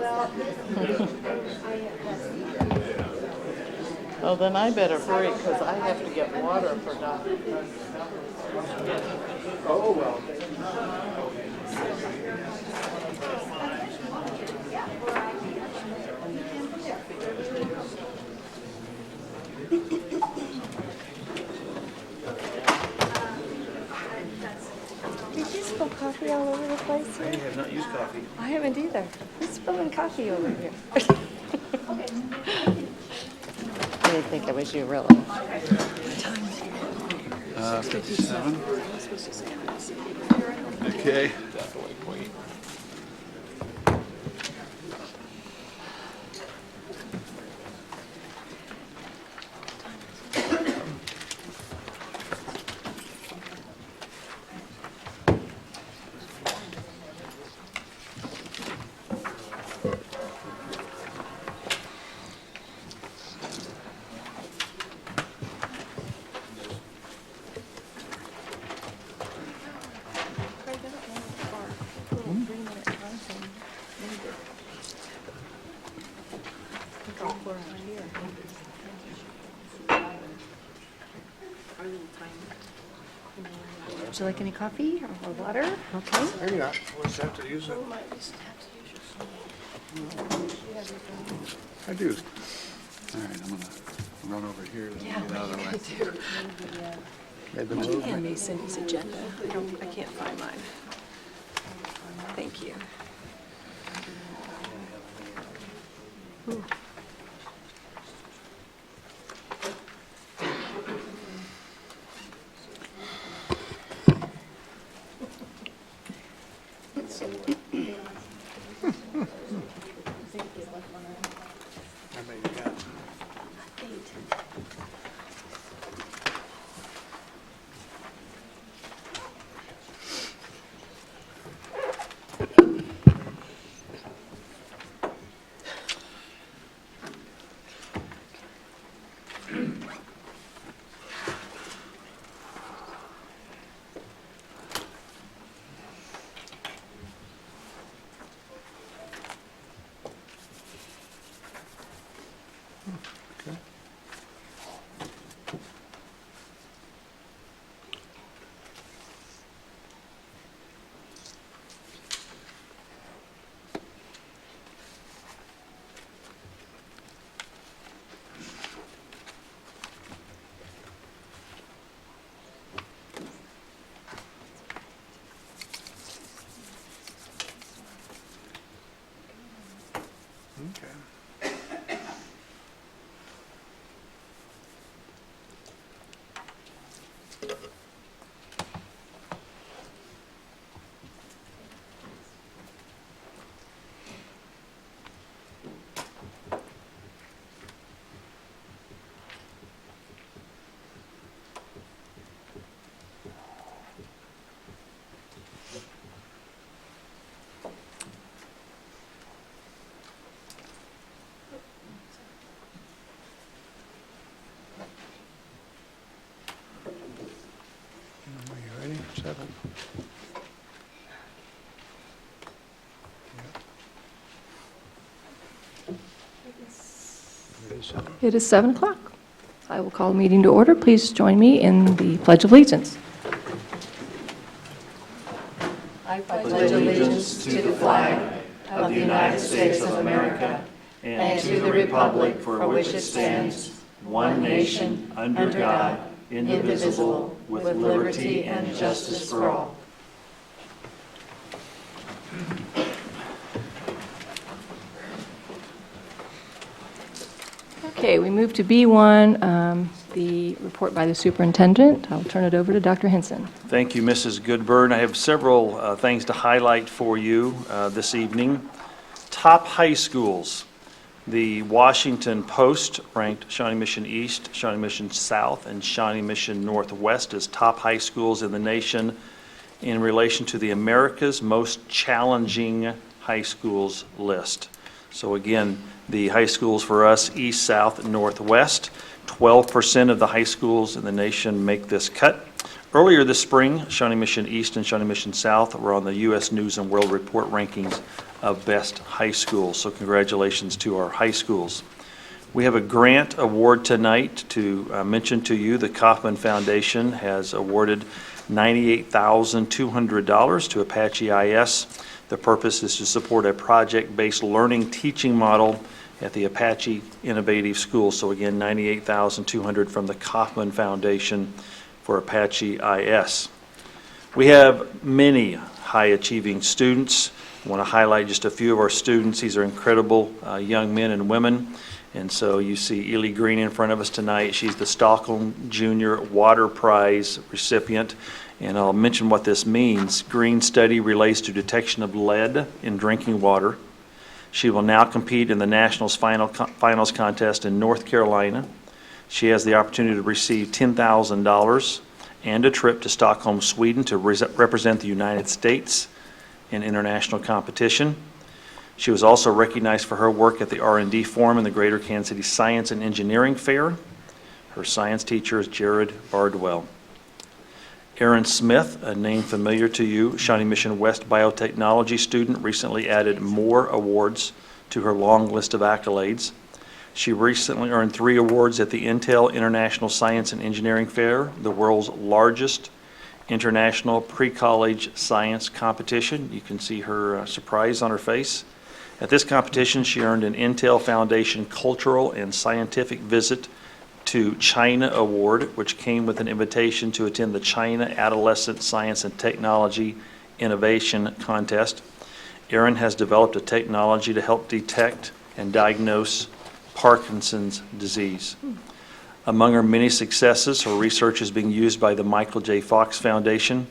Well, Oh, then I better hurry because I have to get water for Doc. Oh, well. Did you spill coffee all over the place I here? have not used coffee. I haven't either. Who's spilling coffee over here? I didn't think it was you, really. 57. Okay. Would you like any coffee or water? Okay. Maybe not. We'll just have to use it. I do. All right, I'm gonna run over here and get out of the way. Made the move. Hand me Cindy's agenda. I can't find mine. Thank you. Ooh. How many you got? Okay. Okay. Are you ready? 7. It is 7. It is 7 o'clock. I will call the meeting to order. Please join me in the Pledge of Allegiance. I pledge allegiance to the flag of the United States of America and to the republic for which it stands, one nation, under God, indivisible, with liberty and justice for all. Okay, we move to B1, the report by the superintendent. I'll turn it over to Dr. Henson. Thank you, Mrs. Goodburn. I have several things to highlight for you this evening. Top high schools. The Washington Post ranked Shawnee Mission East, Shawnee Mission South, and Shawnee Mission Northwest as top high schools in the nation in relation to the America's Most Challenging High Schools list. So again, the high schools for us, East, South, and Northwest, 12% of the high schools in the nation make this cut. Earlier this spring, Shawnee Mission East and Shawnee Mission South were on the U.S. News and World Report rankings of best high schools. So congratulations to our high schools. We have a grant award tonight to mention to you. The Kauffman Foundation has awarded $98,200 to Apache IS. The purpose is to support a project-based learning teaching model at the Apache Innovative School. So again, $98,200 from the Kauffman Foundation for Apache IS. We have many high-achieving students. I want to highlight just a few of our students. These are incredible young men and women. And so you see Ely Green in front of us tonight. She's the Stockholm Junior Water Prize recipient. And I'll mention what this means. Green's study relates to detection of lead in drinking water. She will now compete in the Nationals finals contest in North Carolina. She has the opportunity to receive $10,000 and a trip to Stockholm, Sweden to represent the United States in international competition. She was also recognized for her work at the R&D Forum in the Greater Kansas City Science and Engineering Fair. Her science teacher is Jared Bardwell. Erin Smith, a name familiar to you, Shawnee Mission West biotechnology student, recently added more awards to her long list of accolades. She recently earned 3 awards at the Intel International Science and Engineering Fair, the world's largest international pre-college science competition. You can see her surprise on her face. At this competition, she earned an Intel Foundation Cultural and Scientific Visit to China Award, which came with an invitation to attend the China Adolescent Science and Technology Innovation Contest. Erin has developed a technology to help detect and diagnose Parkinson's disease. Among her many successes, her research is being used by the Michael J. Fox Foundation.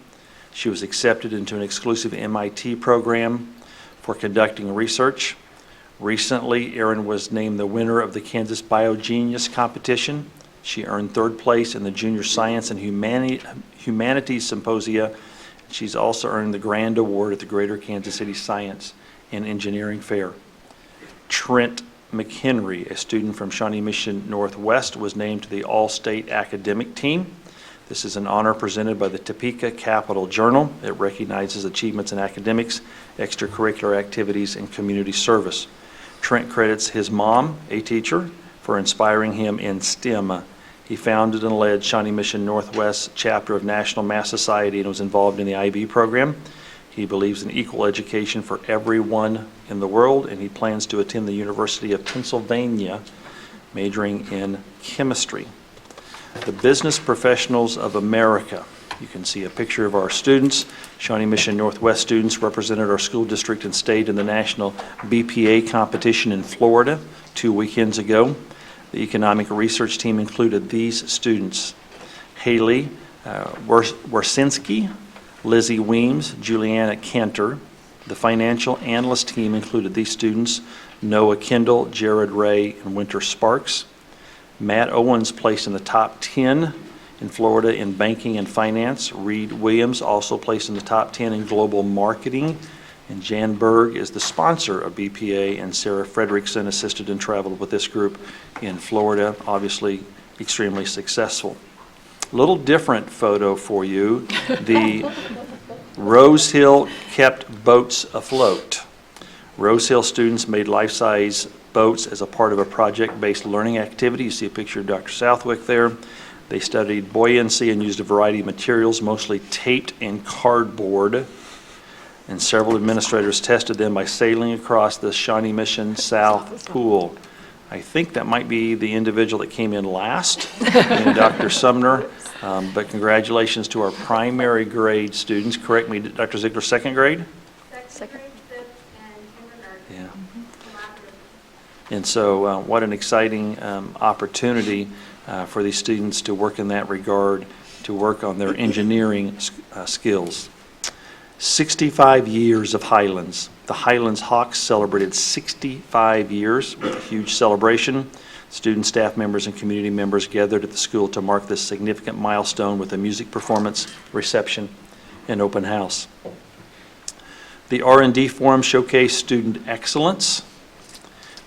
She was accepted into an exclusive MIT program for conducting research. Recently, Erin was named the winner of the Kansas BioGenius competition. She earned 3rd place in the Junior Science and Humanities Symposia. She's also earned the Grand Award at the Greater Kansas City Science and Engineering Fair. Trent McHenry, a student from Shawnee Mission Northwest, was named to the All-State Academic Team. This is an honor presented by the Topeka Capital Journal. It recognizes achievements in academics, extracurricular activities, and community service. Trent credits his mom, a teacher, for inspiring him in STEM. He founded and led Shawnee Mission Northwest chapter of National Mass Society and was involved in the IB program. He believes in equal education for everyone in the world, and he plans to attend the University of Pennsylvania, majoring in chemistry. The Business Professionals of America. You can see a picture of our students. Shawnee Mission Northwest students represented our school district and state in the national BPA competition in Florida 2 weekends ago. The economic research team included these students: Haley Warsinski, Lizzie Weems, Juliana Cantor. The financial analyst team included these students: Noah Kendall, Jared Ray, and Winter Sparks. Matt Owens placed in the top 10 in Florida in banking and finance. Reed Williams also placed in the top 10 in global marketing. And Jan Berg is the sponsor of BPA, and Sarah Fredrickson assisted and traveled with this group in Florida, obviously extremely successful. A little different photo for you. The Rose Hill kept boats afloat. Rose Hill students made life-size boats as a part of a project-based learning activity. You see a picture of Dr. Southwick there. They studied buoyancy and used a variety of materials, mostly taped and cardboard. And several administrators tested them by sailing across the Shawnee Mission South Pool. I think that might be the individual that came in last, in Dr. Sumner. But congratulations to our primary grade students. Correct me, Dr. Ziegler, second grade? Second. Yeah. And so what an exciting opportunity for these students to work in that regard, to work on their engineering skills. 65 years of Highlands. The Highlands Hawks celebrated 65 years with a huge celebration. Students, staff members, and community members gathered at the school to mark this significant milestone with a music performance, reception, and open house. The R&D Forum showcased student excellence.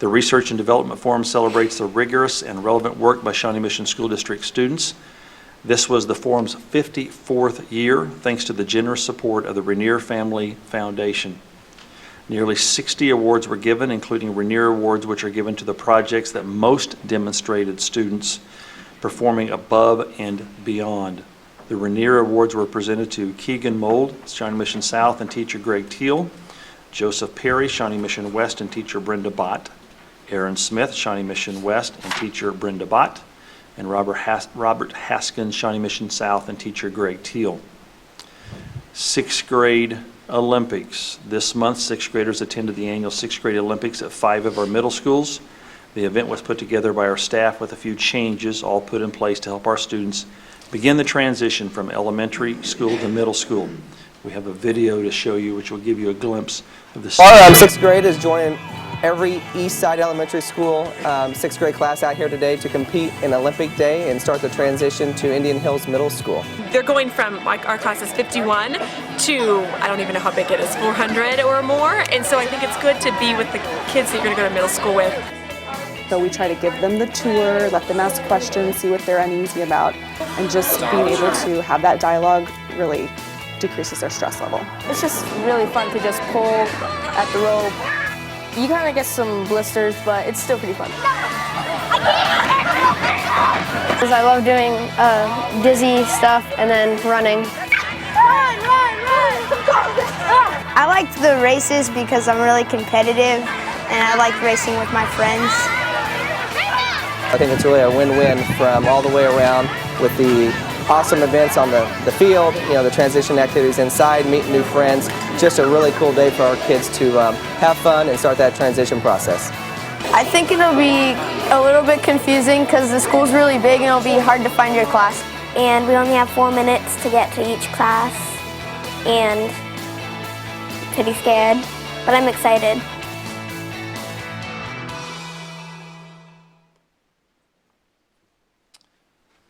The Research and Development Forum celebrates the rigorous and relevant work by Shawnee Mission School District students. This was the forum's 54th year, thanks to the generous support of the Rainier Family Foundation. Nearly 60 awards were given, including Rainier Awards, which are given to the projects that most demonstrated students performing above and beyond. The Rainier Awards were presented to Keegan Mold, Shawnee Mission South, and teacher Greg Teal; Joseph Perry, Shawnee Mission West, and teacher Brenda Bott; Aaron Smith, Shawnee Mission West, and teacher Brenda Bott; and Robert Haskins, Shawnee Mission South, and teacher Greg Teal. Sixth grade Olympics. This month, sixth graders attended the annual sixth grade Olympics at 5 of our middle schools. The event was put together by our staff with a few changes, all put in place to help our students begin the transition from elementary school to middle school. We have a video to show you, which will give you a glimpse of the Our sixth grade is joining every East Side Elementary School sixth grade class out here today to compete in Olympic Day and start the transition to Indian Hills Middle School. They're going from, like, our class is 51 to, I don't even know how big it is, 400 or more. And so I think it's good to be with the kids that you're going to go to middle school with. So we try to give them the tour, let them ask questions, see what they're uneasy about, and just being able to have that dialogue really decreases their stress level. It's just really fun to just pull at the rope. You kind of get some blisters, but it's still pretty fun. Because I love doing dizzy stuff and then running. Run, run, run! I liked the races because I'm really competitive and I like racing with my friends. I think it's really a win-win from all the way around with the awesome events on the field, you know, the transition activities inside, meeting new friends. Just a really cool day for our kids to have fun and start that transition process. I think it'll be a little bit confusing because the school's really big and it'll be hard to find your class. And we only have 4 minutes to get to each class, and pretty scared, but I'm excited.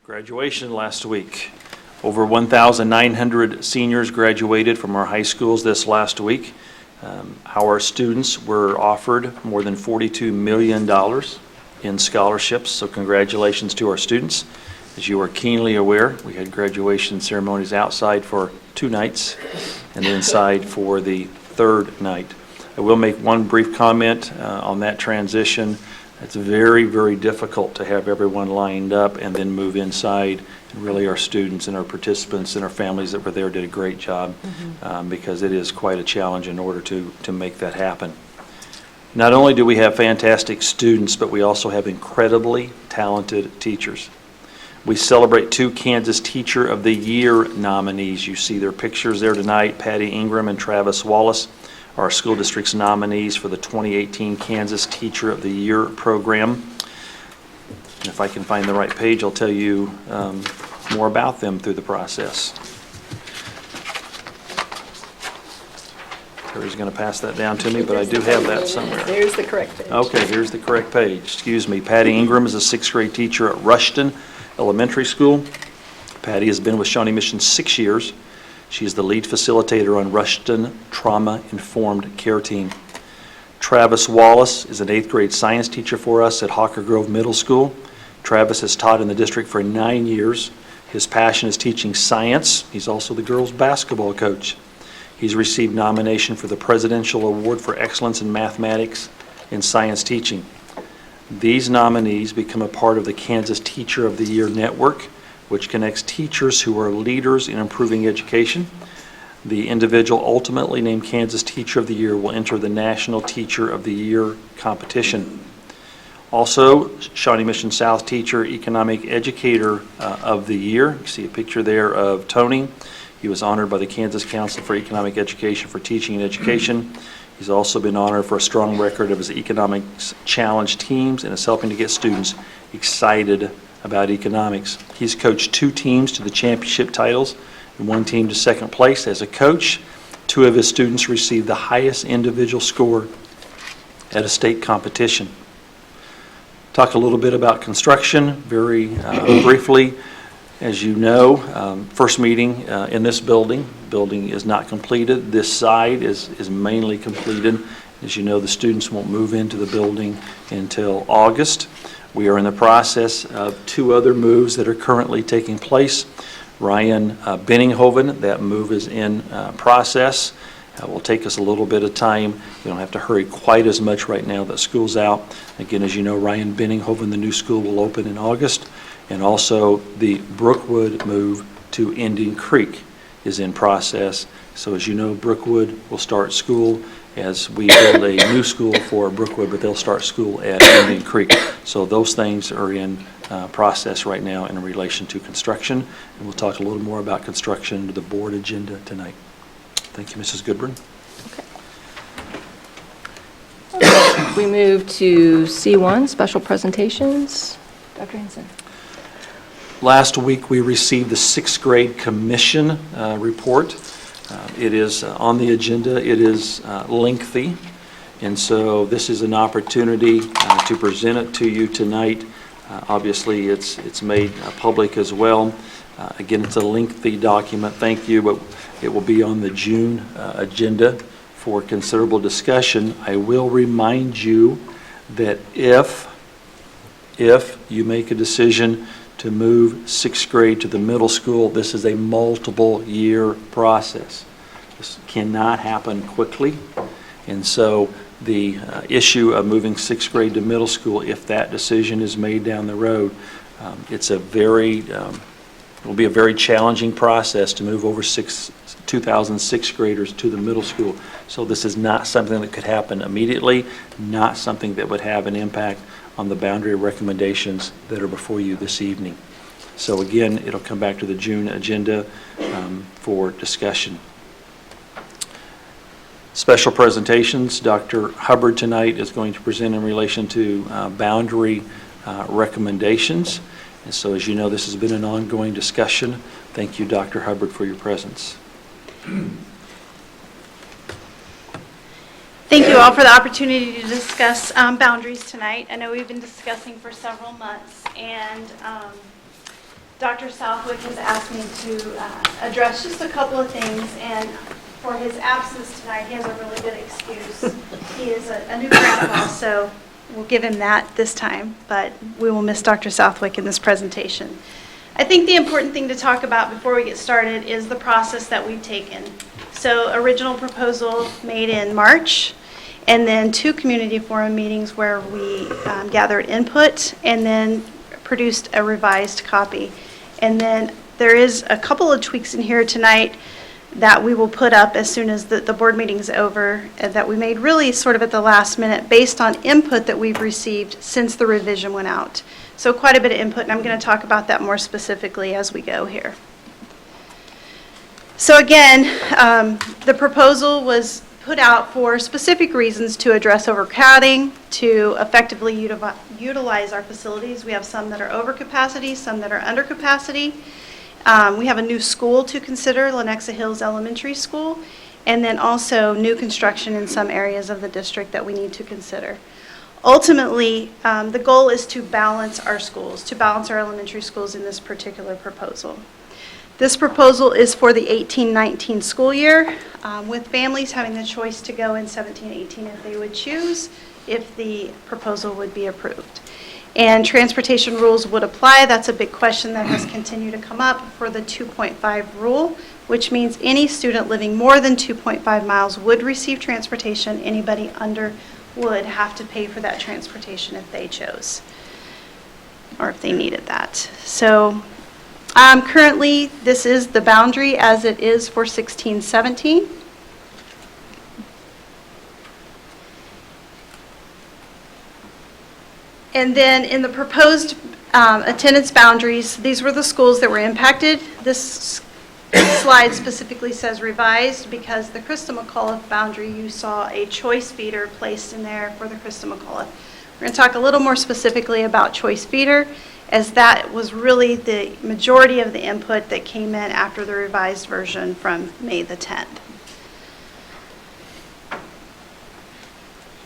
Graduation last week. Over 1,900 seniors graduated from our high schools this last week. Our students were offered more than $42 million in scholarships, so congratulations to our students. As you are keenly aware, we had graduation ceremonies outside for 2 nights and inside for the 3rd night. I will make one brief comment on that transition. It's very, very difficult to have everyone lined up and then move inside. And really our students and our participants and our families that were there did a great job because it is quite a challenge in order to make that happen. Not only do we have fantastic students, but we also have incredibly talented teachers. We celebrate 2 Kansas Teacher of the Year nominees. You see their pictures there tonight. Patty Ingram and Travis Wallace, our school district's nominees for the 2018 Kansas Teacher of the Year program. And if I can find the right page, I'll tell you more about them through the process. Terry's going to pass that down to me, but I do have that somewhere. There's the correct page. Okay, here's the correct page. Excuse me. Patty Ingram is a 6th grade teacher at Rushton Elementary School. Patty has been with Shawnee Mission 6 years. She is the lead facilitator on Rushton Trauma-Informed Care Team. Travis Wallace is an 8th grade science teacher for us at Hawker Grove Middle School. Travis has taught in the district for 9 years. His passion is teaching science. He's also the girls' basketball coach. He's received nomination for the Presidential Award for Excellence in Mathematics and Science Teaching. These nominees become a part of the Kansas Teacher of the Year Network, which connects teachers who are leaders in improving education. The individual ultimately named Kansas Teacher of the Year will enter the National Teacher of the Year competition. Also, Shawnee Mission South Teacher Economic Educator of the Year. You see a picture there of Tony. He was honored by the Kansas Council for Economic Education for teaching and education. He's also been honored for a strong record of his economics challenge teams and is helping to get students excited about economics. He's coached 2 teams to the championship titles and 1 team to 2nd place. As a coach, 2 of his students received the highest individual score at a state competition. Talk a little bit about construction very briefly. As you know, first meeting in this building. Building is not completed. This side is mainly completed. As you know, the students won't move into the building until August. We are in the process of 2 other moves that are currently taking place. Ryan Benninghoven, that move is in process. It will take us a little bit of time. We don't have to hurry quite as much right now that school's out. Again, as you know, Ryan Benninghoven, the new school, will open in August, and also the Brookwood move to Indian Creek is in process. So as you know, Brookwood will start school as we build a new school for Brookwood, but they'll start school at Indian Creek. So those things are in process right now in relation to construction, and we'll talk a little more about construction under the board agenda tonight. Thank you, Mrs. Goodburn. We move to C1, special presentations. Dr. Hanson. Last week, we received the 6th grade commission report. It is on the agenda. It is lengthy, and so this is an opportunity to present it to you tonight. Obviously, it's made public as well. Again, it's a lengthy document. Thank you, but it will be on the June agenda for considerable discussion. I will remind you that if you make a decision to move 6th grade to the middle school, this is a multiple year process. This cannot happen quickly. And so the issue of moving 6th grade to middle school, if that decision is made down the road, it's a very, it will be a very challenging process to move over 2,006 graders to the middle school. So this is not something that could happen immediately, not something that would have an impact on the boundary recommendations that are before you this evening. So again, it'll come back to the June agenda for discussion. Special presentations. Dr. Hubbard tonight is going to present in relation to boundary recommendations. And so as you know, this has been an ongoing discussion. Thank you, Dr. Hubbard, for your presence. Thank you all for the opportunity to discuss boundaries tonight. I know we've been discussing for several months, and Dr. Southwick has asked me to address just a couple of things, and for his absence tonight, he has a really good excuse. He is a new grandpa, so we'll give him that this time, but we will miss Dr. Southwick in this presentation. I think the important thing to talk about before we get started is the process that we've taken. So original proposal made in March, and then 2 community forum meetings where we gathered input and then produced a revised copy. And then there is a couple of tweaks in here tonight that we will put up as soon as the board meeting's over, that we made really sort of at the last minute based on input that we've received since the revision went out. So quite a bit of input, and I'm going to talk about that more specifically as we go here. So again, the proposal was put out for specific reasons to address overcrowding, to effectively utilize our facilities. We have some that are over capacity, some that are under capacity. We have a new school to consider, Lenexa Hills Elementary School, and then also new construction in some areas of the district that we need to consider. Ultimately, the goal is to balance our schools, to balance our elementary schools in this particular proposal. This proposal is for the 18-19 school year, with families having the choice to go in 17-18 if they would choose, if the proposal would be approved. And transportation rules would apply. That's a big question that has continued to come up for the 2.5 rule, which means any student living more than 2.5 miles would receive transportation. Anybody under would have to pay for that transportation if they chose, or if they needed that. So currently, this is the boundary as it is for 16-17. And then in the proposed attendance boundaries, these were the schools that were impacted. This slide specifically says revised because the Christa McAuliffe boundary, you saw a choice feeder placed in there for the Christa McAuliffe. We're going to talk a little more specifically about choice feeder, as that was really the majority of the input that came in after the revised version from May the 10th.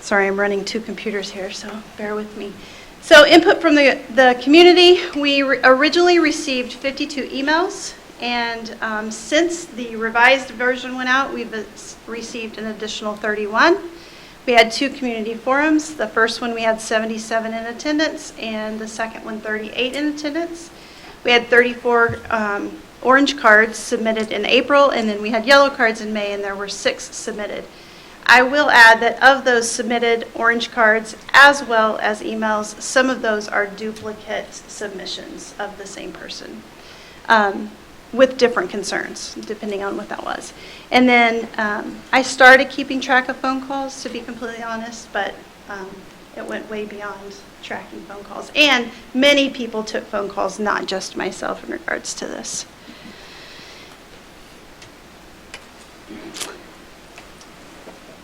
Sorry, I'm running 2 computers here, so bear with me. So input from the community, we originally received 52 emails, and since the revised version went out, we've received an additional 31. We had 2 community forums. The first one we had 77 in attendance, and the second one 38 in attendance. We had 34 orange cards submitted in April, and then we had yellow cards in May, and there were 6 submitted. I will add that of those submitted orange cards as well as emails, some of those are duplicate submissions of the same person with different concerns, depending on what that was. And then I started keeping track of phone calls, to be completely honest, but it went way beyond tracking phone calls. And many people took phone calls, not just myself, in regards to this.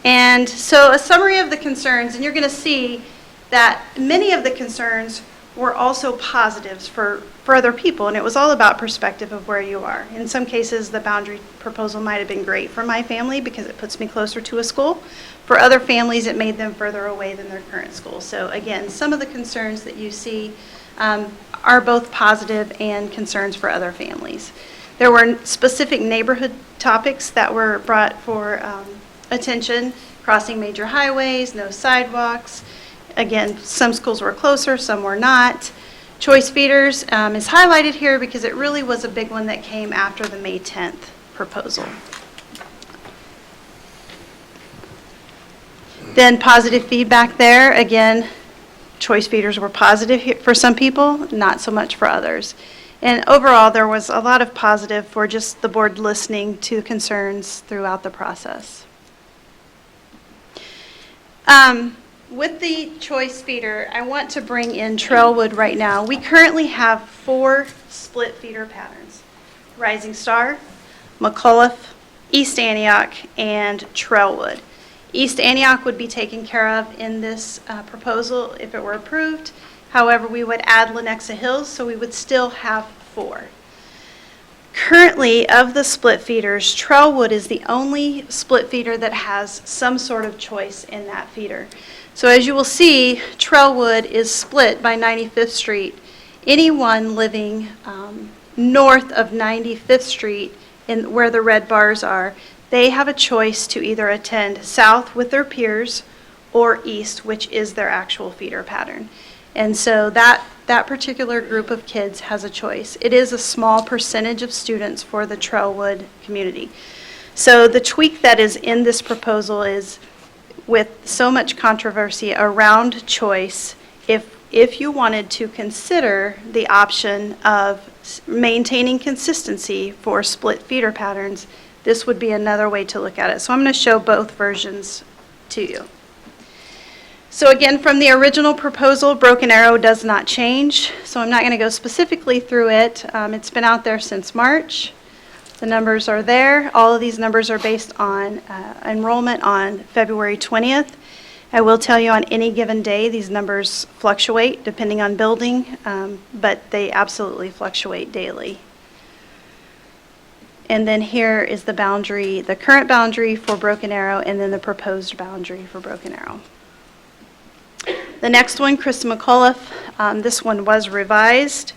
And so a summary of the concerns, and you're going to see that many of the concerns were also positives for other people, and it was all about perspective of where you are. In some cases, the boundary proposal might have been great for my family because it puts me closer to a school. For other families, it made them further away than their current school. So again, some of the concerns that you see are both positive and concerns for other families. There were specific neighborhood topics that were brought for attention: crossing major highways, no sidewalks. Again, some schools were closer, some were not. Choice feeders is highlighted here because it really was a big one that came after the May 10th proposal. Then positive feedback there. Again, choice feeders were positive for some people, not so much for others. And overall, there was a lot of positive for just the board listening to concerns throughout the process. With the choice feeder, I want to bring in Trailwood right now. We currently have 4 split feeder patterns: Rising Star, McAuliffe, East Antioch, and Trailwood. East Antioch would be taken care of in this proposal if it were approved. However, we would add Lenexa Hills, so we would still have 4. Currently, of the split feeders, Trailwood is the only split feeder that has some sort of choice in that feeder. So as you will see, Trailwood is split by 95th Street. Anyone living north of 95th Street, in where the red bars are, they have a choice to either attend south with their peers or east, which is their actual feeder pattern. And so that particular group of kids has a choice. It is a small percentage of students for the Trailwood community. So the tweak that is in this proposal is, with so much controversy around choice, if you wanted to consider the option of maintaining consistency for split feeder patterns, this would be another way to look at it. So I'm going to show both versions to you. So again, from the original proposal, Broken Arrow does not change, so I'm not going to go specifically through it. It's been out there since March. The numbers are there. All of these numbers are based on enrollment on February 20th. I will tell you, on any given day, these numbers fluctuate depending on building, but they absolutely fluctuate daily. And then here is the boundary, the current boundary for Broken Arrow, and then the proposed boundary for Broken Arrow. The next one, Krista McAuliffe, this one was revised.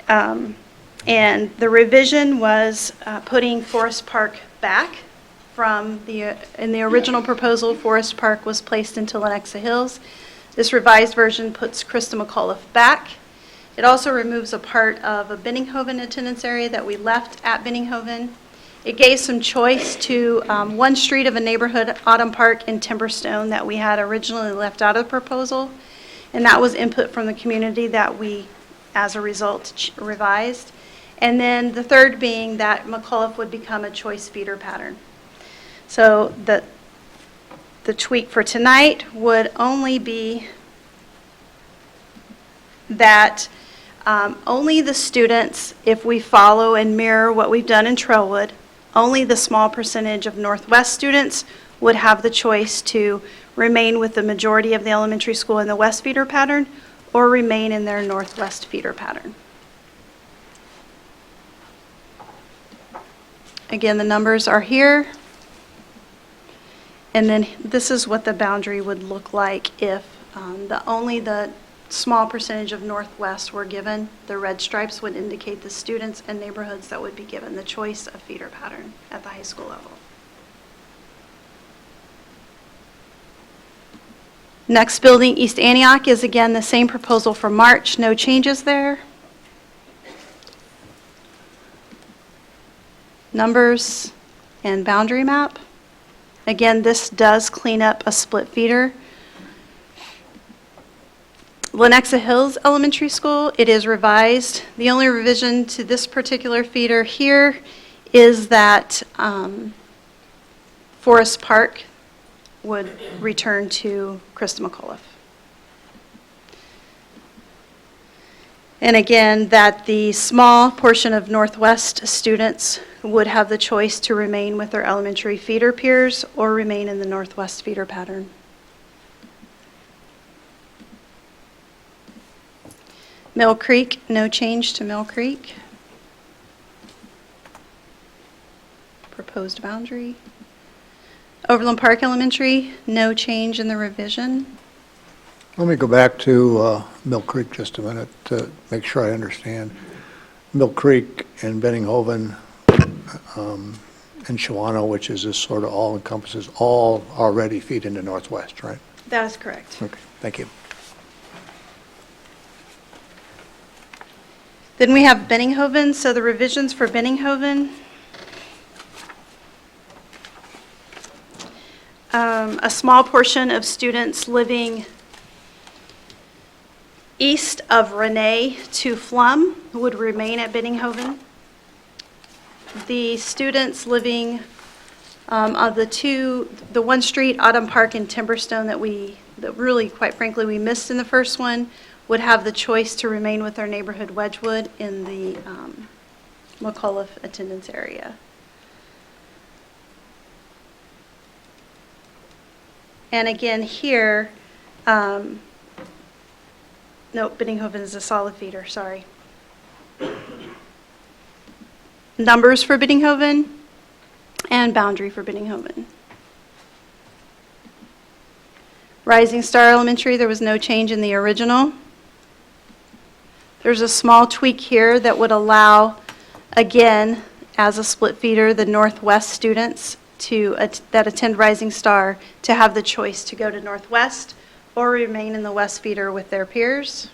And the revision was putting Forest Park back from in the original proposal. Forest Park was placed into Lenexa Hills. This revised version puts Krista McAuliffe back. It also removes a part of a Benninghoven attendance area that we left at Benninghoven. It gave some choice to one street of a neighborhood, Autumn Park in Timberstone, that we had originally left out of the proposal. And that was input from the community that we, as a result, revised. And then the third being that McAuliffe would become a choice feeder pattern. So the tweak for tonight would only be that only the students, if we follow and mirror what we've done in Trailwood, only the small percentage of Northwest students would have the choice to remain with the majority of the elementary school in the West feeder pattern or remain in their Northwest feeder pattern. Again, the numbers are here. And then this is what the boundary would look like if only the small percentage of Northwest were given. The red stripes would indicate the students and neighborhoods that would be given the choice of feeder pattern at the high school level. Next building, East Antioch, is again the same proposal from March, no changes there. numbers, and boundary map. Again, this does clean up a split feeder. Lenexa Hills Elementary School, it is revised. The only revision to this particular feeder here is that Forest Park would return to Krista McAuliffe. And again, that the small portion of Northwest students would have the choice to remain with their elementary feeder peers or remain in the Northwest feeder pattern. Mill Creek, no change to Mill Creek. Proposed boundary. Overland Park Elementary, no change in the revision. Let me go back to Mill Creek just a minute to make sure I understand. Mill Creek and Benninghoven and Shawnee, which is this sort of all encompasses, all already feed into Northwest, right? That is correct. Okay, thank you. Then we have Benninghoven. So the revisions for Benninghoven. A small portion of students living east of Renee to Flum would remain at Benninghoven. The students living of the one street, Autumn Park and Timberstone that really, quite frankly, we missed in the first one, would have the choice to remain with our neighborhood Wedgwood in the McAuliffe attendance area. And again here, no, Benninghoven is a solid feeder, sorry. Numbers for Benninghoven and boundary for Benninghoven. Rising Star Elementary, there was no change in the original. There's a small tweak here that would allow, again, as a split feeder, the Northwest students that attend Rising Star to have the choice to go to Northwest or remain in the West feeder with their peers.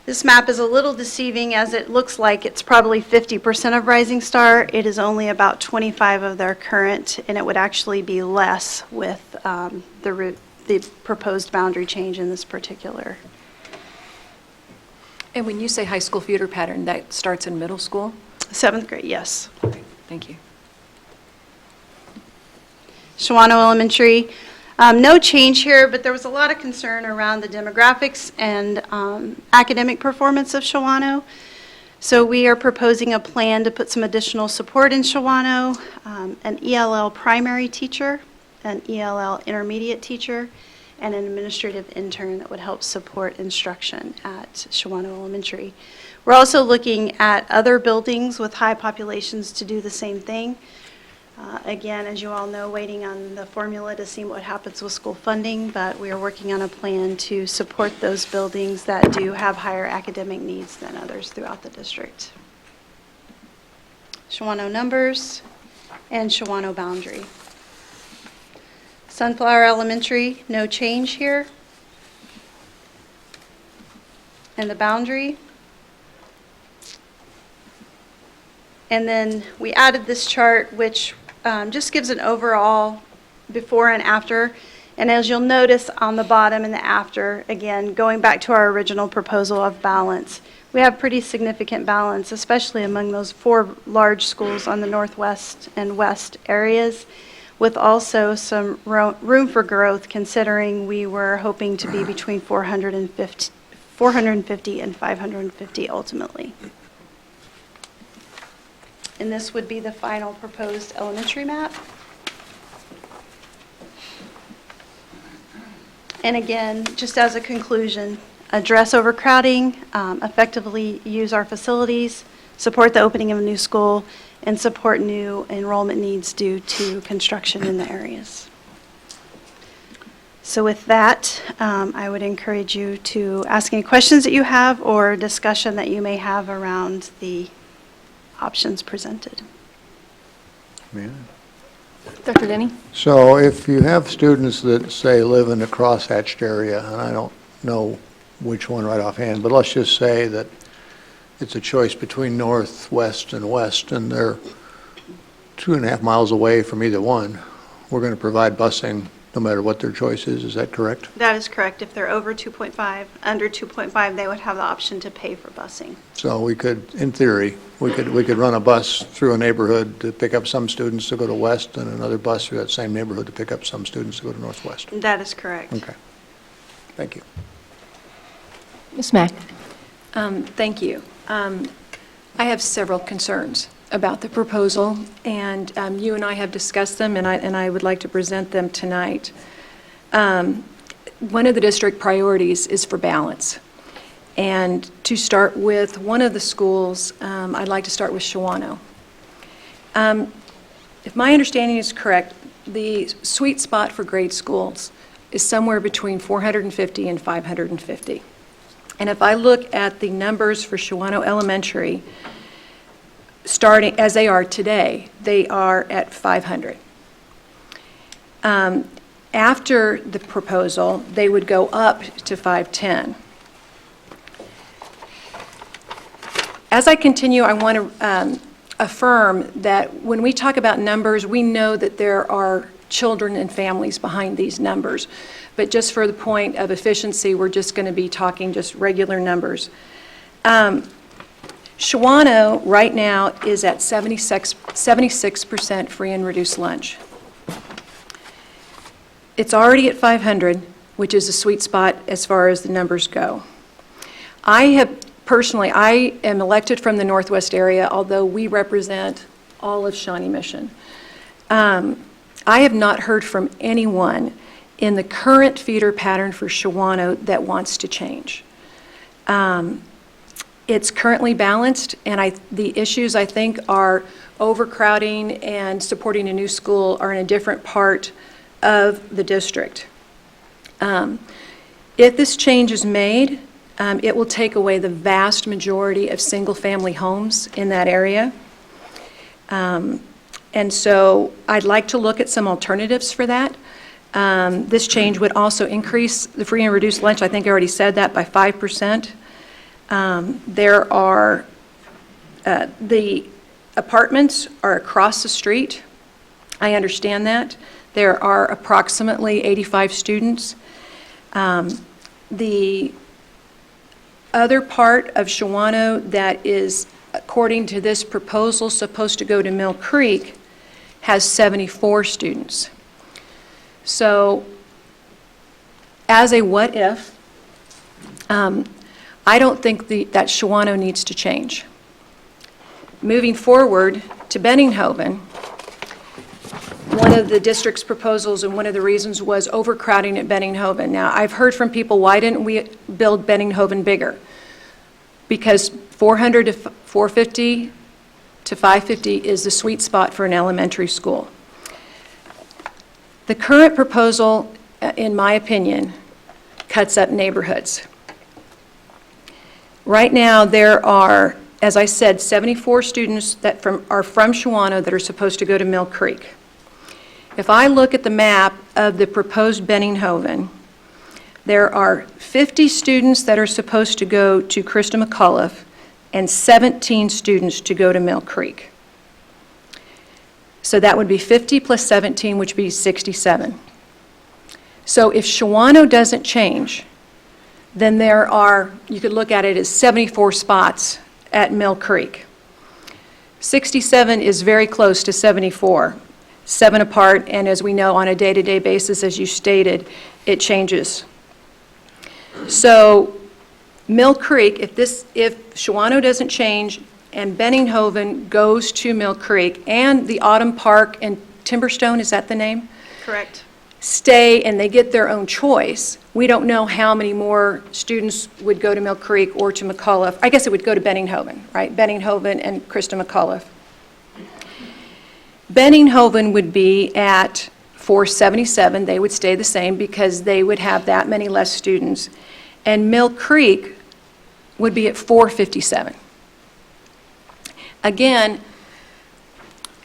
This map is a little deceiving as it looks like it's probably 50% of Rising Star. It is only about 25 of their current, and it would actually be less with the proposed boundary change in this particular. And when you say high school feeder pattern, that starts in middle school? 7th grade, yes. Okay, thank you. Shawnee Elementary, no change here, but there was a lot of concern around the demographics and academic performance of Shawnee. So we are proposing a plan to put some additional support in Shawnee, an ELL primary teacher, an ELL intermediate teacher, and an administrative intern that would help support instruction at Shawnee Elementary. We're also looking at other buildings with high populations to do the same thing. Again, as you all know, waiting on the formula to see what happens with school funding, but we are working on a plan to support those buildings that do have higher academic needs than others throughout the district. Shawnee numbers and Shawnee boundary. Sunflower Elementary, no change here. And the boundary. And then we added this chart, which just gives an overall before and after. And as you'll notice on the bottom and the after, again, going back to our original proposal of balance, we have pretty significant balance, especially among those 4 large schools on the Northwest and West areas, with also some room for growth, considering we were hoping to be between 450 and 550 ultimately. And this would be the final proposed elementary map. And again, just as a conclusion, address overcrowding, effectively use our facilities, support the opening of a new school, and support new enrollment needs due to construction in the areas. So with that, I would encourage you to ask any questions that you have or discussion that you may have around the options presented. Yeah. Dr. Denny? So if you have students that, say, live in the crosshatched area, and I don't know which one right offhand, but let's just say that it's a choice between north, west, and west, and they're 2.5 miles away from either one, we're going to provide busing no matter what their choice is that correct? That is correct. If they're over 2.5, under 2.5, they would have the option to pay for busing. So we could, in theory, we could run a bus through a neighborhood to pick up some students to go to west, and another bus through that same neighborhood to pick up some students to go to northwest. That is correct. Okay. Thank you. Ms. Mack? Thank you. I have several concerns about the proposal, and you and I have discussed them, and I would like to present them tonight. One of the district priorities is for balance. And to start with one of the schools, I'd like to start with Shawnee. If my understanding is correct, the sweet spot for grade schools is somewhere between 450 and 550. And if I look at the numbers for Shawnee Elementary, starting as they are today, they are at 500. After the proposal, they would go up to 510. As I continue, I want to affirm that when we talk about numbers, we know that there are children and families behind these numbers. But just for the point of efficiency, we're just going to be talking just regular numbers. Shawnee right now is at 76% free and reduced lunch. It's already at 500, which is a sweet spot as far as the numbers go. I am elected from the Northwest area, although we represent all of Shawnee Mission. I have not heard from anyone in the current feeder pattern for Shawnee that wants to change. It's currently balanced, and the issues, I think, are overcrowding and supporting a new school are in a different part of the district. If this change is made, it will take away the vast majority of single-family homes in that area. And so I'd like to look at some alternatives for that. This change would also increase the free and reduced lunch, I think I already said that, by 5%. There are, the apartments are across the street. I understand that. There are approximately 85 students. The other part of Shawnee that is, according to this proposal, supposed to go to Mill Creek has 74 students. So, as a what if, I don't think that Shawnee needs to change. Moving forward to Benninghoven, one of the district's proposals and one of the reasons was overcrowding at Benninghoven. Now, I've heard from people, why didn't we build Benninghoven bigger? Because 400 to 450 to 550 is the sweet spot for an elementary school. The current proposal, in my opinion, cuts up neighborhoods. Right now, there are, as I said, 74 students that are from Shawnee that are supposed to go to Mill Creek. If I look at the map of the proposed Benninghoven, there are 50 students that are supposed to go to Christa McAuliffe and 17 students to go to Mill Creek. So that would be 50 plus 17, which would be 67. So if Shawnee doesn't change, then there are, you could look at it as 74 spots at Mill Creek. 67 is very close to 74, 7 apart, and as we know on a day-to-day basis, as you stated, it changes. So Mill Creek, if Shawnee doesn't change and Benninghoven goes to Mill Creek and the Autumn Park and Timberstone, is that the name? Correct. Stay and they get their own choice, we don't know how many more students would go to Mill Creek or to McAuliffe. I guess it would go to Benninghoven, right? Benninghoven and Christa McAuliffe. Benninghoven would be at 477. They would stay the same because they would have that many less students. And Mill Creek would be at 457. Again,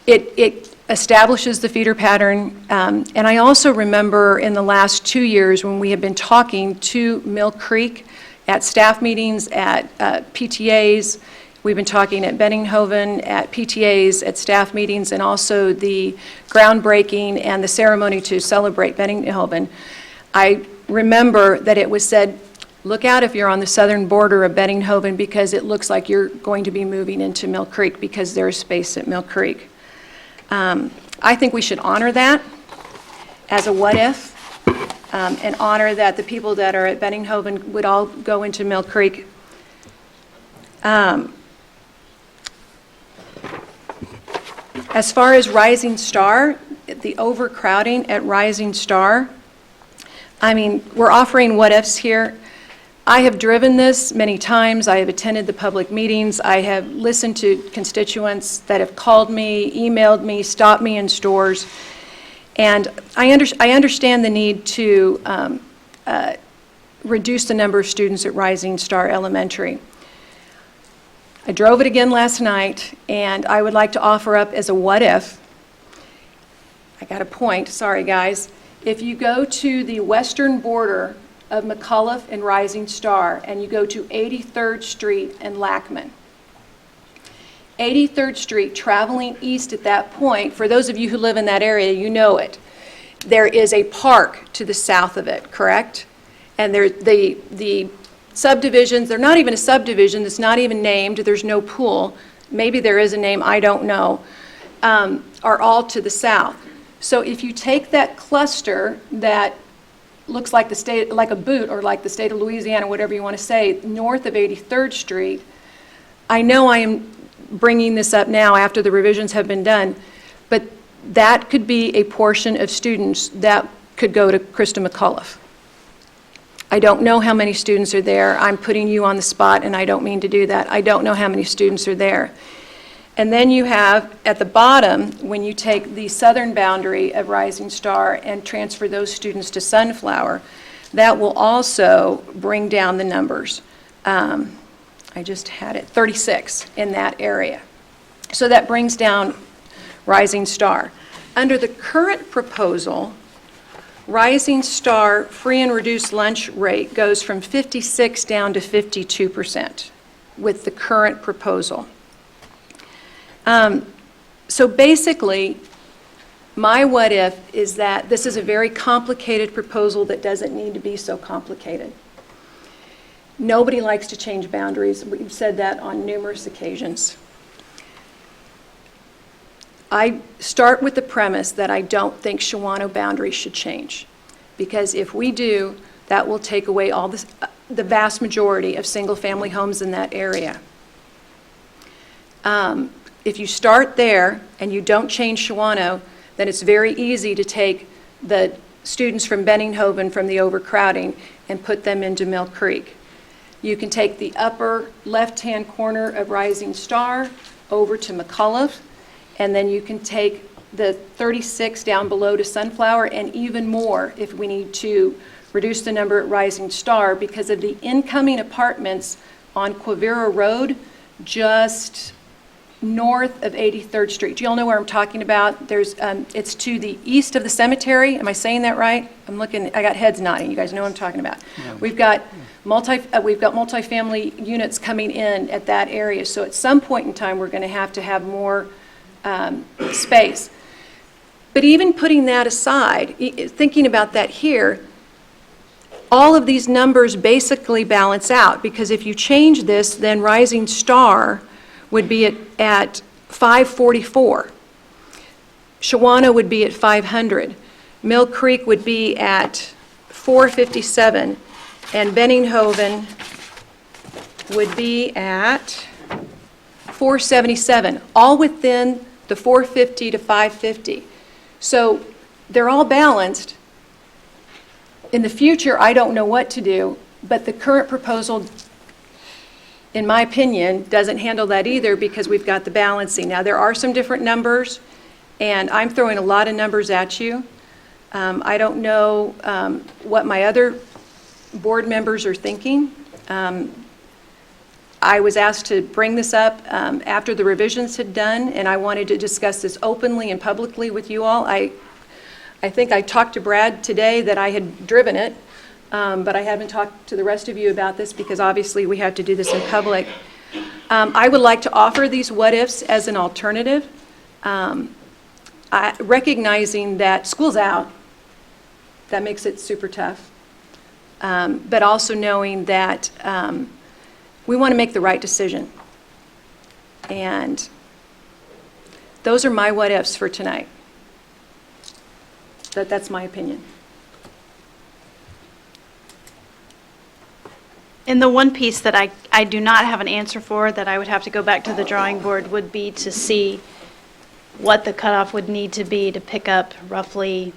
it establishes the feeder pattern. And I also remember in the last 2 years when we have been talking to Mill Creek at staff meetings, at PTAs, We've been talking at Benninghoven, at PTAs, at staff meetings, and also the groundbreaking and the ceremony to celebrate Benninghoven. I remember that it was said, look out if you're on the southern border of Benninghoven because it looks like you're going to be moving into Mill Creek because there's space at Mill Creek. I think we should honor that as a what if, and honor that the people that are at Benninghoven would all go into Mill Creek. As far as Rising Star, the overcrowding at Rising Star, I mean, we're offering what ifs here. I have driven this many times. I have attended the public meetings. I have listened to constituents that have called me, emailed me, stopped me in stores. And I understand the need to reduce the number of students at Rising Star Elementary. I drove it again last night, and I would like to offer up as a what if. I got a point, sorry guys. If you go to the western border of McCullough and Rising Star, and you go to 83rd Street and Lackman. 83rd Street, traveling east at that point, for those of you who live in that area, you know it. There is a park to the south of it, correct? And the subdivisions, they're not even a subdivision, it's not even named, there's no pool. Maybe there is a name, I don't know, are all to the south. So if you take that cluster that looks like the state, like a boot, or like the state of Louisiana, whatever you want to say, north of 83rd Street. I know I am bringing this up now after the revisions have been done, but that could be a portion of students that could go to Christa McCullough. I don't know how many students are there. I'm putting you on the spot, and I don't mean to do that. I don't know how many students are there. And then you have, at the bottom, when you take the southern boundary of Rising Star and transfer those students to Sunflower, that will also bring down the numbers. I just had it, 36 in that area. So that brings down Rising Star. Under the current proposal, Rising Star free and reduced lunch rate goes from 56 down to 52% with the current proposal. So basically, my what if is that this is a very complicated proposal that doesn't need to be so complicated. Nobody likes to change boundaries. We've said that on numerous occasions. I start with the premise that I don't think Shawnee boundaries should change, because if we do, that will take away all the vast majority of single-family homes in that area. If you start there and you don't change Shawnee, then it's very easy to take the students from Benninghoven from the overcrowding and put them into Mill Creek. You can take the upper left-hand corner of Rising Star over to McCullough, and then you can take the 36 down below to Sunflower, and even more if we need to reduce the number at Rising Star because of the incoming apartments on Quivira Road, just north of 83rd Street. Do you all know where I'm talking about? It's to the east of the cemetery. Am I saying that right? I'm looking, I got heads nodding. You guys know what I'm talking about. Yeah. We've got multifamily units coming in at that area. So at some point in time, we're going to have more space. But even putting that aside, thinking about that here, all of these numbers basically balance out, because if you change this, then Rising Star would be at 544. Shawnee would be at 500. Mill Creek would be at 457. And Benninghoven would be at 477, all within the 450 to 550. So they're all balanced. In the future, I don't know what to do, but the current proposal, in my opinion, doesn't handle that either, because we've got the balancing. Now, there are some different numbers, and I'm throwing a lot of numbers at you. I don't know what my other board members are thinking. I was asked to bring this up after the revisions had done, and I wanted to discuss this openly and publicly with you all. I think I talked to Brad today that I had driven it, but I haven't talked to the rest of you about this because obviously we have to do this in public. I would like to offer these what-ifs as an alternative, recognizing that school's out. That makes it super tough. But also knowing that we want to make the right decision. And those are my what-ifs for tonight. That's my opinion. And the one piece that I do not have an answer for, that I would have to go back to the drawing board, would be to see what the cutoff would need to be to pick up roughly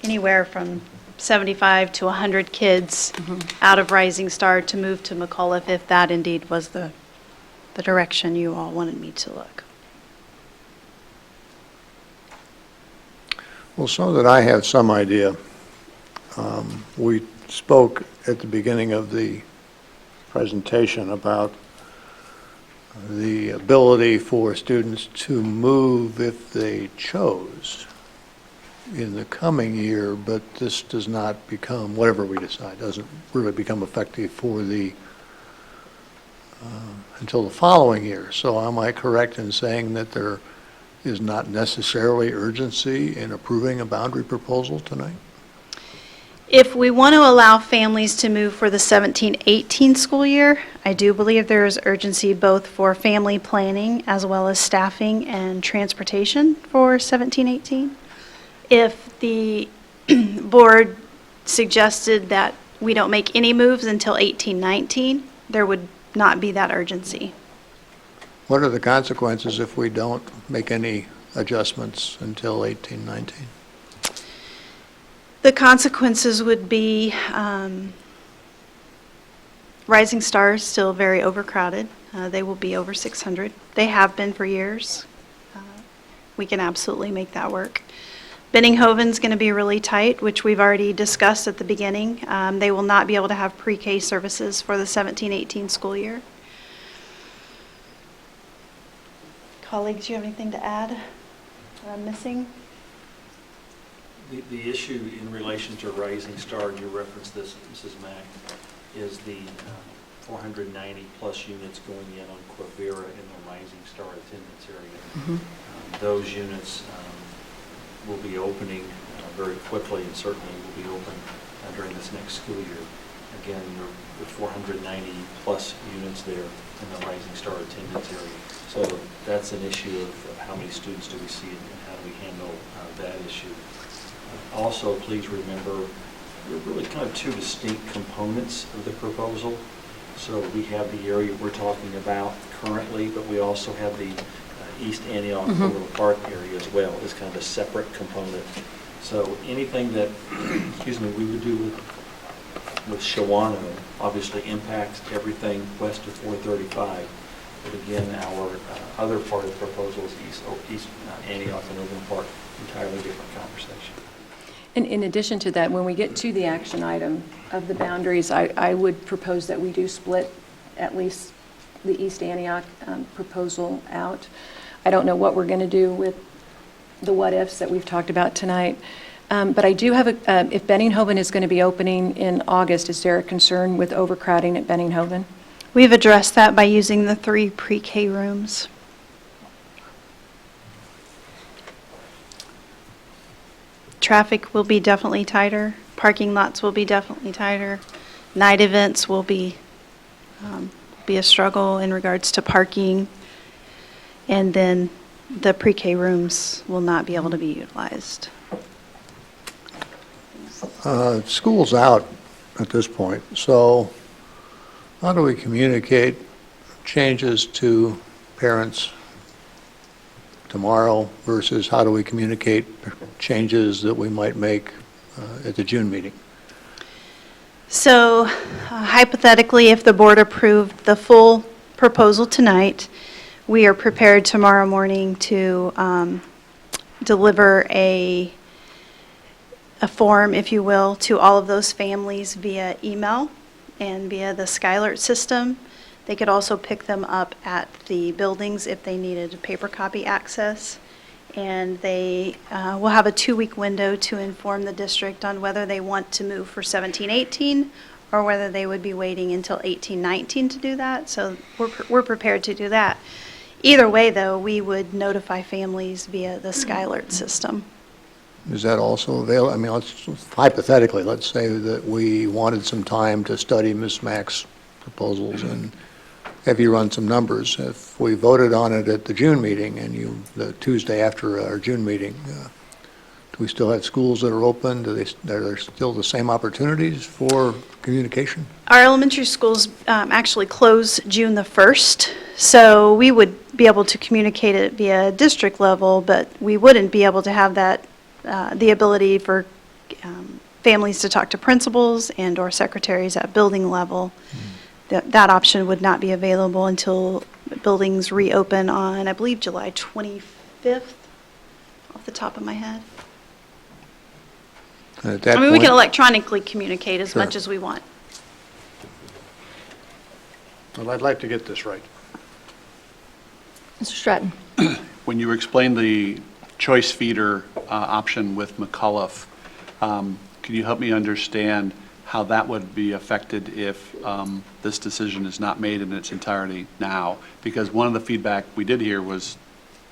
anywhere from 75 to 100 kids out of Rising Star to move to McAuliffe, if that indeed was the direction you all wanted me to look. Well, so that I have some idea, we spoke at the beginning of the presentation about the ability for students to move if they chose in the coming year, but this does not become, whatever we decide, doesn't really become effective for the until the following year. So am I correct in saying that there is not necessarily urgency in approving a boundary proposal tonight? If we want to allow families to move for the 17-18 school year, I do believe there is urgency both for family planning as well as staffing and transportation for 17-18. If the board suggested that we don't make any moves until 18-19, there would not be that urgency. What are the consequences if we don't make any adjustments until 18-19? The consequences would be Rising Star is still very overcrowded. They will be over 600. They have been for years. We can absolutely make that work. Benninghoven's going to be really tight, which we've already discussed at the beginning. They will not be able to have pre-K services for the 17-18 school year. Colleagues, do you have anything to add that I'm missing? The issue in relation to Rising Star, and you referenced this, Mrs. Mack, is the 490 plus units going in on Quivira in the Rising Star attendance area. Those units will be opening very quickly and certainly will be open during this next school year. Again, there are 490 plus units there in the Rising Star attendance area. So that's an issue of how many students do we see and how do we handle that issue. Also, please remember, there are really kind of two distinct components of the proposal. So we have the area we're talking about currently, but we also have the East Antioch Overland Park area as well as kind of a separate component. So anything that, excuse me, we would do with Shawnee obviously impacts everything west of 435. But again, our other part of the proposal is East Antioch and Overland Park, entirely different conversation. And in addition to that, when we get to the action item of the boundaries, I would propose that we do split at least the East Antioch proposal out. I don't know what we're going to do with the what-ifs that we've talked about tonight. But I do have if Benninghoven is going to be opening in August, is there a concern with overcrowding at Benninghoven? We've addressed that by using the 3 pre-K rooms. Traffic will be definitely tighter. Parking lots will be definitely tighter. Night events will be a struggle in regards to parking. And then the pre-K rooms will not be able to be utilized. School's out at this point, so how do we communicate changes to parents tomorrow versus how do we communicate changes that we might make at the June meeting? So hypothetically, if the board approved the full proposal tonight, we are prepared tomorrow morning to deliver a form, if you will, to all of those families via email and via the Skylert system. They could also pick them up at the buildings if they needed paper copy access. And they will have a 2-week window to inform the district on whether they want to move for 17-18 or whether they would be waiting until 18-19 to do that. So we're prepared to do that. Either way, though, we would notify families via the SkyAlert system. Is that also available? I mean, hypothetically, let's say that we wanted some time to study Ms. Mack's proposals and have you run some numbers. If we voted on it at the June meeting and the Tuesday after our June meeting, do we still have schools that are open? Are there still the same opportunities for communication? Our elementary schools actually close June the 1st, so we would be able to communicate it via district level, but we wouldn't be able to have that, the ability for families to talk to principals and or secretaries at building level. That option would not be available until buildings reopen on, I believe, July 25th, off the top of my head. At that I mean, we point- can electronically communicate as Sure. much as we want. Well, I'd like to get this right. Mr. Stratton? When you explained the choice feeder option with McCullough, can you help me understand how that would be affected if this decision is not made in its entirety now? Because one of the feedback we did hear was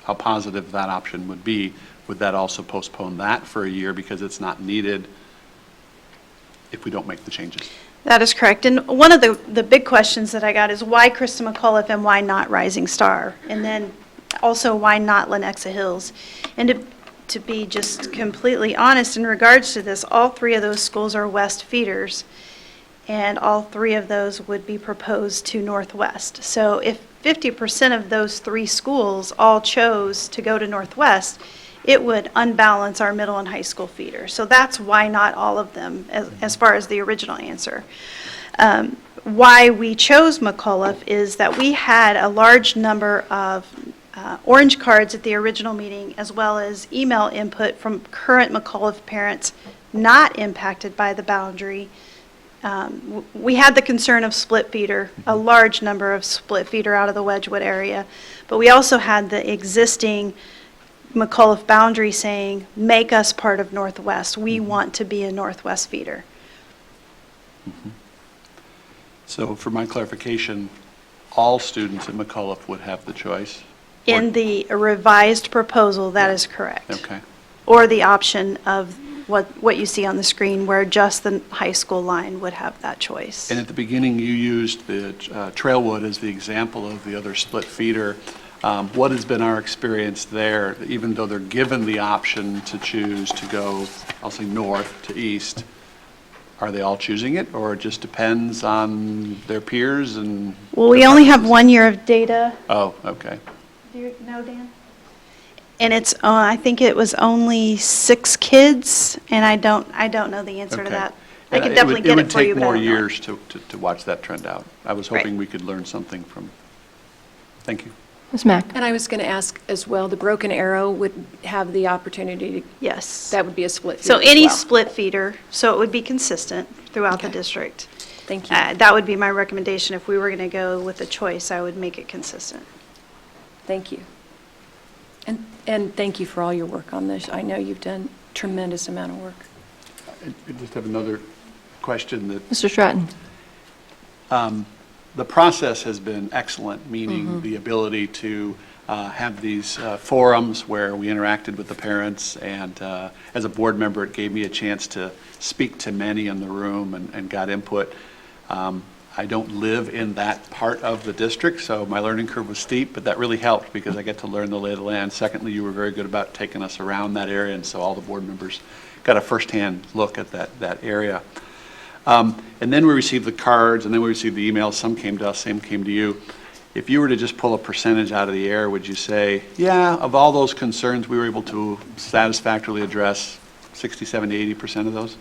how positive that option would be. Would that also postpone that for a year because it's not needed if we don't make the changes? That is correct. And one of the big questions that I got is why Krista McCullough and why not Rising Star? And then also why not Lenexa Hills? And to be just completely honest in regards to this, all three of those schools are west feeders, and all three of those would be proposed to Northwest. So if 50% of those three schools all chose to go to Northwest, it would unbalance our middle and high school feeder. So that's why not all of them, as far as the original answer. Why we chose McCullough is that we had a large number of orange cards at the original meeting, as well as email input from current McCullough parents not impacted by the boundary. We had the concern of split feeder, a large number of split feeder out of the Wedgwood area, but we also had the existing McCullough boundary saying, make us part of Northwest. We want to be a Northwest feeder. So for my clarification, all students at McCullough would have the choice? In the revised proposal, that is correct. Okay. Or the option of what you see on the screen, where just the high school line would have that choice. And at the beginning, you used the Trailwood as the example of the other split feeder. What has been our experience there, even though they're given the option to choose to go, I'll say north to east? Are they all choosing it, or it just depends on their peers and? Well, we only have 1 year of data. Oh, okay. Do you know, Dan? And it's, I think it was only 6 kids, and I don't know the answer to Okay. that. I can definitely get it for you, It would take but I more don't know. years to watch that trend out. I was hoping Right. we could learn something from, thank you. Ms. Mack? And I was going to ask as well, the Broken Arrow would have the opportunity to, Yes. that would be a split feeder So as any well. split feeder, so it would be consistent throughout the Okay. district. Thank you. That would be my recommendation. If we were going to go with a choice, I would make it consistent. Thank you. And thank you for all your work on this. I know you've done tremendous amount of work. I just have another question that Mr. Stratton? the process has been excellent, meaning the ability to have these forums where we interacted with the parents, and as a board member, it gave me a chance to speak to many in the room and got input. I don't live in that part of the district, so my learning curve was steep, but that really helped because I get to learn the lay of the land. Secondly, you were very good about taking us around that area, and so all the board members got a firsthand look at that area. And then we received the cards, and then we received the emails. Some came to us, some came to you. If you were to just pull a percentage out of the air, would you say, yeah, of all those concerns, we were able to satisfactorily address 60, 70, 80% of those?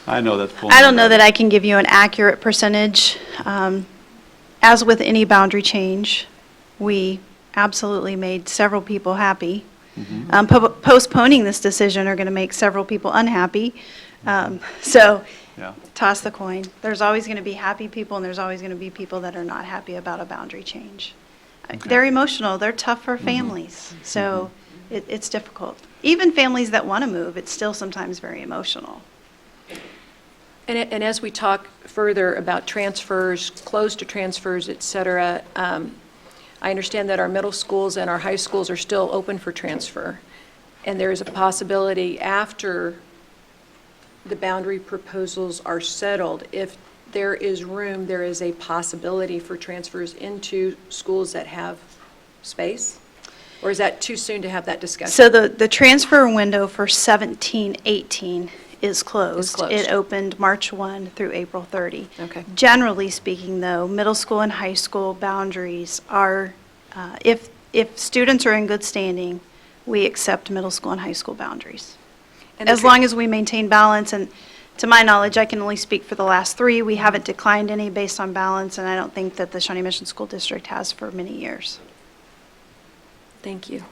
I know that's pulling. I don't know that I can give you an accurate percentage. As with any boundary change, we absolutely made several people happy. Postponing this decision are going to make several people unhappy. So toss the coin. There's always going to be happy people, and there's always going to be people that are not happy about a boundary change. They're emotional. They're tough for families. So it's difficult. Even families that want to move, it's still sometimes very emotional. And as we talk further about transfers, close to transfers, et cetera, I understand that our middle schools and our high schools are still open for transfer. And there is a possibility after the boundary proposals are settled, if there is room, there is a possibility for transfers into schools that have space? Or is that too soon to have that discussion? So the transfer window for 17-18 is closed. It opened March 1 through April 30. Okay. Generally speaking, though, middle school and high school boundaries are, if students are in good standing, we accept middle school and high school boundaries. And as long as we maintain balance, and to my knowledge, I can only speak for the last 3. We haven't declined any based on balance, and I don't think that the Shawnee Mission School District has for many years. Thank you.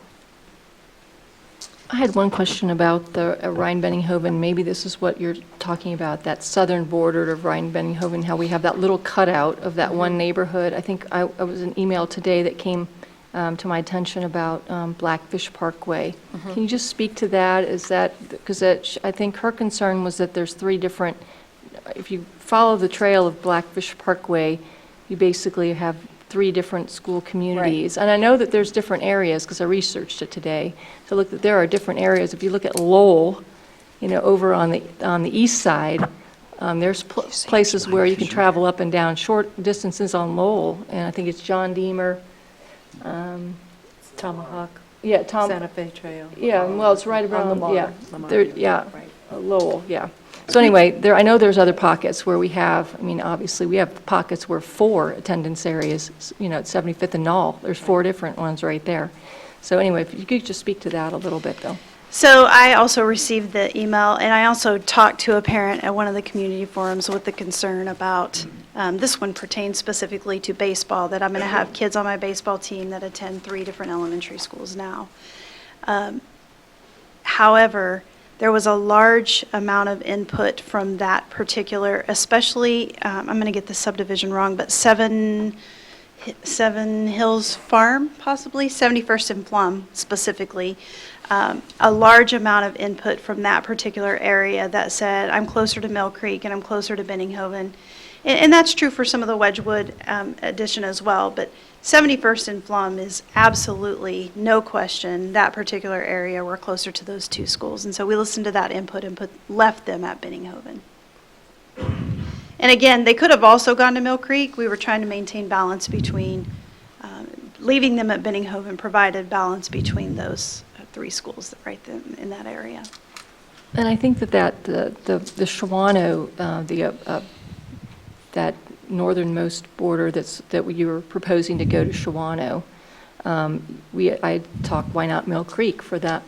I had one question about the Rhine-Benninghoven. Maybe this is what you're talking about, that southern border of Rhine-Benninghoven, how we have that little cutout of that one neighborhood. I think I was an email today that came to my attention about Blackfish Parkway. Can you just speak to that? Is that, because I think her concern was that there's 3 different, if you follow the trail of Blackfish Parkway, you basically have 3 different school communities. Right. And I know that there's different areas, because I researched it today. So look, that there are different areas. If you look at Lowell, over on the east side, there's places where you can travel up and down short distances on Lowell. And I think it's John Deemer. Tomahawk. Yeah, Santa Fe Trail. Yeah, well, it's right around, Lamar. Lowell, yeah. So anyway, I know there's other pockets where we have, obviously, we have pockets where 4 attendance areas, at 75th and Knoll. There's 4 different ones right there. So anyway, if you could just speak to that a little bit, though. So I also received the email, and I also talked to a parent at one of the community forums with the concern about, this one pertains specifically to baseball, that I'm going to have kids on my baseball team that attend 3 different elementary schools now. However, there was a large amount of input from that particular, especially, I'm going to get the subdivision wrong, but Seven Hills Farm, possibly, 71st and Plum specifically. A large amount of input from that particular area that said, I'm closer to Mill Creek and I'm closer to Benninghoven. And that's true for some of the Wedgwood addition as well, but 71st and Plum is absolutely, no question, that particular area, we're closer to those 2 schools. And so we listened to that input and left them at Benninghoven. And again, they could have also gone to Mill Creek. We were trying to maintain balance between, leaving them at Benninghoven provided balance between those 3 schools right in that area. And I think that the Shawano, that northernmost border that you were proposing to go to Shawano, I talked, why not Mill Creek for that,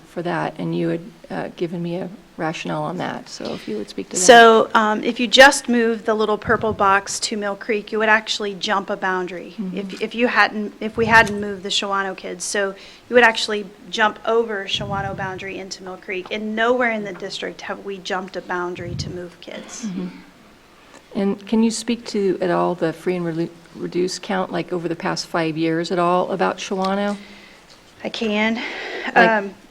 and you had given me a rationale on that. So if you would speak to that. So if you just move the little purple box to Mill Creek, you would actually jump a boundary. If we hadn't moved the Shawano kids, so you would actually jump over Shawano boundary into Mill Creek. And nowhere in the district have we jumped a boundary to move kids. And can you speak to at all the free and reduced count, like over the past 5 years at all, about Shawano? I can.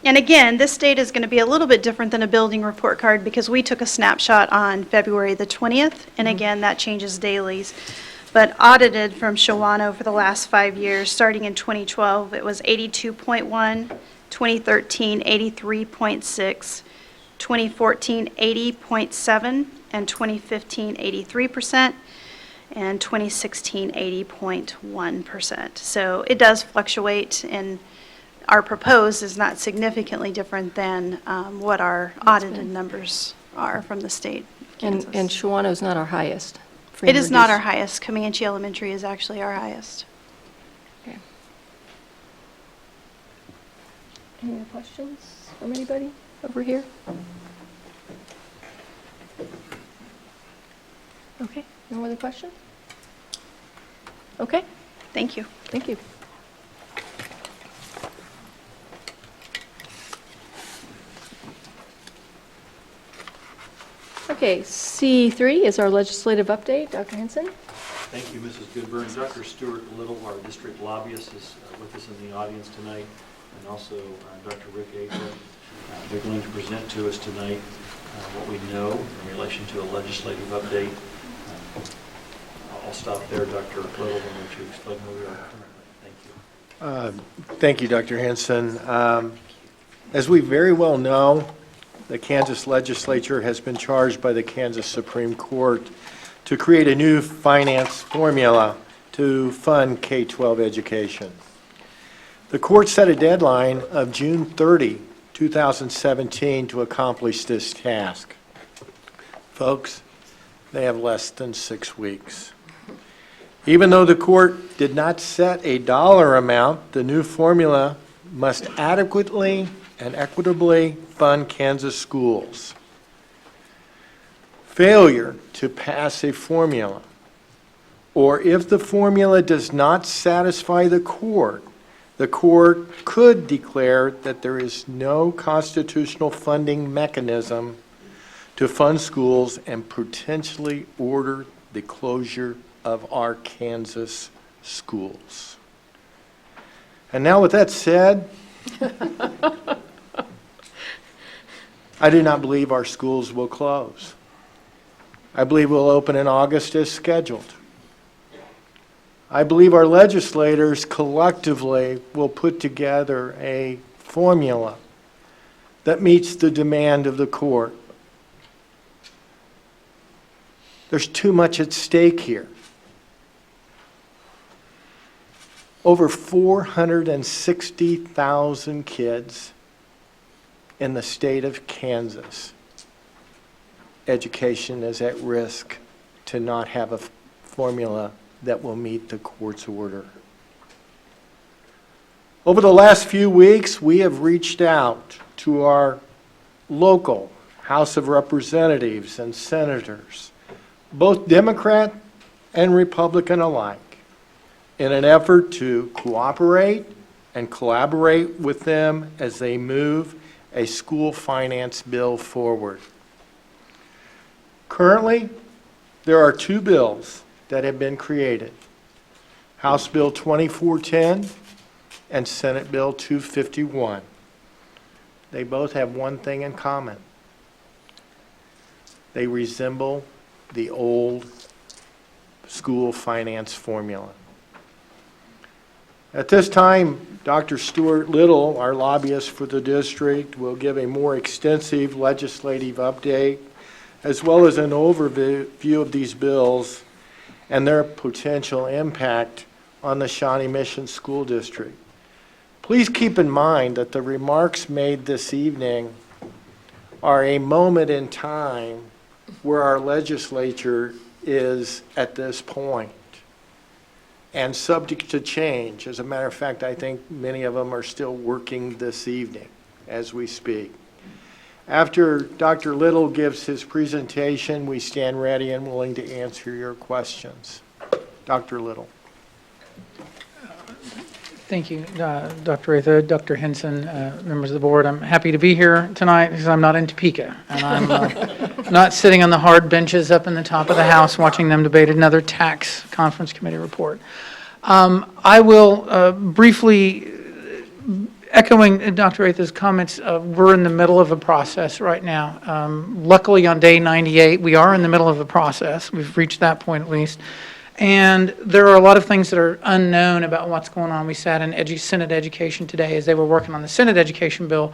And again, this data is going to be a little bit different than a building report card because we took a snapshot on February the 20th, and again, that changes daily. But audited from Shawano for the last 5 years, starting in 2012, it was 82.1, 2013, 83.6, 2014, 80.7, and 2015, 83%, and 2016, 80.1%. So it does fluctuate, and our proposed is not significantly different than what our audited numbers are from the state. And Shawano is not our highest. It is not our highest. Comanche Elementary is actually our highest. Okay. Any other questions from anybody over here? Okay, no other questions? Okay. Thank you. Thank you. Okay, C3 is our legislative update. Dr. Henson? Thank you, Mrs. Goodburn. Dr. Stuart Little, our district lobbyist, is with us in the audience tonight, and also Dr. Rick Aker. They're going to present to us tonight what we know in relation to a legislative update. I'll stop there. Dr. Little, why don't you explain where we are currently? Thank you. Thank you, Dr. Henson. As we very well know, the Kansas legislature has been charged by the Kansas Supreme Court to create a new finance formula to fund K-12 education. The court set a deadline of June 30, 2017 to accomplish this task. Folks, they have less than 6 weeks. Even though the court did not set a dollar amount, the new formula must adequately and equitably fund Kansas schools. Failure to pass a formula, or if the formula does not satisfy the court could declare that there is no constitutional funding mechanism to fund schools and potentially order the closure of our Kansas schools. And now with that said, I do not believe our schools will close. I believe we'll open in August as scheduled. I believe our legislators collectively will put together a formula that meets the demand of the court. There's too much at stake here. Over 460,000 kids in the state of Kansas. Education is at risk to not have a formula that will meet the court's order. Over the last few weeks, we have reached out to our local House of Representatives and senators, both Democrat and Republican alike, in an effort to cooperate and collaborate with them as they move a school finance bill forward. Currently, there are 2 bills that have been created: House Bill 2410 and Senate Bill 251. They both have one thing in common. They resemble the old school finance formula. At this time, Dr. Stuart Little, our lobbyist for the district, will give a more extensive legislative update, as well as an overview of these bills and their potential impact on the Shawnee Mission School District. Please keep in mind that the remarks made this evening are a moment in time where our legislature is at this point and subject to change. As a matter of fact, I think many of them are still working this evening as we speak. After Dr. Little gives his presentation, we stand ready and willing to answer your questions. Dr. Little. Thank you, Dr. Ratha, Dr. Henson, members of the board. I'm happy to be here tonight because I'm not in Topeka, and I'm not sitting on the hard benches up in the top of the House watching them debate another tax conference committee report. I will briefly, echoing Dr. Ratha's comments, we're in the middle of a process right now. Luckily, on day 98, we are in the middle of a process. We've reached that point at least. And there are a lot of things that are unknown about what's going on. We sat in Senate Education today as they were working on the Senate Education bill,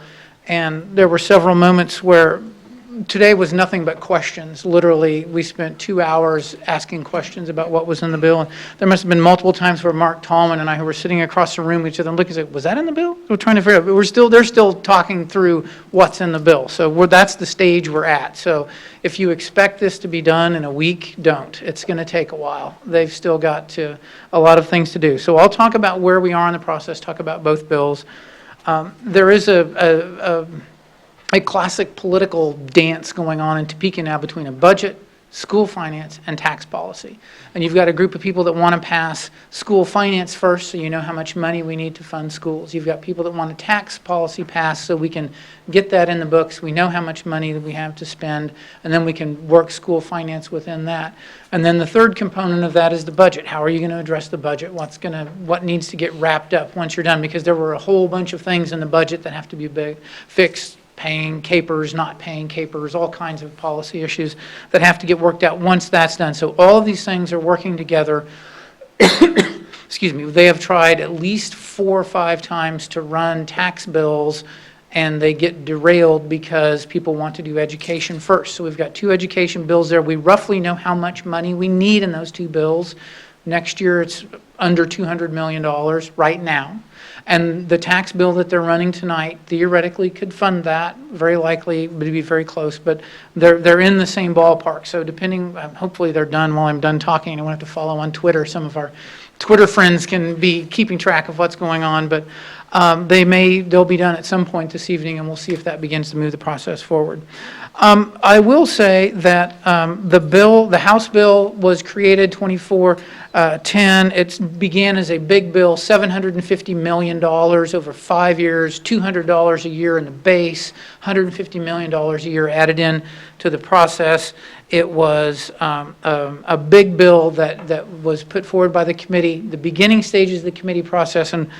and there were several moments where today was nothing but questions. Literally, we spent 2 hours asking questions about what was in the bill. And there must have been multiple times where Mark Tallman and I, who were sitting across the room, each other looking and say, "Was that in the bill?" We're trying to figure out. But they're still talking through what's in the bill. So that's the stage we're at. So if you expect this to be done in a week, don't. It's going to take a while. They've still got a lot of things to do. So I'll talk about where we are in the process, talk about both bills. There is a classic political dance going on in Topeka now between a budget, school finance, and tax policy. And you've got a group of people that want to pass school finance first, so you know how much money we need to fund schools. You've got people that want a tax policy passed so we can get that in the books. We know how much money that we have to spend, and then we can work school finance within that. And then the third component of that is the budget. How are you going to address the budget? What needs to get wrapped up once you're done? Because there were a whole bunch of things in the budget that have to be fixed, paying capers, not paying capers, all kinds of policy issues that have to get worked out once that's done. So all of these things are working together. Excuse me, they have tried at least 4 or 5 times to run tax bills, and they get derailed because people want to do education first. So we've got 2 education bills there. We roughly know how much money we need in those 2 bills. Next year, it's under $200 million right now. And the tax bill that they're running tonight theoretically could fund that, very likely would be very close, but they're in the same ballpark. So depending, hopefully they're done while I'm done talking. I won't have to follow on Twitter. Some of our Twitter friends can be keeping track of what's going on, but they'll be done at some point this evening, and we'll see if that begins to move the process forward. I will say that the House bill was created 2410. It began as a big bill, $750 million over 5 years, $200 a year in the base, $150 million a year added in to the process. It was a big bill that was put forward by the committee, the beginning stages of the committee process, and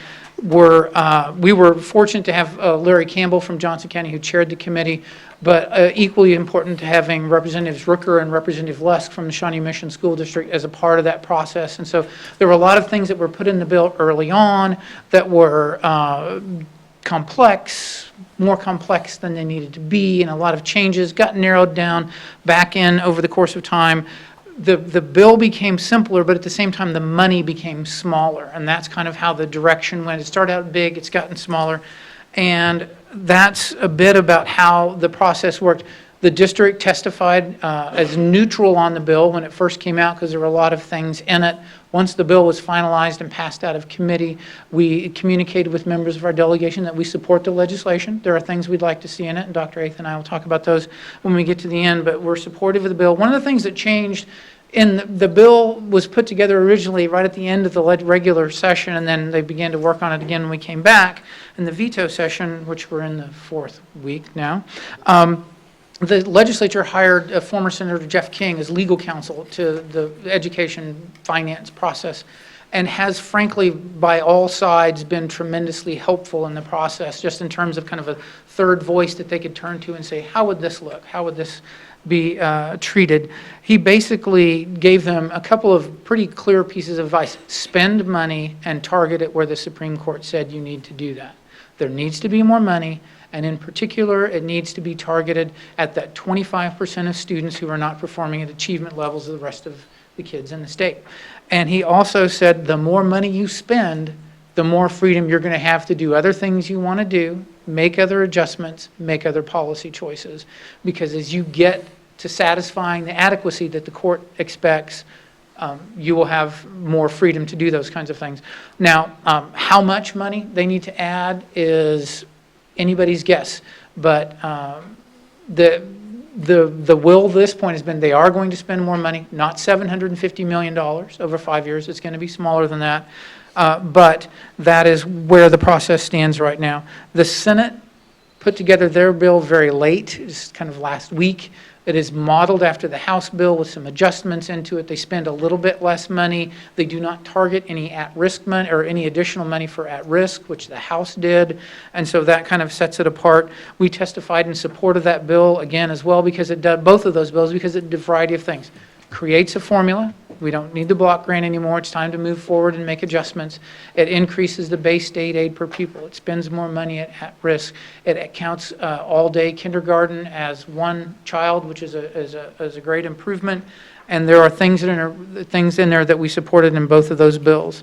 we were fortunate to have Larry Campbell from Johnson County, who chaired the committee, but equally important to having Representatives Rooker and Representative Lusk from the Shawnee Mission School District as a part of that process. And so there were a lot of things that were put in the bill early on that were complex, more complex than they needed to be, and a lot of changes got narrowed down back in over the course of time. The bill became simpler, but at the same time the money became smaller, and that's kind of how the direction went. It started out big, it's gotten smaller, and that's a bit about how the process worked. The district testified as neutral on the bill when it first came out because there were a lot of things in it. Once the bill was finalized and passed out of committee, we communicated with members of our delegation that we support the legislation. There are things we'd like to see in it, and Dr. Ath and I will talk about those when we get to the end, but we're supportive of the bill. One of the things that changed in the bill was put together originally right at the end of the regular session, and then they began to work on it again when we came back in the veto session, which we're in the 4th week now. The legislature hired former Senator Jeff King as legal counsel to the education finance process, and has frankly by all sides been tremendously helpful in the process, just in terms of kind of a third voice that they could turn to and say, how would this look? How would this be treated? He basically gave them a couple of pretty clear pieces of advice. Spend money and target it where the Supreme Court said you need to do that. There needs to be more money, and in particular, it needs to be targeted at that 25% of students who are not performing at achievement levels of the rest of the kids in the state. And he also said the more money you spend, the more freedom you're going to have to do other things you want to do, make other adjustments, make other policy choices. Because as you get to satisfying the adequacy that the court expects, you will have more freedom to do those kinds of things. Now, how much money they need to add is anybody's guess, but the will at this point has been they are going to spend more money, not $750 million over 5 years. It's going to be smaller than that, but that is where the process stands right now. The Senate put together their bill very late, it's kind of last week. It is modeled after the House bill with some adjustments into it. They spend a little bit less money. They do not target any at-risk money or any additional money for at-risk, which the House did. And so that kind of sets it apart. We testified in support of that bill again as well because it does both of those bills because it did a variety of things. Creates a formula. We don't need the block grant anymore. It's time to move forward and make adjustments. It increases the base state aid per pupil. It spends more money at risk. It counts all-day kindergarten as one child, which is a great improvement. And there are things in there that we supported in both of those bills.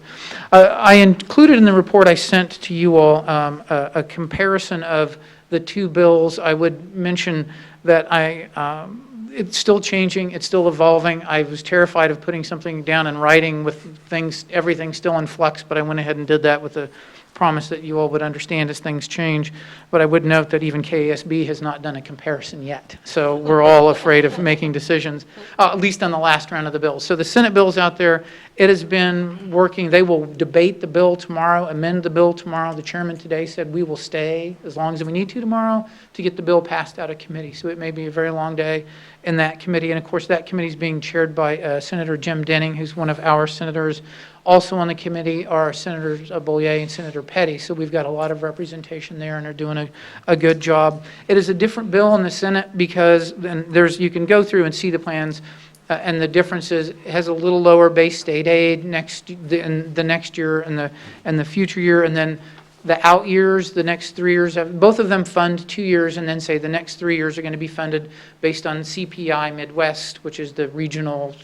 I included in the report I sent to you all a comparison of the 2 bills. I would mention that it's still changing, it's still evolving. I was terrified of putting something down in writing with everything still in flux, but I went ahead and did that with the promise that you all would understand as things change. But I would note that even KASB has not done a comparison yet. So we're all afraid of making decisions, at least on the last round of the bills. So the Senate bill's out there. It has been working. They will debate the bill tomorrow, amend the bill tomorrow. The chairman today said we will stay as long as we need to tomorrow to get the bill passed out of committee. So it may be a very long day in that committee. And of course, that committee is being chaired by Senator Jim Denning, who's one of our senators. Also on the committee are Senators Bollier and Senator Petty, so we've got a lot of representation there and are doing a good job. It is a different bill in the Senate because you can go through and see the plans, and the difference is it has a little lower base state aid the next year and the future year, and then the out years, the next 3 years, both of them fund 2 years and then say the next 3 years are going to be funded based on CPI Midwest, which is the regional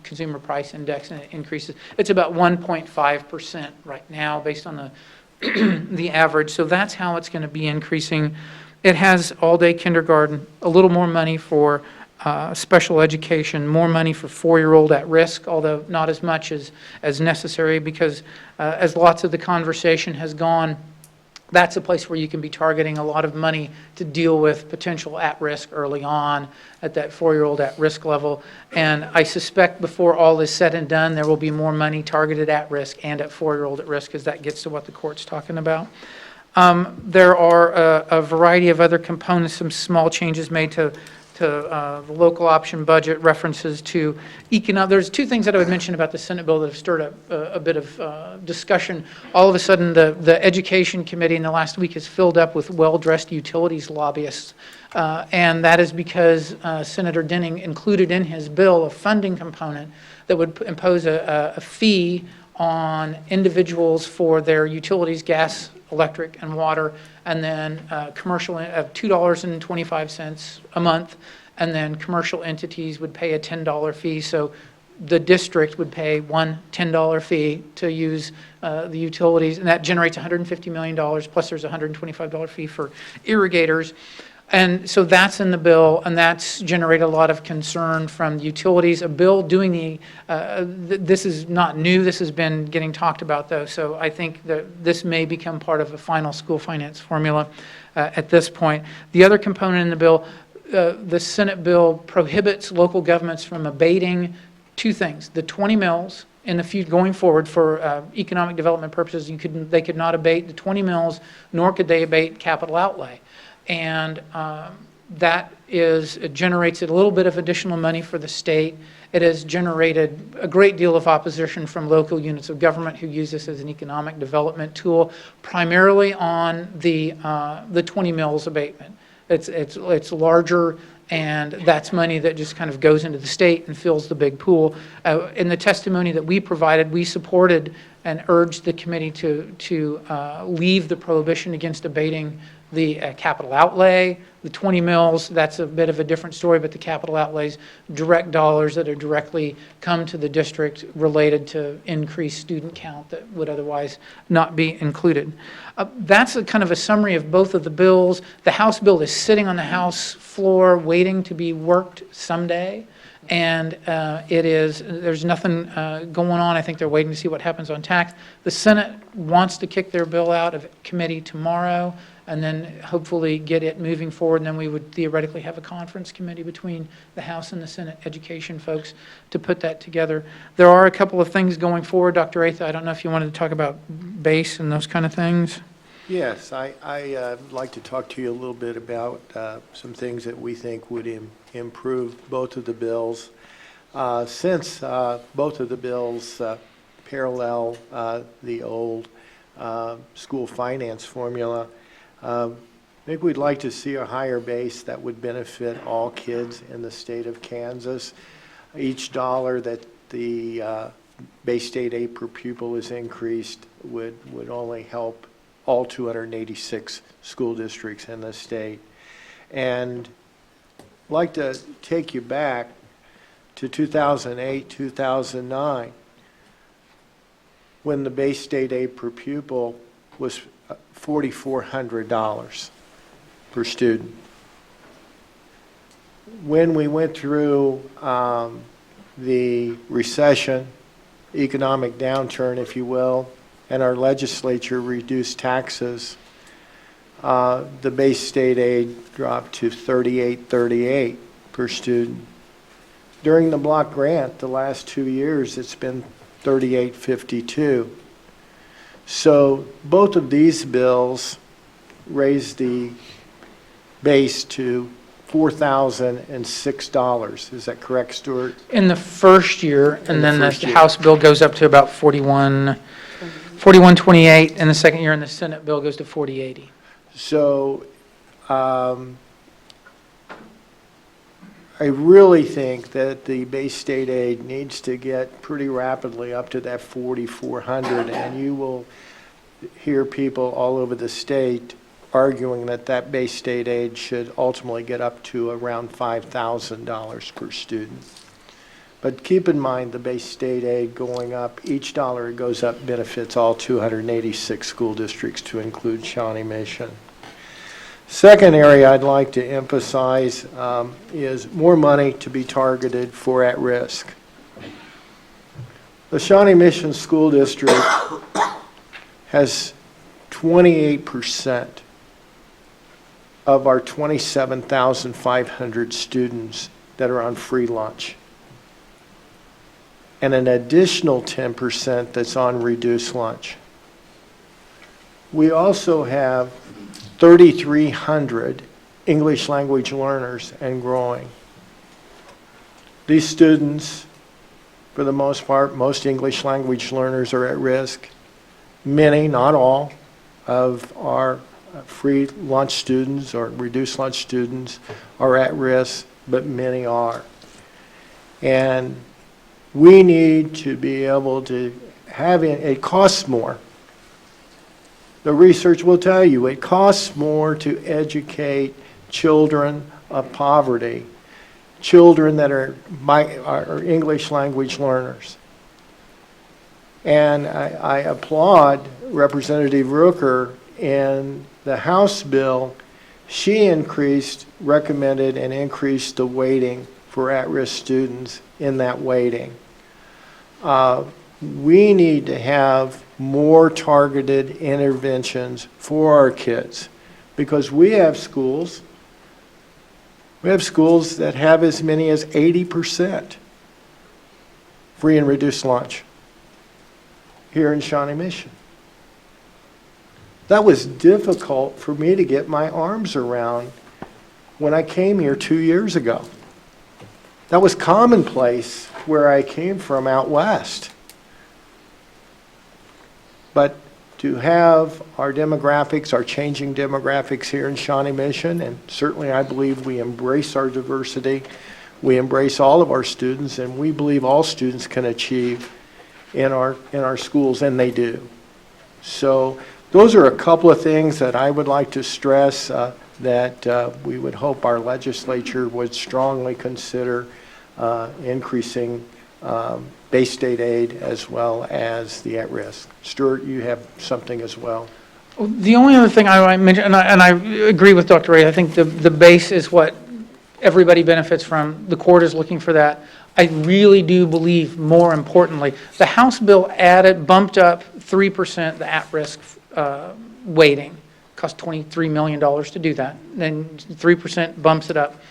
consumer price index, and it increases. It's about 1.5% right now based on the average. So that's how it's going to be increasing. It has all-day kindergarten, a little more money for special education, more money for 4-year-old at risk, although not as much as necessary, because as lots of the conversation has gone, that's a place where you can be targeting a lot of money to deal with potential at-risk early on at that 4-year-old at-risk level. And I suspect before all is said and done, there will be more money targeted at risk and at 4-year-old at risk, as that gets to what the court's talking about. There are a variety of other components, some small changes made to the local option budget, references to economic. There's two things that I would mention about the Senate bill that have stirred up a bit of discussion. All of a sudden, the Education Committee in the last week is filled up with well-dressed utilities lobbyists, and that is because Senator Denning included in his bill a funding component that would impose a fee on individuals for their utilities, gas, electric, and water, and then commercial of $2.25 a month, and then commercial entities would pay a $10 fee. So the district would pay one $10 fee to use the utilities, and that generates $150 million, plus there's a $125 fee for irrigators. And so that's in the bill, and that's generated a lot of concern from utilities. A bill doing this is not new. This has been getting talked about, though, so I think that this may become part of a final school finance formula at this point. The other component in the bill, the Senate bill prohibits local governments from abating two things: the 20 mills in the future going forward for economic development purposes. They could not abate the 20 mills, nor could they abate capital outlay. And it generates a little bit of additional money for the state. It has generated a great deal of opposition from local units of government who use this as an economic development tool, primarily on the 20 mills abatement. It's larger, and that's money that just kind of goes into the state and fills the big pool. In the testimony that we provided, we supported and urged the committee to leave the prohibition against abating the capital outlay. The 20 mills, that's a bit of a different story, but the capital outlays, direct dollars that are directly come to the district related to increased student count that would otherwise not be included. That's a kind of a summary of both of the bills. The House bill is sitting on the House floor waiting to be worked someday. And there's nothing going on. I think they're waiting to see what happens on tax. The Senate wants to kick their bill out of committee tomorrow, and then hopefully get it moving forward, and then we would theoretically have a conference committee between the House and the Senate education folks to put that together. There are a couple of things going forward. Dr. Atha, I don't know if you wanted to talk about base and those kind of things. Yes, I'd like to talk to you a little bit about some things that we think would improve both of the bills. Since both of the bills parallel the old school finance formula, maybe we'd like to see a higher base that would benefit all kids in the state of Kansas. Each dollar that the base state aid per pupil is increased would only help all 286 school districts in the state. And I'd like to take you back to 2008, 2009, when the base state aid per pupil was $4,400 per student. When we went through the recession, economic downturn, if you will, and our legislature reduced taxes, the base state aid dropped to $38.38 per student. During the block grant, the last 2 years, it's been $38.52. So both of these bills raise the base to $4,006. Is that correct, Stuart? In the first year, In and the then first the year. House bill goes up to about 4128 in the second year, and the Senate bill goes to 4080. So I really think that the base state aid needs to get pretty rapidly up to that 4,400, and you will hear people all over the state arguing that that base state aid should ultimately get up to around $5,000 per student. But keep in mind the base state aid going up, each dollar it goes up benefits all 286 school districts to include Shawnee Mission. Second area I'd like to emphasize is more money to be targeted for at-risk. The Shawnee Mission School District has 28% of our 27,500 students that are on free lunch, and an additional 10% that's on reduced lunch. We also have 3,300 English language learners and growing. These students, for the most part, most English language learners are at risk. Many, not all, of our free lunch students or reduced lunch students are at risk, but many are. And we need to be able to have it costs more. The research will tell you it costs more to educate children of poverty, children that are English language learners. And I applaud Representative Rooker in the House bill. She recommended and increased the weighting for at-risk students in that weighting. We need to have more targeted interventions for our kids, because we have schools that have as many as 80% free and reduced lunch here in Shawnee Mission. That was difficult for me to get my arms around when I came here 2 years ago. That was commonplace where I came from out west. But to have our demographics, our changing demographics here in Shawnee Mission, and certainly I believe we embrace our diversity, we embrace all of our students, and we believe all students can achieve in our schools, and they do. So those are a couple of things that I would like to stress that we would hope our legislature would strongly consider increasing base state aid as well as the at-risk. Stuart, you have something as well. The only other thing I might mention, and I agree with Dr. Ray, I think the base is what everybody benefits from. The court is looking for that. I really do believe, more importantly, the House bill bumped up 3% the at-risk weighting. Cost $23 million to do that. Then 3% bumps it up.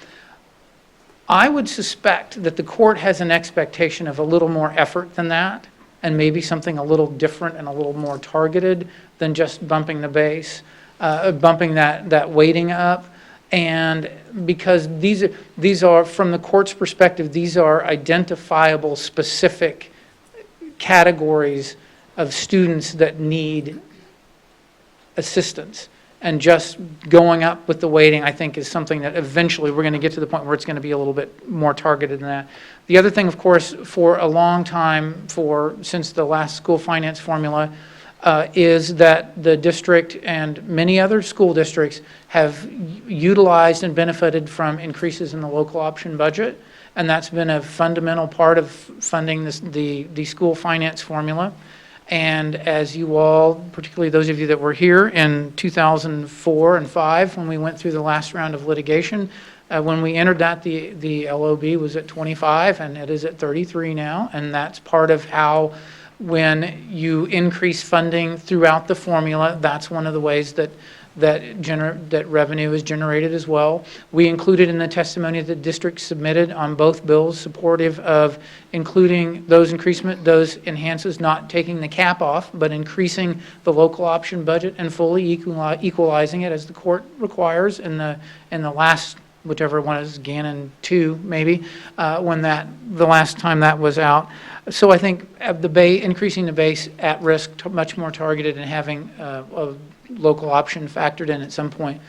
I would suspect that the court has an expectation of a little more effort than that, and maybe something a little different and a little more targeted than just bumping the base, bumping that weighting up. And because these are, from the court's perspective, these are identifiable specific categories of students that need assistance. And just going up with the weighting, I think, is something that eventually we're going to get to the point where it's going to be a little bit more targeted than that. The other thing, of course, for a long time, since the last school finance formula, is that the district and many other school districts have utilized and benefited from increases in the local option budget, and that's been a fundamental part of funding the school finance formula. And as you all, particularly those of you that were here in 2004 and 5, when we went through the last round of litigation, when we entered that, the LOB was at 25, and it is at 33 now. And that's part of how, when you increase funding throughout the formula, that's one of the ways that revenue is generated as well. We included in the testimony that the district submitted on both bills supportive of including those enhances, not taking the cap off, but increasing the local option budget and fully equalizing it as the court requires in the last whichever one is Gannon 2, maybe, the last time that was out. So I think increasing the base at risk, much more targeted, and having a local option factored in at some point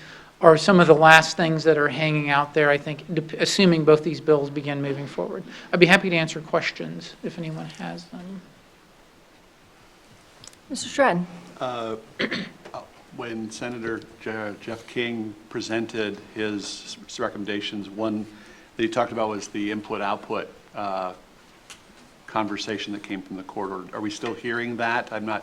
are some of the last things that are hanging out there, I think, assuming both these bills begin moving forward. I'd be happy to answer questions if anyone has them. Mr. Stratton? When Senator Jeff King presented his recommendations, one that he talked about was the input-output conversation that came from the court. Are we still hearing that? Didn't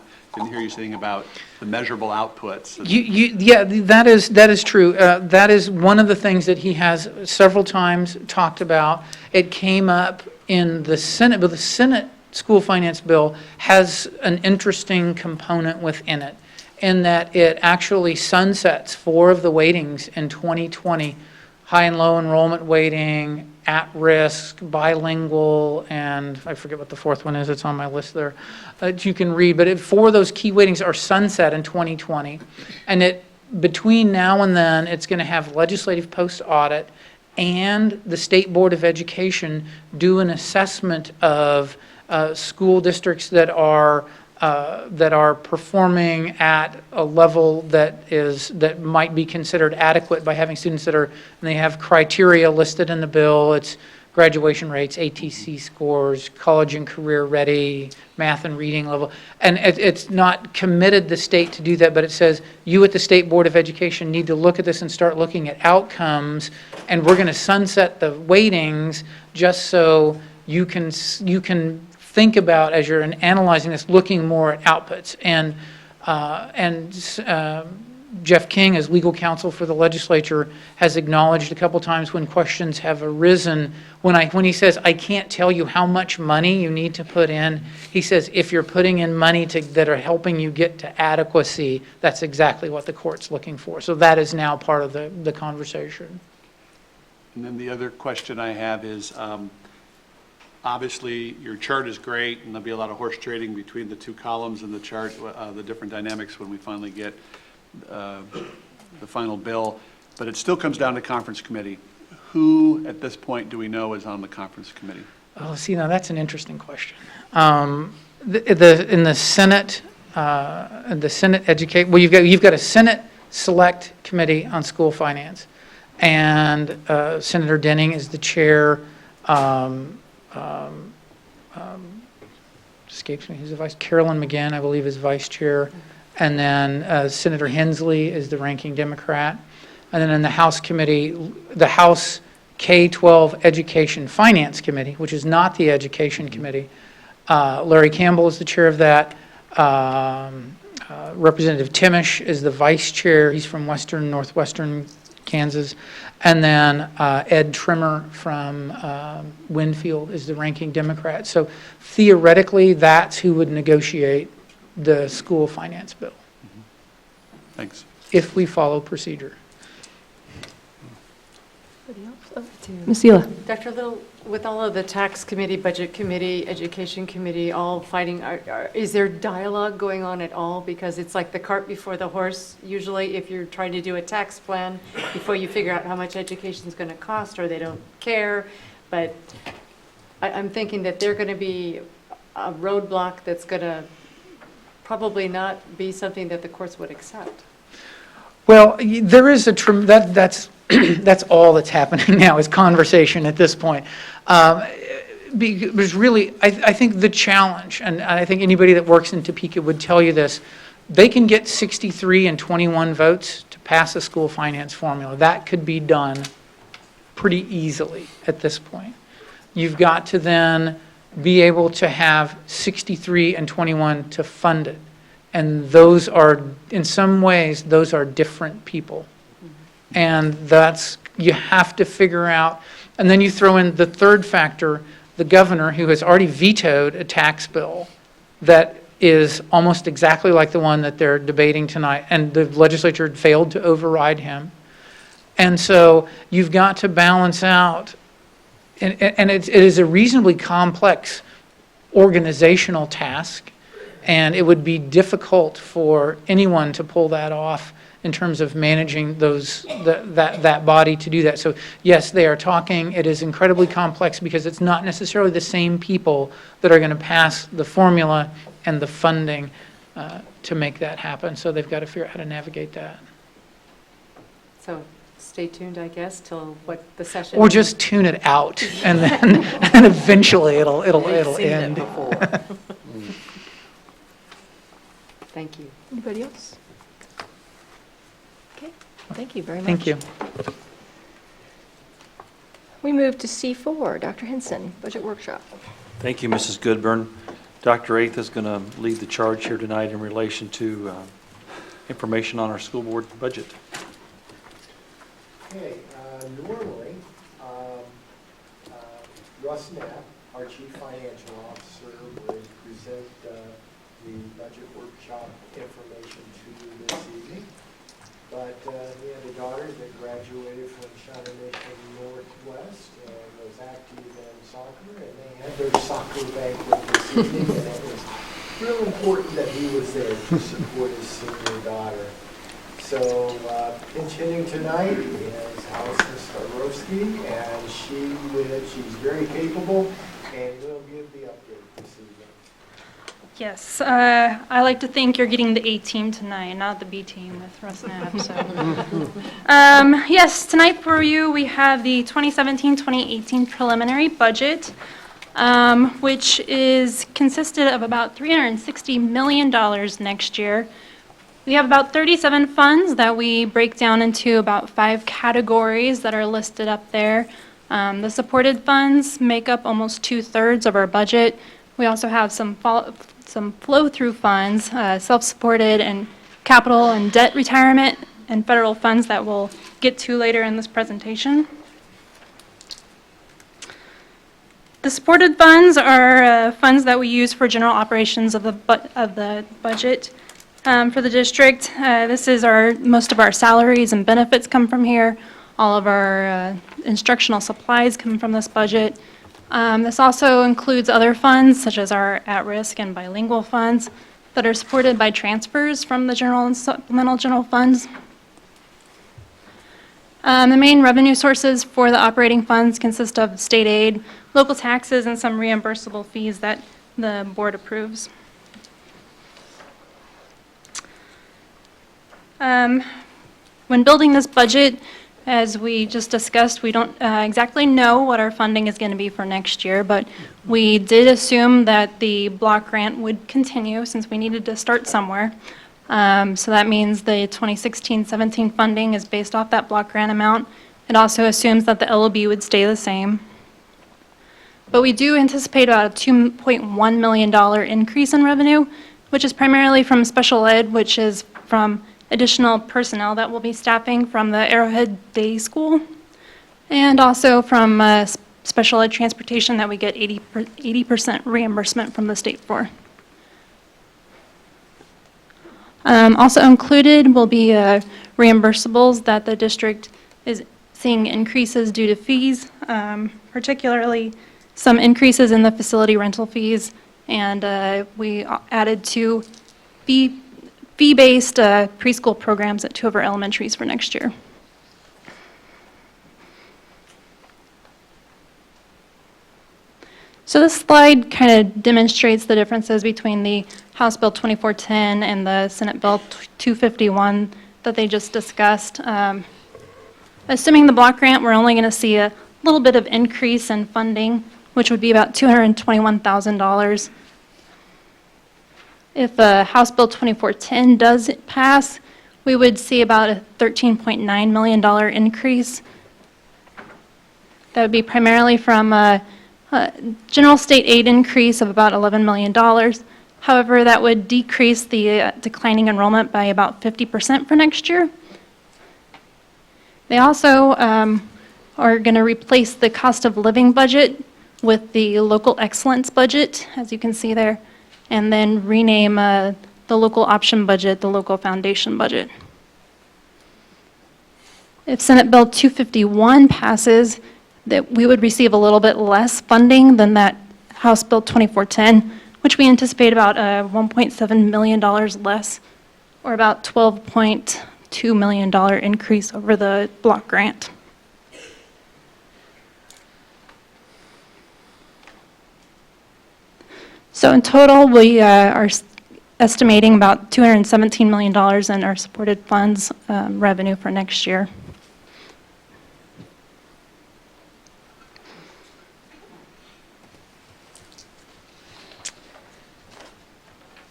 hear you saying about the measurable outputs. Yeah, that is true. That is one of the things that he has several times talked about. It came up in the Senate, but the Senate school finance bill has an interesting component within it, in that it actually sunsets 4 of the weightings in 2020, high and low enrollment weighting, at risk, bilingual, and I forget what the 4th one is, it's on my list there, that you can read, but 4 of those key weightings are sunset in 2020, and between now and then, it's going to have legislative post-audit and the State Board of Education do an assessment of school districts that are performing at a level that might be considered adequate by having students and they have criteria listed in the bill. It's graduation rates, ATC scores, college and career ready, math and reading level. And it's not committed the state to do that, but it says you at the State Board of Education need to look at this and start looking at outcomes, and we're going to sunset the weightings just so you can think about, as you're analyzing this, looking more at outputs. And Jeff King, as legal counsel for the legislature, has acknowledged a couple times when questions have arisen, when he says, I can't tell you how much money you need to put in, he says, if you're putting in money that are helping you get to adequacy, that's exactly what the court's looking for. So that is now part of the conversation. And then the other question I have is, obviously, your chart is great, and there'll be a lot of horse trading between the 2 columns in the chart, the different dynamics when we finally get the final bill. But it still comes down to conference committee. Who, at this point, do we know is on the conference committee? Oh, see, now that's an interesting question. In the Senate, you've got a Senate Select Committee on School Finance, and Senator Denning is the chair. Escapes me, who's the vice? Carolyn McGinn, I believe, is vice chair. And then Senator Hensley is the ranking Democrat. And then in the House committee, the House K-12 Education Finance Committee, which is not the Education Committee, Larry Campbell is the chair of that. Representative Timish is the vice chair. He's from northwestern Kansas. And then Ed Trimmer from Winfield is the ranking Democrat. So theoretically, that's who would negotiate the school finance bill. Thanks. If we follow procedure. Ms. Ela? Dr. Little, with all of the tax committee, budget committee, education committee all fighting, is there dialogue going on at all? Because it's like the cart before the horse. Usually if you're trying to do a tax plan before you figure out how much education is going to cost, or they don't care. But I'm thinking that they're going to be a roadblock that's going to probably not be something that the courts would accept. Well, there is that's that's all that's happening now is conversation at this point. Because really, I think the challenge, and I think anybody that works in Topeka would tell you this, they can get 63 and 21 votes to pass a school finance formula. That could be done pretty easily at this point. You've got to then be able to have 63 and 21 to fund it. And those are, in some ways, those are different people. And you have to figure out, and then you throw in the third factor, the governor, who has already vetoed a tax bill that is almost exactly like the one that they're debating tonight, and the legislature failed to override him. And so you've got to balance out, and it is a reasonably complex organizational task, and it would be difficult for anyone to pull that off in terms of managing that body to do that. So yes, they are talking. It is incredibly complex because it's not necessarily the same people that are going to pass the formula and the funding to make that happen. So they've got to figure out how to navigate that. So stay tuned, I guess, till what the session. Or just tune it out, and then eventually it'll We've seen it end. before. Thank you. Anybody else? Okay, thank you very much. Thank you. We move to C4, Dr. Henson, Budget Workshop. Thank you, Mrs. Goodburn. Dr. Eighth is going to lead the charge here tonight in relation to information on our school board budget. Okay, normally, Russ Knapp, our Chief Financial Officer, would present the budget workshop information to you this evening. But we have a daughter that graduated from Shawnee Mission Northwest and was active in soccer, and they had their soccer banquet this evening, and it was real important that he was there to support his senior daughter. So continuing tonight is Allison Starowski, and she's very capable and will give the update this evening. Yes, I like to think you're getting the A team tonight, not the B team with Russ Knapp. So, yes, tonight for you we have the 2017-2018 preliminary budget, which is consisted of about $360 million next year. We have about 37 funds that we break down into about 5 categories that are listed up there. The supported funds make up almost 2/3 of our budget. We also have some flow-through funds, self-supported and capital and debt retirement, and federal funds that we'll get to later in this presentation. The supported funds are funds that we use for general operations of the budget. For the district, this is most of our salaries and benefits come from here. All of our instructional supplies come from this budget. This also includes other funds, such as our at-risk and bilingual funds that are supported by transfers from the general and supplemental general funds. The main revenue sources for the operating funds consist of state aid, local taxes, and some reimbursable fees that the board approves. When building this budget, as we just discussed, we don't exactly know what our funding is going to be for next year, but we did assume that the block grant would continue since we needed to start somewhere. So that means the 2016-17 funding is based off that block grant amount. It also assumes that the LOB would stay the same. But we do anticipate about a $2.1 million increase in revenue, which is primarily from special ed, which is from additional personnel that will be staffing from the Arrowhead Day School, and also from special ed transportation that we get 80% reimbursement from the state for. Also included will be reimbursables that the district is seeing increases due to fees, particularly some increases in the facility rental fees, and we added 2 fee-based preschool programs at 2 of our elementaries for next year. So this slide kind of demonstrates the differences between the House Bill 2410 and the Senate Bill 251 that they just discussed. Assuming the block grant, we're only going to see a little bit of increase in funding, which would be about $221,000. If House Bill 2410 does pass, we would see about a $13.9 million increase. That would be primarily from a general state aid increase of about $11 million. However, that would decrease the declining enrollment by about 50% for next year. They also are going to replace the cost of living budget with the local excellence budget, as you can see there, and then rename the local option budget the local foundation budget. If Senate Bill 251 passes, that we would receive a little bit less funding than that House Bill 2410, which we anticipate about $1.7 million less, or about 12.3 $2 million increase over the block grant. So in total, we are estimating about $217 million in our supported funds revenue for next year.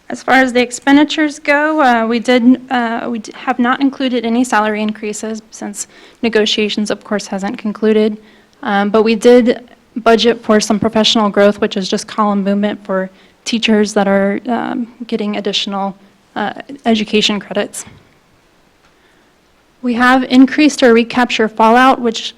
As far as the expenditures go, we have not included any salary increases since negotiations, of course, hasn't concluded. But we did budget for some professional growth, which is just column movement for teachers that are getting additional education credits. We have increased our recapture fallout, which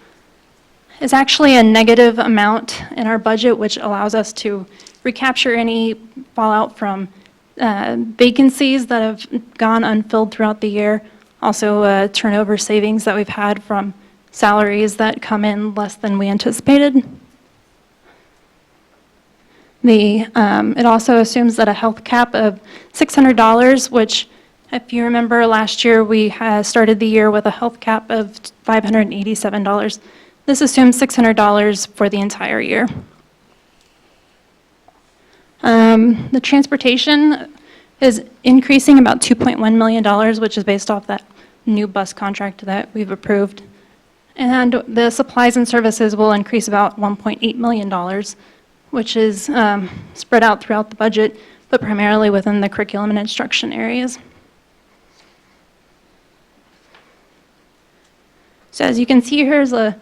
is actually a negative amount in our budget, which allows us to recapture any fallout from vacancies that have gone unfilled throughout the year. Also, turnover savings that we've had from salaries that come in less than we anticipated. It also assumes that a health cap of $600, which, if you remember last year, we started the year with a health cap of $587. This assumes $600 for the entire year. The transportation is increasing about $2.1 million, which is based off that new bus contract that we've approved. And the supplies and services will increase about $1.8 million, which is spread out throughout the budget, but primarily within the curriculum and instruction areas. So as you can see, here's a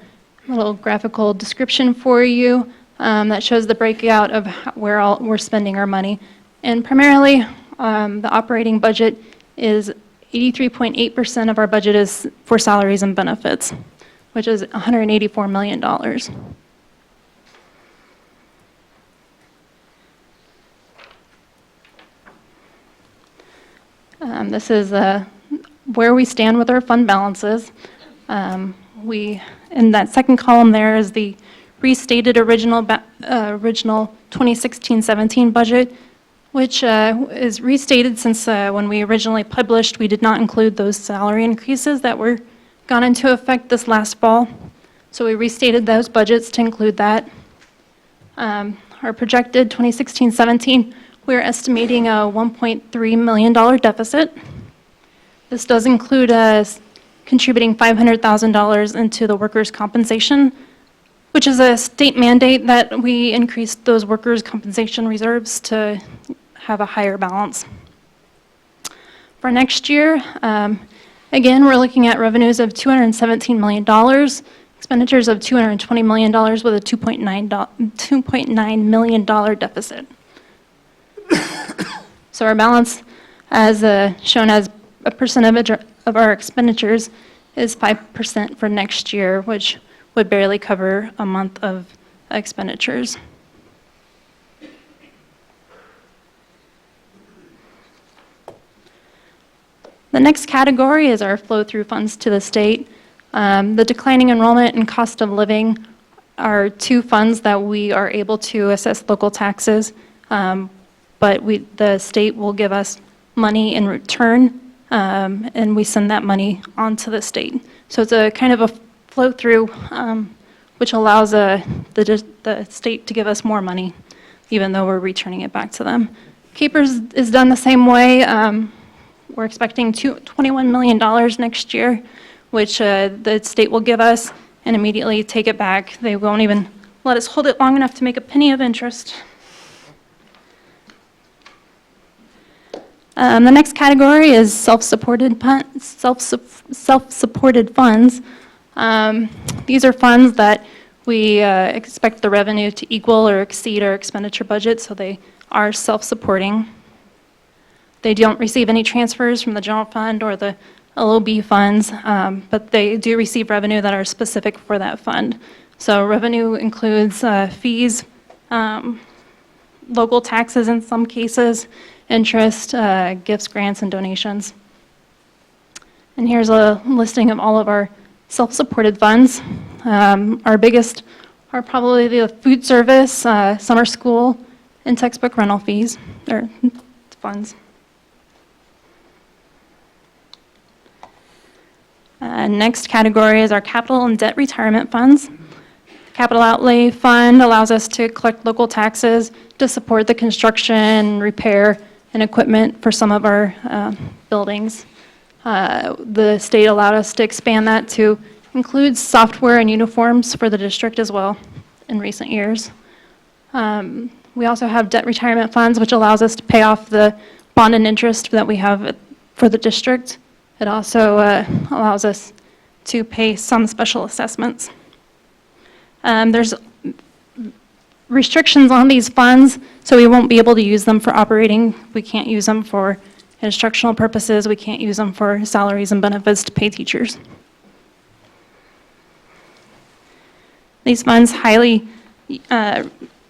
little graphical description for you that shows the breakout of where we're spending our money. And primarily, the operating budget is 83.8% of our budget is for salaries and benefits, which is $184 million. This is where we stand with our fund balances. In that second column there is the restated original 2016-17 budget, which is restated since when we originally published, we did not include those salary increases that were gone into effect this last fall. So we restated those budgets to include that. Our projected 2016-17, we're estimating a $1.3 million deficit. This does include us contributing $500,000 into the workers' compensation, which is a state mandate that we increased those workers' compensation reserves to have a higher balance. For next year, again, we're looking at revenues of $217 million, expenditures of $220 million with a $2.9 million deficit. So our balance, as shown as a percentage of our expenditures, is 5% for next year, which would barely cover a month of expenditures. The next category is our flow-through funds to the state. The declining enrollment and cost of living are two funds that we are able to assess local taxes, but the state will give us money in return, and we send that money on to the state. So it's a kind of a flow-through, which allows the state to give us more money, even though we're returning it back to them. Capers is done the same way. We're expecting $21 million next year, which the state will give us and immediately take it back. They won't even let us hold it long enough to make a penny of interest. The next category is self-supported funds. These are funds that we expect the revenue to equal or exceed our expenditure budget, so they are self-supporting. They don't receive any transfers from the general fund or the LOB funds, but they do receive revenue that are specific for that fund. So revenue includes fees, local taxes in some cases, interest, gifts, grants, and donations. And here's a listing of all of our self-supported funds. Our biggest are probably the food service, summer school, and textbook rental fees, or funds. Next category is our capital and debt retirement funds. Capital outlay fund allows us to collect local taxes to support the construction, repair, and equipment for some of our buildings. The state allowed us to expand that to include software and uniforms for the district as well in recent years. We also have debt retirement funds, which allows us to pay off the bond and interest that we have for the district. It also allows us to pay some special assessments. There's restrictions on these funds, so we won't be able to use them for operating. We can't use them for instructional purposes. We can't use them for salaries and benefits to pay teachers. These funds highly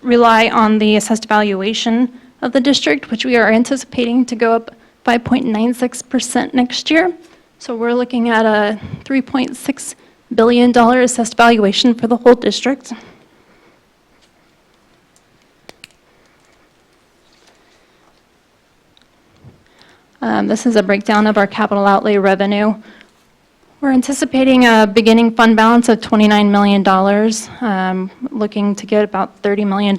rely on the assessed valuation of the district, which we are anticipating to go up 5.96% next year. So we're looking at a $3.6 billion assessed valuation for the whole district. This is a breakdown of our capital outlay revenue. We're anticipating a beginning fund balance of $29 million, looking to get about $30 million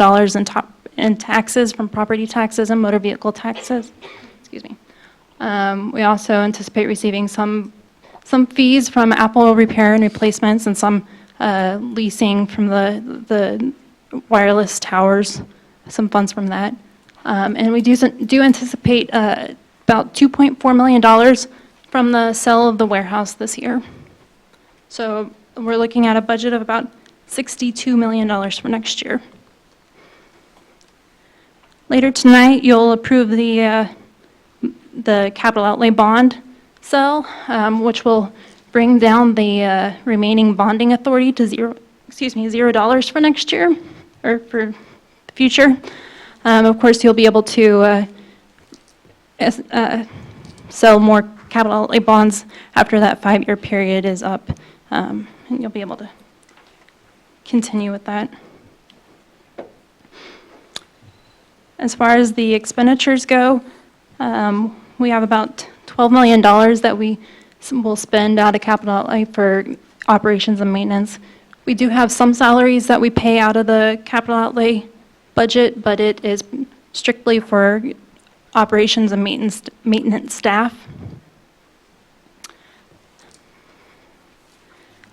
in taxes from property taxes and motor vehicle taxes. Excuse me. We also anticipate receiving some fees from Apple repair and replacements and some leasing from the wireless towers, some funds from that. And we do anticipate about $2.4 million from the sale of the warehouse this year. So we're looking at a budget of about $62 million for next year. Later tonight, you'll approve the capital outlay bond sale, which will bring down the remaining bonding authority to $0 for next year, or for the future. Of course, you'll be able to sell more capital outlay bonds after that 5-year period is up, and you'll be able to continue with that. As far as the expenditures go, we have about $12 million that we will spend out of capital outlay for operations and maintenance. We do have some salaries that we pay out of the capital outlay budget, but it is strictly for operations and maintenance staff.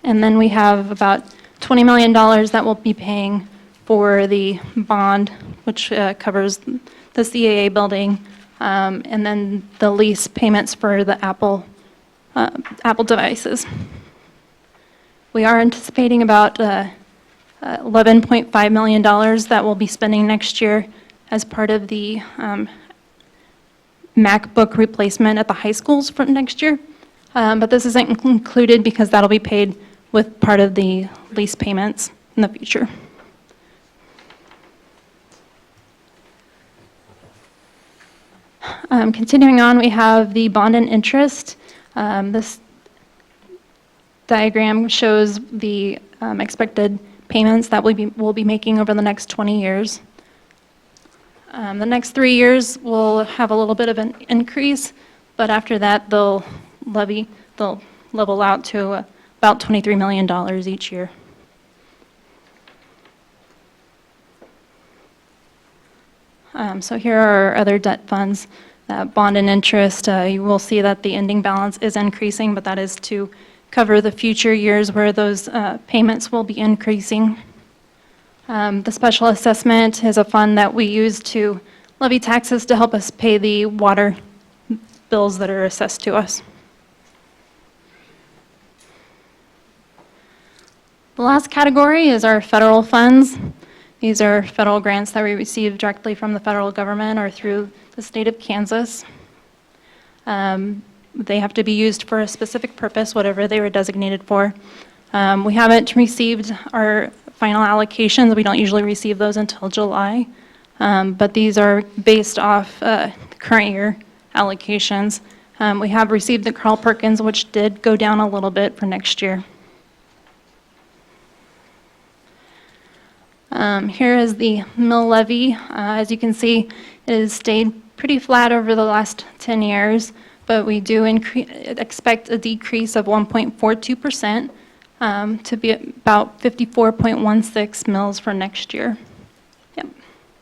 And then we have about $20 million that we'll be paying for the bond, which covers the CAA building, and then the lease payments for the Apple devices. We are anticipating about $11.5 million that we'll be spending next year as part of the MacBook replacement at the high schools for next year. But this isn't included because that'll be paid with part of the lease payments in the future. Continuing on, we have the bond and interest. This diagram shows the expected payments that we'll be making over the next 20 years. The next 3 years will have a little bit of an increase, but after that they'll level out to about $23 million each year. So here are our other debt funds. Bond and interest, you will see that the ending balance is increasing, but that is to cover the future years where those payments will be increasing. The special assessment is a fund that we use to levy taxes to help us pay the water bills that are assessed to us. The last category is our federal funds. These are federal grants that we receive directly from the federal government or through the state of Kansas. They have to be used for a specific purpose, whatever they were designated for. We haven't received our final allocations. We don't usually receive those until July, but these are based off current year allocations. We have received the Carl Perkins, which did go down a little bit for next year. Here is the mill levy. As you can see, it has stayed pretty flat over the last 10 years, but we do expect a decrease of 1.42% to be about 54.16 mils for next year. Yep.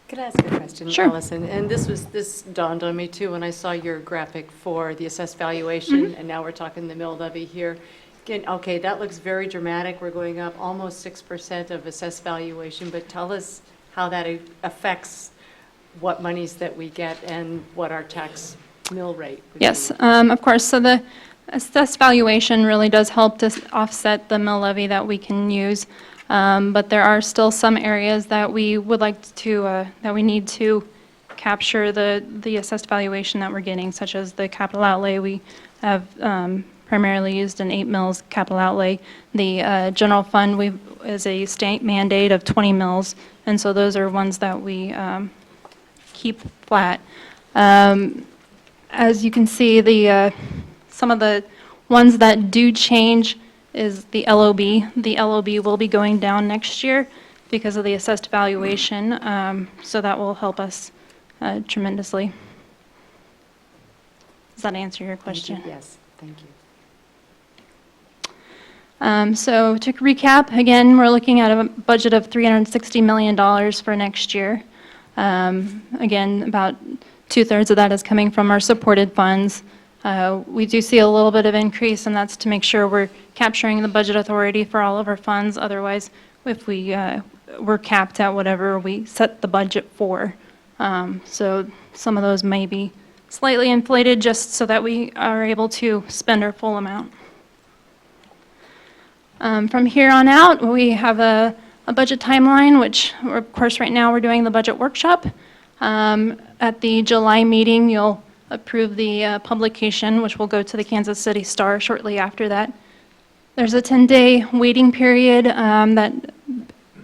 Could I ask a question, Sure. Allison? And this dawned on me too when I saw your graphic for the assessed valuation, and now we're talking the mill levy here. Again, okay, that looks very dramatic. We're going up almost 6% of assessed valuation, but tell us how that affects what monies that we get and what our tax mill rate would Yes, be. of course. So the assessed valuation really does help to offset the mill levy that we can use. But there are still some areas that we would like to, that we need to capture the assessed valuation that we're getting, such as the capital outlay. We have primarily used an 8 mils capital outlay. The general fund is a state mandate of 20 mils, and so those are ones that we keep flat. As you can see, some of the ones that do change is the LOB. The LOB will be going down next year because of the assessed valuation, so that will help us tremendously. Does that answer your question? Yes, thank you. So to recap, again, we're looking at a budget of $360 million for next year. Again, about 2/3 of that is coming from our supported funds. We do see a little bit of increase, and that's to make sure we're capturing the budget authority for all of our funds. Otherwise, if we're capped at whatever we set the budget for. So some of those may be slightly inflated just so that we are able to spend our full amount. From here on out, we have a budget timeline, which, of course, right now we're doing the budget workshop. At the July meeting, you'll approve the publication, which will go to the Kansas City Star shortly after that. There's a 10-day waiting period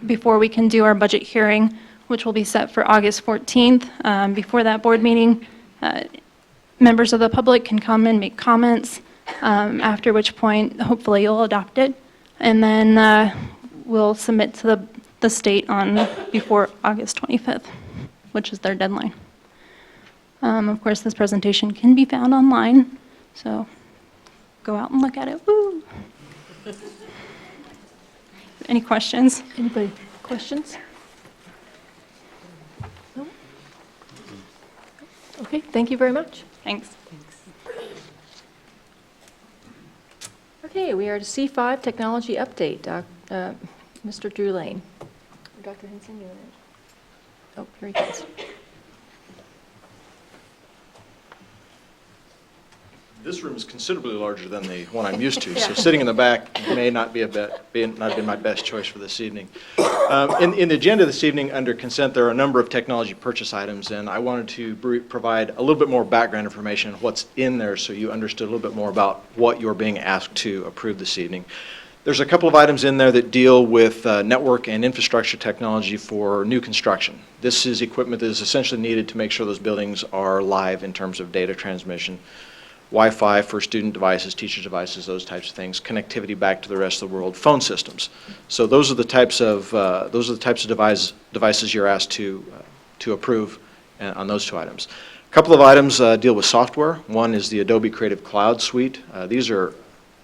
before we can do our budget hearing, which will be set for August 14th. Before that board meeting, members of the public can come and make comments, after which point, hopefully, you'll adopt it. And then we'll submit to the state before August 25th, which is their deadline. Of course, this presentation can be found online, so go out and look at it. Woo! Any questions? Anybody? Questions? No? Okay, thank you very much. Thanks. Okay, we are to C5 Technology Update. Mr. Drew Lane. Dr. Henson, you want to? Oh, here he goes. This room is considerably larger than the one I'm used to, so sitting in the back may not be not been my best choice for this evening. In the agenda this evening, under consent, there are a number of technology purchase items, and I wanted to provide a little bit more background information on what's in there so you understood a little bit more about what you're being asked to approve this evening. There's a couple of items in there that deal with network and infrastructure technology for new construction. This is equipment that is essentially needed to make sure those buildings are live in terms of data transmission. Wi-Fi for student devices, teacher devices, those types of things, connectivity back to the rest of the world, phone systems. So those are the types of devices you're asked to approve on those two items. A couple of items deal with software. One is the Adobe Creative Cloud Suite. These are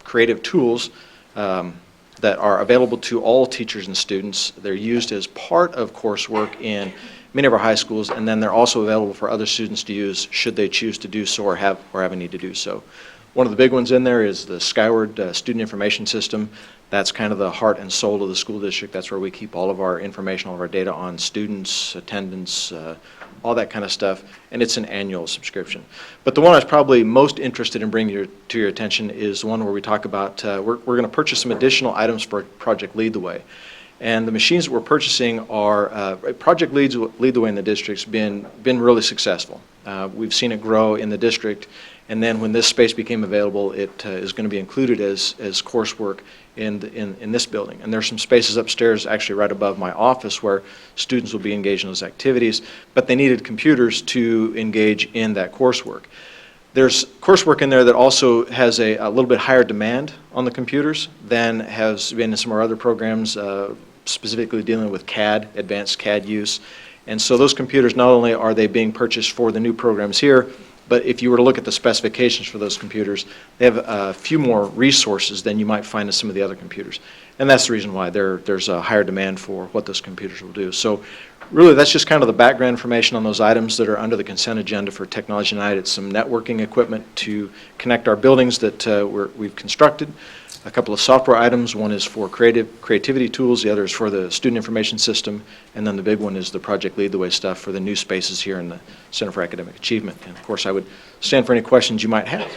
creative tools that are available to all teachers and students. They're used as part of coursework in many of our high schools, and then they're also available for other students to use should they choose to do so or have a need to do so. One of the big ones in there is the Skyward Student Information System. That's kind of the heart and soul of the school district. That's where we keep all of our information, all of our data on students, attendance, all that kind of stuff, and it's an annual subscription. But the one I was probably most interested in bringing to your attention is the one where we talk about we're going to purchase some additional items for Project Lead the Way. And the machines that we're purchasing are, Project Lead the Way in the district's been really successful. We've seen it grow in the district, and then when this space became available, it is going to be included as coursework in this building. And there's some spaces upstairs, actually right above my office, where students will be engaged in those activities, but they needed computers to engage in that coursework. There's coursework in there that also has a little bit higher demand on the computers than has been in some of our other programs, specifically dealing with CAD, advanced CAD use. And so those computers, not only are they being purchased for the new programs here, but if you were to look at the specifications for those computers, they have a few more resources than you might find in some of the other computers. And that's the reason why there's a higher demand for what those computers will do. So really, that's just kind of the background information on those items that are under the consent agenda for technology tonight. It's some networking equipment to connect our buildings that we've constructed. A couple of software items. One is for creativity tools. The other is for the student information system. And then the big one is the Project Lead the Way stuff for the new spaces here in the Center for Academic Achievement. And of course, I would stand for any questions you might have.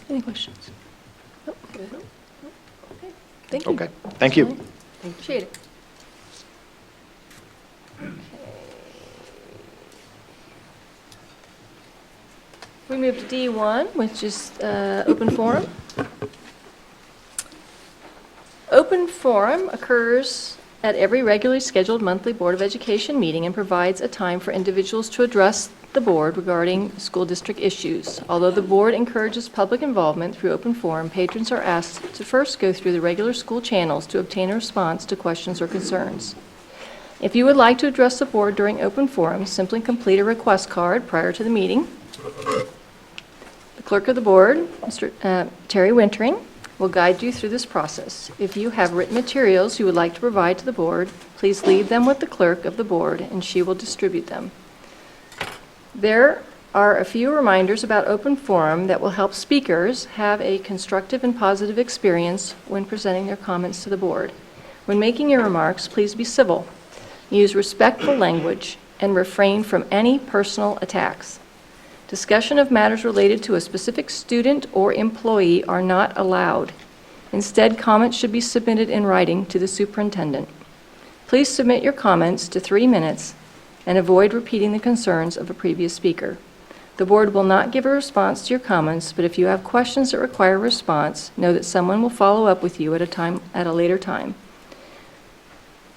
Any questions? Nope. Good. Okay. Thank you. Okay. Thank you. Appreciate it. We move to D1, which is open forum. Open forum occurs at every regularly scheduled monthly Board of Education meeting and provides a time for individuals to address the board regarding school district issues. Although the board encourages public involvement through open forum, patrons are asked to first go through the regular school channels to obtain a response to questions or concerns. If you would like to address the board during open forum, simply complete a request card prior to the meeting. The clerk of the board, Mr. Terry Wintering, will guide you through this process. If you have written materials you would like to provide to the board, please leave them with the clerk of the board and she will distribute them. There are a few reminders about open forum that will help speakers have a constructive and positive experience when presenting their comments to the board. When making your remarks, please be civil. Use respectful language and refrain from any personal attacks. Discussion of matters related to a specific student or employee are not allowed. Instead, comments should be submitted in writing to the superintendent. Please submit your comments to 3 minutes and avoid repeating the concerns of a previous speaker. The board will not give a response to your comments, but if you have questions that require a response, know that someone will follow up with you at a later time.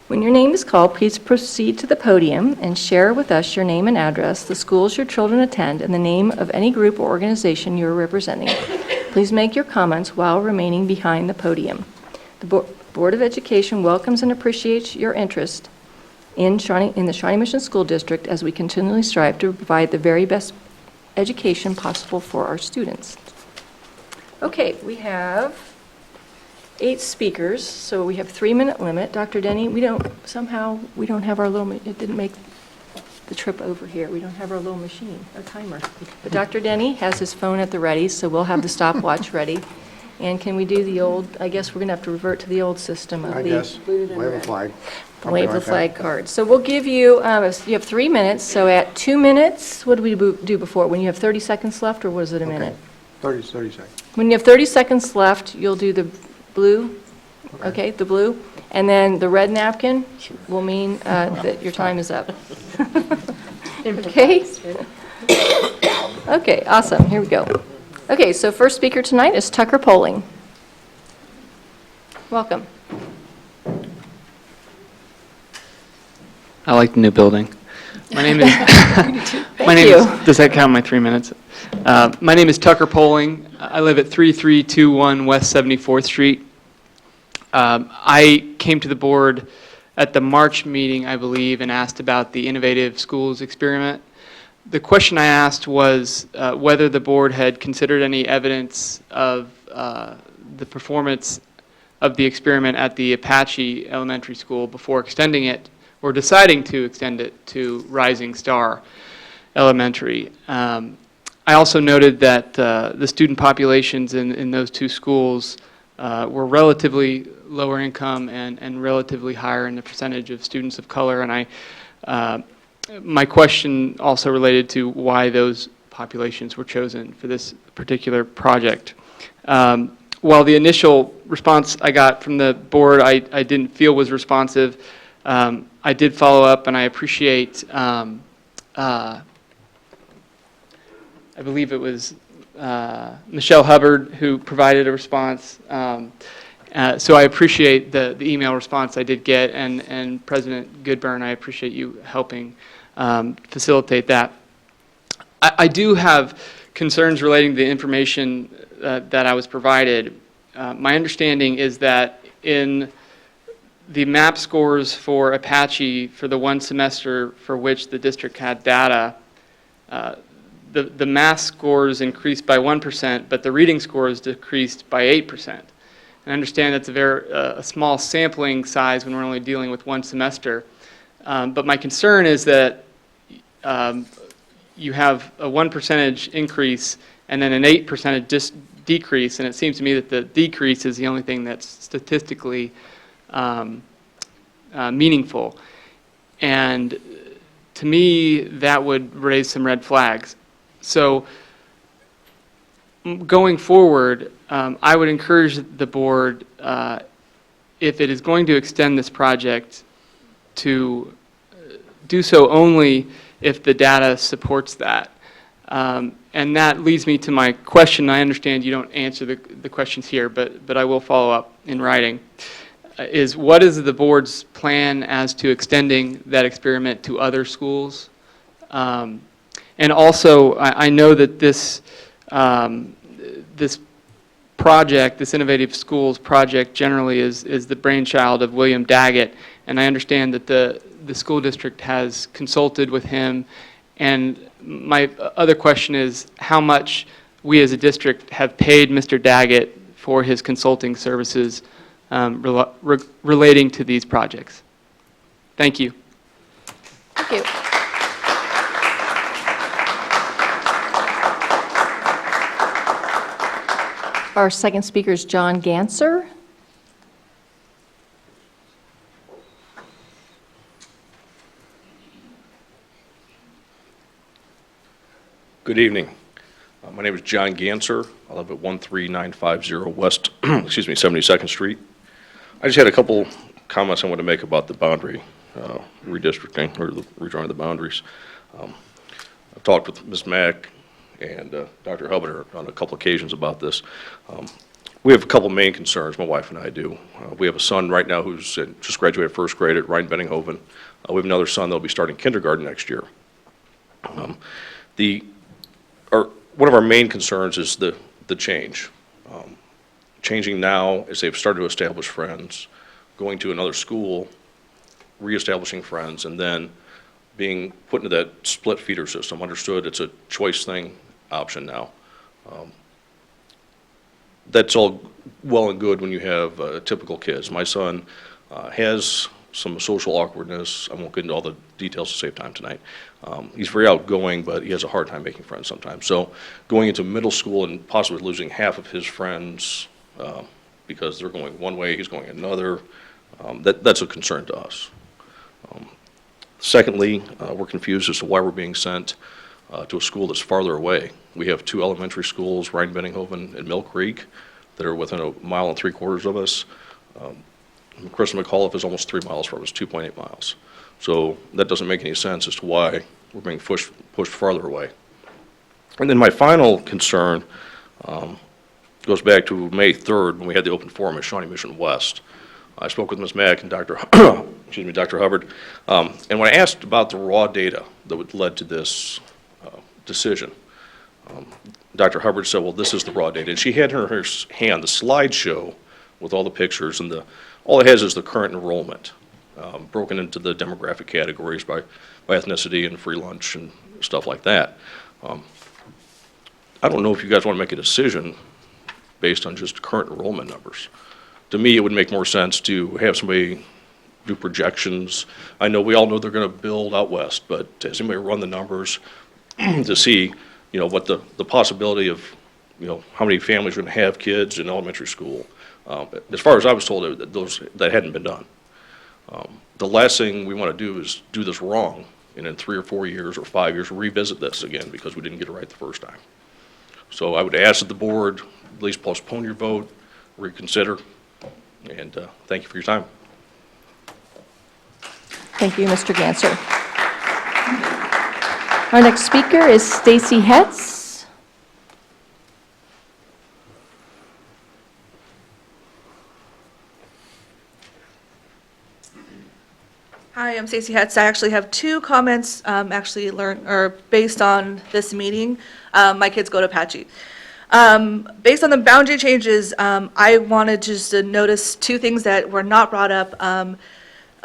When your name is called, please proceed to the podium and share with us your name and address, the schools your children attend, and the name of any group or organization you are representing. Please make your comments while remaining behind the podium. The Board of Education welcomes and appreciates your interest in the Shawnee Mission School District as we continually strive to provide the very best education possible for our students. Okay, we have 8 speakers, so we have 3-minute limit. Dr. Denny, we don't have our little, it didn't make the trip over here. We don't have our little machine, our timer. But Dr. Denny has his phone at the ready, so we'll have the stopwatch ready. And can we do the old, I guess we're going to have to revert to the old system of wave a flag. Wave the flag card. So we'll give you, you have 3 minutes, so at 2 minutes, what did we do before? When you have 30 seconds left, or was it a minute? 30 seconds. When you have 30 seconds left, you'll do the blue, okay, the blue, and then the red napkin will mean that your time is up. Okay? Okay, awesome, here we go. Okay, so first speaker tonight is Tucker Poling. Welcome. I like the new building. My name is, does that count my 3 minutes? My name is Tucker Poling. I live at 3321 West 74th Street. I came to the board at the March meeting, I believe, and asked about the Innovative Schools experiment. The question I asked was whether the board had considered any evidence of the performance of the experiment at the Apache Elementary School before extending it or deciding to extend it to Rising Star Elementary. I also noted that the student populations in those 2 schools were relatively lower income and relatively higher in the percentage of students of color. And my question also related to why those populations were chosen for this particular project. While the initial response I got from the board I didn't feel was responsive, I did follow up, and I appreciate, I believe it was Michelle Hubbard who provided a response. So I appreciate the email response I did get, and President Goodburn, I appreciate you helping facilitate that. I do have concerns relating to the information that I was provided. My understanding is that in the MAP scores for Apache for the one semester for which the district had data, the math scores increased by 1%, but the reading scores decreased by 8%. And I understand that's a small sampling size when we're only dealing with one semester. But my concern is that you have a 1% increase and then an 8% decrease, and it seems to me that the decrease is the only thing that's statistically meaningful. And to me, that would raise some red flags. So going forward, I would encourage the board, if it is going to extend this project, to do so only if the data supports that. And that leads me to my question. I understand you don't answer the questions here, but I will follow up in writing. Is what is the board's plan as to extending that experiment to other schools? And also, I know that this project, this Innovative Schools project, generally is the brainchild of William Daggett, and I understand that the school district has consulted with him. And my other question is how much we as a district have paid Mr. Daggett for his consulting services relating to these projects. Thank you. Thank you. Our second speaker is John Ganser. Good evening. My name is John Ganser. I live at 13950 West, 72nd Street. I just had a couple comments I want to make about the boundary redistricting, or the redrawing of the boundaries. I've talked with Ms. Mack and Dr. Hubbard on a couple occasions about this. We have a couple main concerns, my wife and I do. We have a son right now who's just graduated first grade at Rhine-Benninghoven. We have another son that will be starting kindergarten next year. One of our main concerns is the change. Changing now as they've started to establish friends, going to another school, reestablishing friends, and then being put into that split feeder system. Understood, it's a choice thing, option now. That's all well and good when you have typical kids. My son has some social awkwardness. I won't get into all the details to save time tonight. He's very outgoing, but he has a hard time making friends sometimes. So going into middle school and possibly losing half of his friends because they're going one way, he's going another, that's a concern to us. Secondly, we're confused as to why we're being sent to a school that's farther away. We have two elementary schools, Rhine-Benninghoven and Mill Creek, that are within 1.75 miles of us. Chris McAuliffe is almost 3 miles from us, 2.8 miles. So that doesn't make any sense as to why we're being pushed farther away. And then my final concern goes back to May 3rd when we had the open forum at Shawnee Mission West. I spoke with Ms. Mack and Dr. Hubbard, and when I asked about the raw data that led to this decision, Dr. Hubbard said, well, this is the raw data. And she had in her hand the slideshow with all the pictures, and all it has is the current enrollment, broken into the demographic categories by ethnicity and free lunch and stuff like that. I don't know if you guys want to make a decision based on just current enrollment numbers. To me, it would make more sense to have somebody do projections. I know we all know they're going to build out west, but has anybody run the numbers to see, what the possibility of, how many families are going to have kids in elementary school? As far as I was told, that hadn't been done. The last thing we want to do is do this wrong, and in 3 or 4 years or 5 years revisit this again because we didn't get it right the first time. So I would ask that the board at least postpone your vote, reconsider, and thank you for your time. Thank you, Mr. Ganser. Our next speaker is Stacy Hetz. Hi, I'm Stacy Hetz. I actually have 2 comments based on this meeting. My kids go to Apache. Based on the boundary changes, I wanted just to notice two things that were not brought up.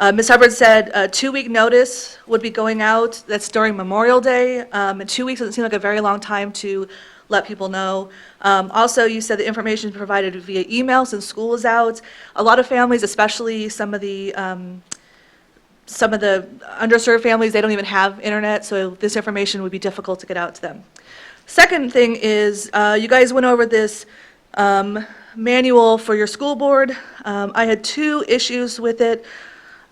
Ms. Hubbard said a 2-week notice would be going out. That's during Memorial Day. And 2 weeks doesn't seem like a very long time to let people know. Also, you said the information is provided via email since school is out. A lot of families, especially some of the underserved families, they don't even have internet, so this information would be difficult to get out to them. Second thing is, you guys went over this manual for your school board. I had 2 issues with it.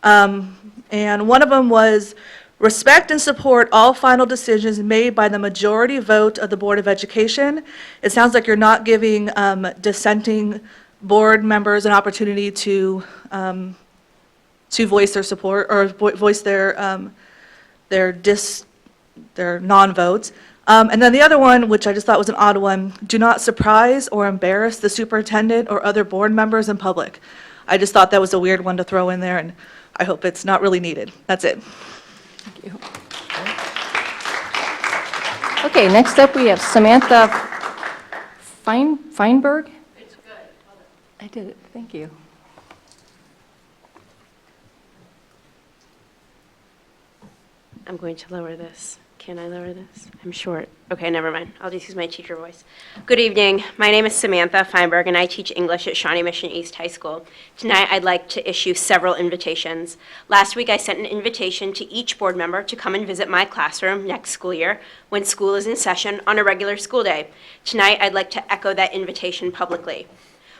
And one of them was respect and support all final decisions made by the majority vote of the Board of Education. It sounds like you're not giving dissenting board members an opportunity to voice their support or voice their non-votes. And then the other one, which I just thought was an odd one, do not surprise or embarrass the superintendent or other board members in public. I just thought that was a weird one to throw in there, and I hope it's not really needed. That's it. Thank you. Okay, next up we have Samantha Feinberg. It's good. I did it. Thank you. I'm going to lower this. Can I lower this? I'm short. Okay, never mind. I'll just use my teacher voice. Good evening. My name is Samantha Feinberg, and I teach English at Shawnee Mission East High School. Tonight, I'd like to issue several invitations. Last week, I sent an invitation to each board member to come and visit my classroom next school year when school is in session on a regular school day. Tonight, I'd like to echo that invitation publicly.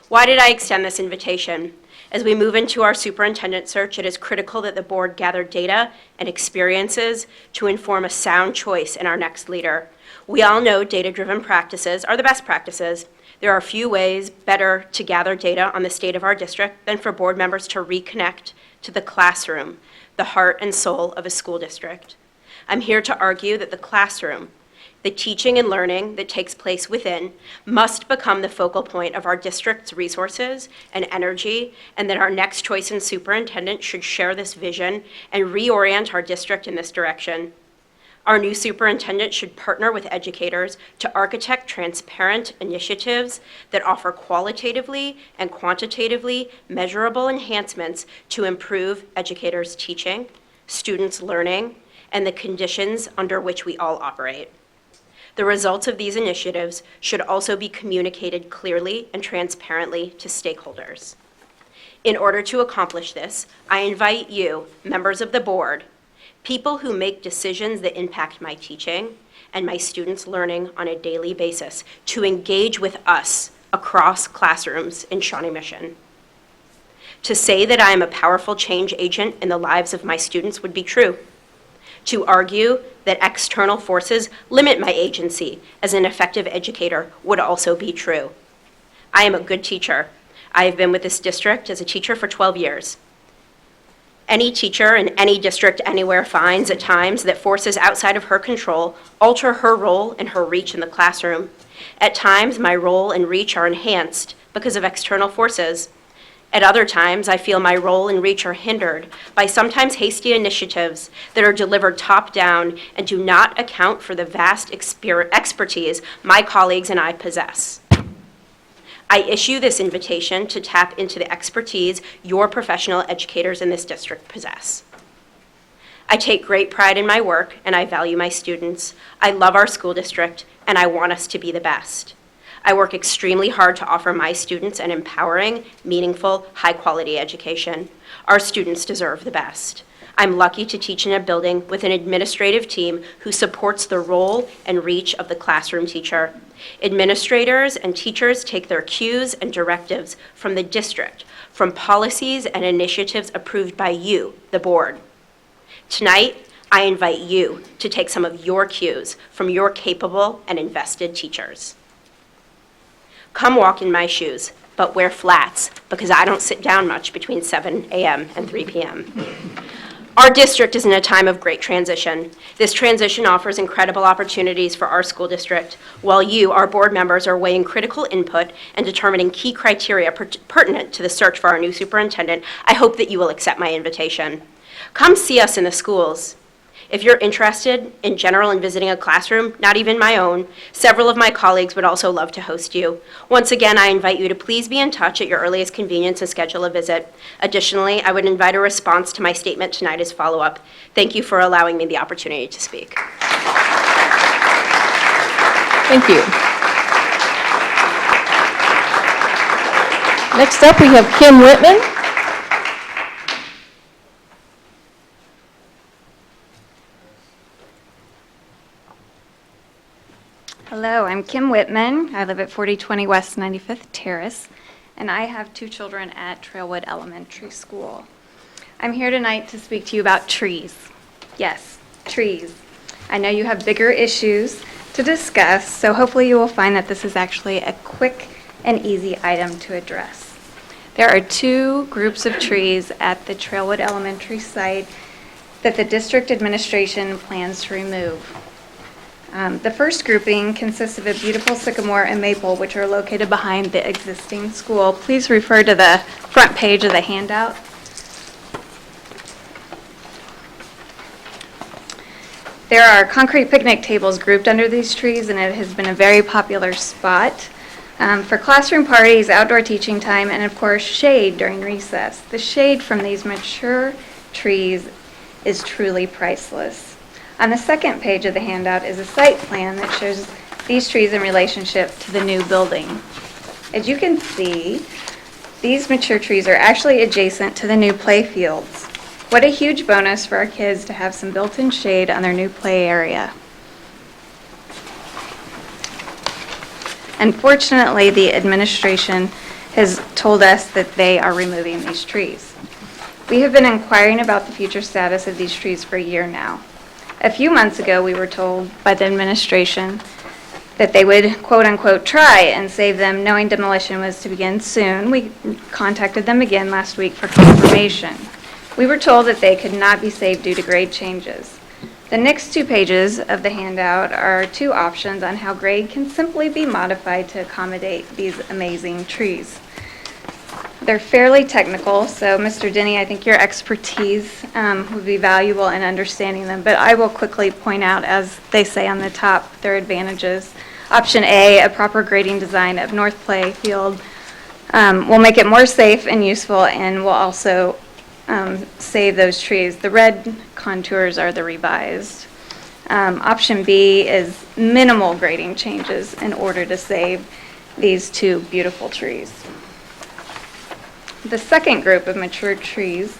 Why did I extend this invitation? As we move into our superintendent search, it is critical that the board gather data and experiences to inform a sound choice in our next leader. We all know data-driven practices are the best practices. There are few ways better to gather data on the state of our district than for board members to reconnect to the classroom, the heart and soul of a school district. I'm here to argue that the classroom, the teaching and learning that takes place within, must become the focal point of our district's resources and energy, and that our next choice in superintendent should share this vision and reorient our district in this direction. Our new superintendent should partner with educators to architect transparent initiatives that offer qualitatively and quantitatively measurable enhancements to improve educators' teaching, students' learning, and the conditions under which we all operate. The results of these initiatives should also be communicated clearly and transparently to stakeholders. In order to accomplish this, I invite you, members of the board, people who make decisions that impact my teaching and my students' learning on a daily basis, to engage with us across classrooms in Shawnee Mission. To say that I am a powerful change agent in the lives of my students would be true. To argue that external forces limit my agency as an effective educator would also be true. I am a good teacher. I have been with this district as a teacher for 12 years. Any teacher in any district anywhere finds at times that forces outside of her control alter her role and her reach in the classroom. At times, my role and reach are enhanced because of external forces. At other times, I feel my role and reach are hindered by sometimes hasty initiatives that are delivered top-down and do not account for the vast expertise my colleagues and I possess. I issue this invitation to tap into the expertise your professional educators in this district possess. I take great pride in my work, and I value my students. I love our school district, and I want us to be the best. I work extremely hard to offer my students an empowering, meaningful, high-quality education. Our students deserve the best. I'm lucky to teach in a building with an administrative team who supports the role and reach of the classroom teacher. Administrators and teachers take their cues and directives from the district, from policies and initiatives approved by you, the board. Tonight, I invite you to take some of your cues from your capable and invested teachers. Come walk in my shoes, but wear flats, because I don't sit down much between 7 a.m. and 3 p.m. Our district is in a time of great transition. This transition offers incredible opportunities for our school district, while you, our board members, are weighing critical input and determining key criteria pertinent to the search for our new superintendent. I hope that you will accept my invitation. Come see us in the schools. If you're interested in general in visiting a classroom, not even my own, several of my colleagues would also love to host you. Once again, I invite you to please be in touch at your earliest convenience and schedule a visit. Additionally, I would invite a response to my statement tonight as follow-up. Thank you for allowing me the opportunity to speak. Thank you. Next up, we have Kim Whitman. Hello, I'm Kim Whitman. I live at 4020 West 95th Terrace, and I have 2 children at Trailwood Elementary School. I'm here tonight to speak to you about trees. Yes, trees. I know you have bigger issues to discuss, so hopefully you will find that this is actually a quick and easy item to address. There are 2 groups of trees at the Trailwood Elementary site that the district administration plans to remove. The first grouping consists of a beautiful sycamore and maple, which are located behind the existing school. Please refer to the front page of the handout. There are concrete picnic tables grouped under these trees, and it has been a very popular spot for classroom parties, outdoor teaching time, and of course shade during recess. The shade from these mature trees is truly priceless. On the second page of the handout is a site plan that shows these trees in relationship to the new building. As you can see, these mature trees are actually adjacent to the new play fields. What a huge bonus for our kids to have some built-in shade on their new play area. Unfortunately, the administration has told us that they are removing these trees. We have been inquiring about the future status of these trees for a year now. A few months ago, we were told by the administration that they would, quote-unquote, try and save them, knowing demolition was to begin soon. We contacted them again last week for confirmation. We were told that they could not be saved due to grade changes. The next 2 pages of the handout are 2 options on how grade can simply be modified to accommodate these amazing trees. They're fairly technical, so Mr. Denny, I think your expertise would be valuable in understanding them, but I will quickly point out, as they say on the top, their advantages. Option A, a proper grading design of North Play Field will make it more safe and useful, and will also save those trees. The red contours are the revised. Option B is minimal grading changes in order to save these 2 beautiful trees. The second group of mature trees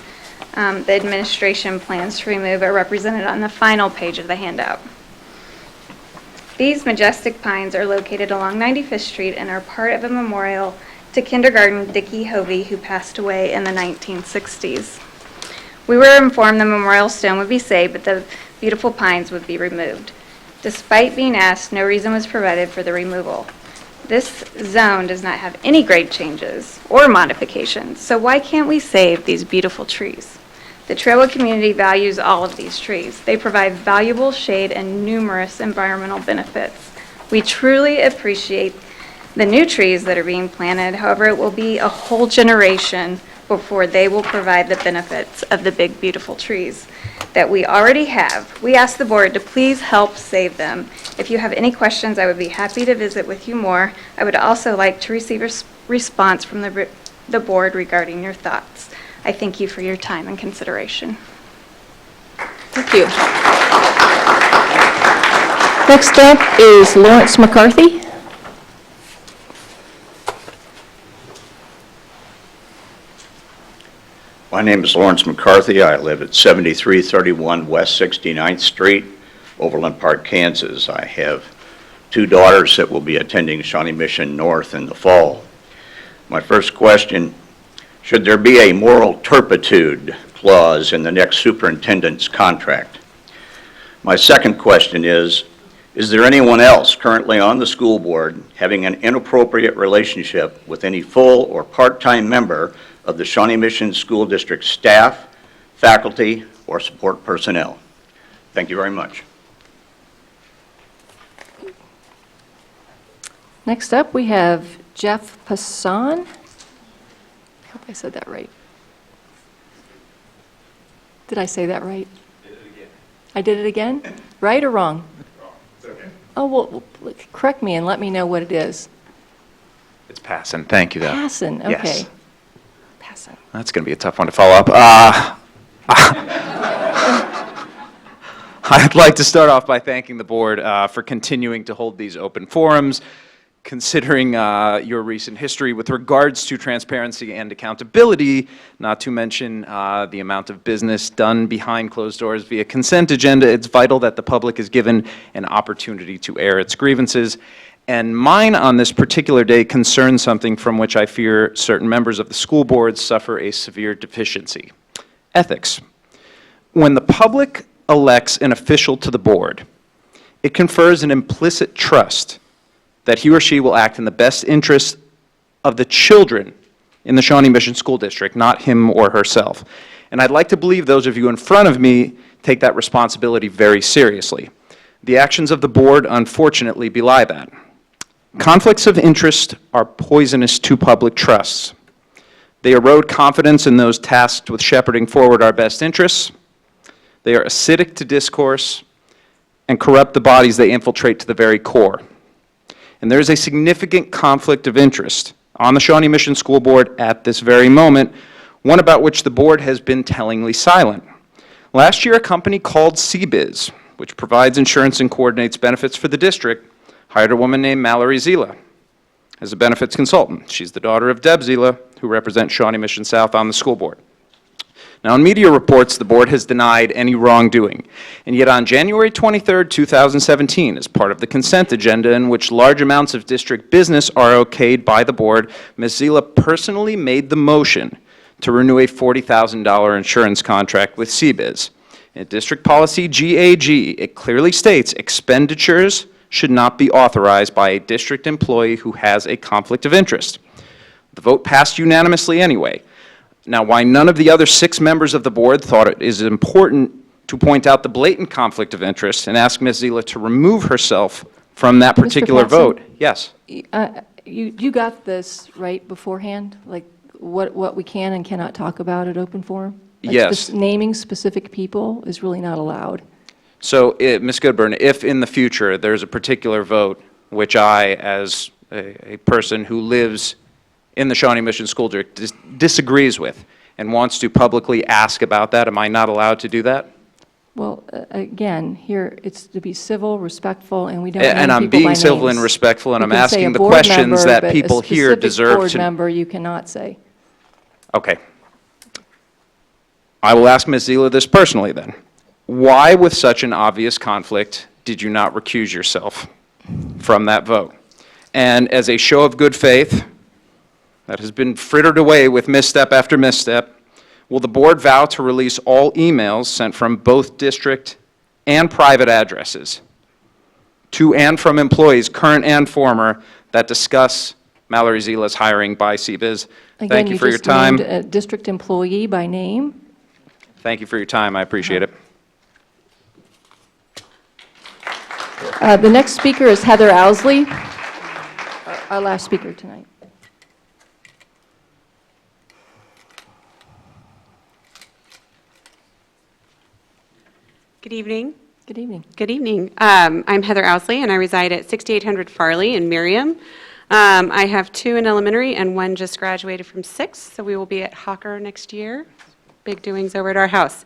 the administration plans to remove are represented on the final page of the handout. These majestic pines are located along 95th Street and are part of a memorial to kindergarten Dickie Hovey, who passed away in the 1960s. We were informed the memorial stone would be saved, but the beautiful pines would be removed. Despite being asked, no reason was provided for the removal. This zone does not have any grade changes or modifications, so why can't we save these beautiful trees? The Trailwood community values all of these trees. They provide valuable shade and numerous environmental benefits. We truly appreciate the new trees that are being planted. However, it will be a whole generation before they will provide the benefits of the big, beautiful trees that we already have. We ask the board to please help save them. If you have any questions, I would be happy to visit with you more. I would also like to receive a response from the board regarding your thoughts. I thank you for your time and consideration. Thank you. Next up is Lawrence McCarthy. My name is Lawrence McCarthy. I live at 7331 West 69th Street, Overland Park, Kansas. I have 2 daughters that will be attending Shawnee Mission North in the fall. My first question, should there be a moral turpitude clause in the next superintendent's contract? My second question is there anyone else currently on the school board having an inappropriate relationship with any full or part-time member of the Shawnee Mission School District staff, faculty, or support personnel? Thank you very much. Next up, we have Jeff Passan. I hope I said that right. Did I say that right? I did it again? Right or wrong? Oh, well, correct me and let me know what it is. It's Passon. Thank you, though. Passon, okay. Yes. Passon. That's going to be a tough one to follow up. I'd like to start off by thanking the board for continuing to hold these open forums, considering your recent history with regards to transparency and accountability, not to mention the amount of business done behind closed doors via consent agenda. It's vital that the public is given an opportunity to air its grievances. And mine on this particular day concerns something from which I fear certain members of the school board suffer a severe deficiency: ethics. When the public elects an official to the board, it confers an implicit trust that he or she will act in the best interest of the children in the Shawnee Mission School District, not him or herself. And I'd like to believe those of you in front of me take that responsibility very seriously. The actions of the board, unfortunately, belie that. Conflicts of interest are poisonous to public trusts. They erode confidence in those tasked with shepherding forward our best interests. They are acidic to discourse and corrupt the bodies they infiltrate to the very core. And there is a significant conflict of interest on the Shawnee Mission School Board at this very moment, one about which the board has been tellingly silent. Last year, a company called CBiz, which provides insurance and coordinates benefits for the district, hired a woman named Mallory Zila as a benefits consultant. She's the daughter of Deb Zila, who represents Shawnee Mission South on the school board. Now, in media reports, the board has denied any wrongdoing, and yet on January 23, 2017, as part of the consent agenda in which large amounts of district business are okayed by the board, Ms. Zila personally made the motion to renew a $40,000 insurance contract with CBiz. In District Policy GAG, it clearly states expenditures should not be authorized by a district employee who has a conflict of interest. The vote passed unanimously anyway. Now, why none of the other 6 members of the board thought it is important to point out the blatant conflict of interest and ask Ms. Zila to remove herself from that particular vote? Yes. You got this right beforehand, like what we can and cannot talk about at open forum? Like Yes. Naming specific people is really not allowed. So, Ms. Goodburn, if in the future there's a particular vote which I, as a person who lives in the Shawnee Mission School District, disagrees with and wants to publicly ask about that, am I not allowed to do that? Well, again, here, it's to be civil, respectful, and we don't name And I'm people by being civil and names. respectful, and You I'm can say asking a the board questions member, that but people here A deserve specific board to. member, you cannot say. Okay. I will ask Ms. Zila this personally then. Why, with such an obvious conflict, did you not recuse yourself from that vote? And as a show of good faith that has been frittered away with misstep after misstep, will the board vow to release all emails sent from both district and private addresses to and from employees, current and former, that discuss Mallory Zila's hiring by CBiz? Thank you for your time. Again, you just named a district employee by name. Thank you for your time. I appreciate it. The next speaker is Heather Owsley, our last speaker tonight. Good evening. Good evening. Good evening. I'm Heather Owsley, and I reside at 6800 Farley in Merriam. I have 2 in elementary, and 1 just graduated from 6, so we will be at Hawker next year. Big doings over at our house.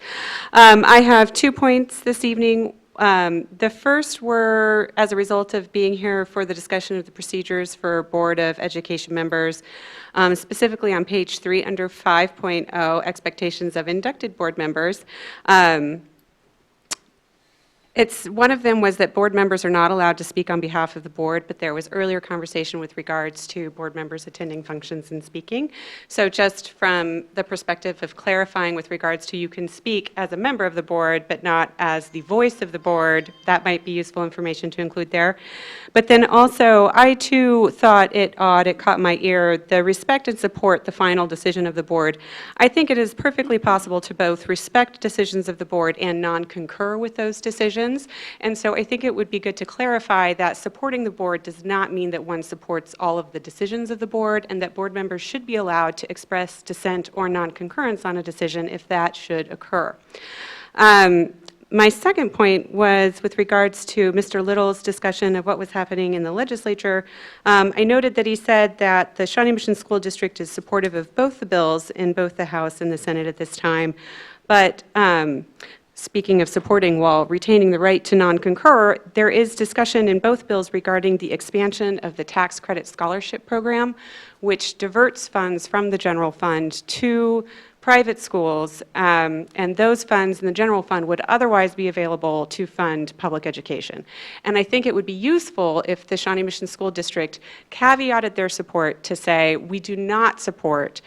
I have 2 points this evening. The first were as a result of being here for the discussion of the procedures for Board of Education members, specifically on page 3 under 5.0, expectations of inducted board members. One of them was that board members are not allowed to speak on behalf of the board, but there was earlier conversation with regards to board members attending functions and speaking. So just from the perspective of clarifying with regards to you can speak as a member of the board, but not as the voice of the board, that might be useful information to include there. But then also, I too thought it odd, it caught my ear, the respect and support the final decision of the board. I think it is perfectly possible to both respect decisions of the board and non-concur with those decisions. And so I think it would be good to clarify that supporting the board does not mean that one supports all of the decisions of the board, and that board members should be allowed to express dissent or non-concurrence on a decision if that should occur. My second point was with regards to Mr. Little's discussion of what was happening in the legislature. I noted that he said that the Shawnee Mission School District is supportive of both the bills in both the House and the Senate at this time. But speaking of supporting while retaining the right to non-concur, there is discussion in both bills regarding the expansion of the tax credit scholarship program, which diverts funds from the general fund to private schools, and those funds in the general fund would otherwise be available to fund public education. And I think it would be useful if the Shawnee Mission School District caveated their support to say, we do not support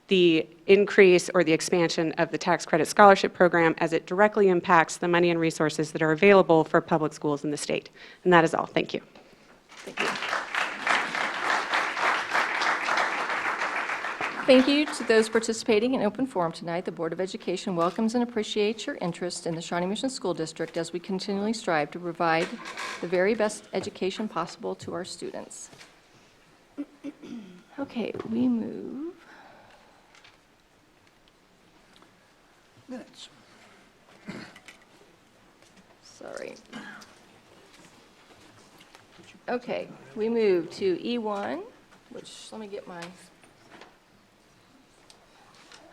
the increase or the expansion of the tax credit scholarship program as it directly impacts the money and resources that are available for public schools in the state. And that is all. Thank you. Thank you. Thank you to those participating in open forum tonight. The Board of Education welcomes and appreciates your interest in the Shawnee Mission School District as we continually strive to provide the very best education possible to our students. Okay, we move. Minutes. Sorry. Okay, we move to E1, which, let me get my...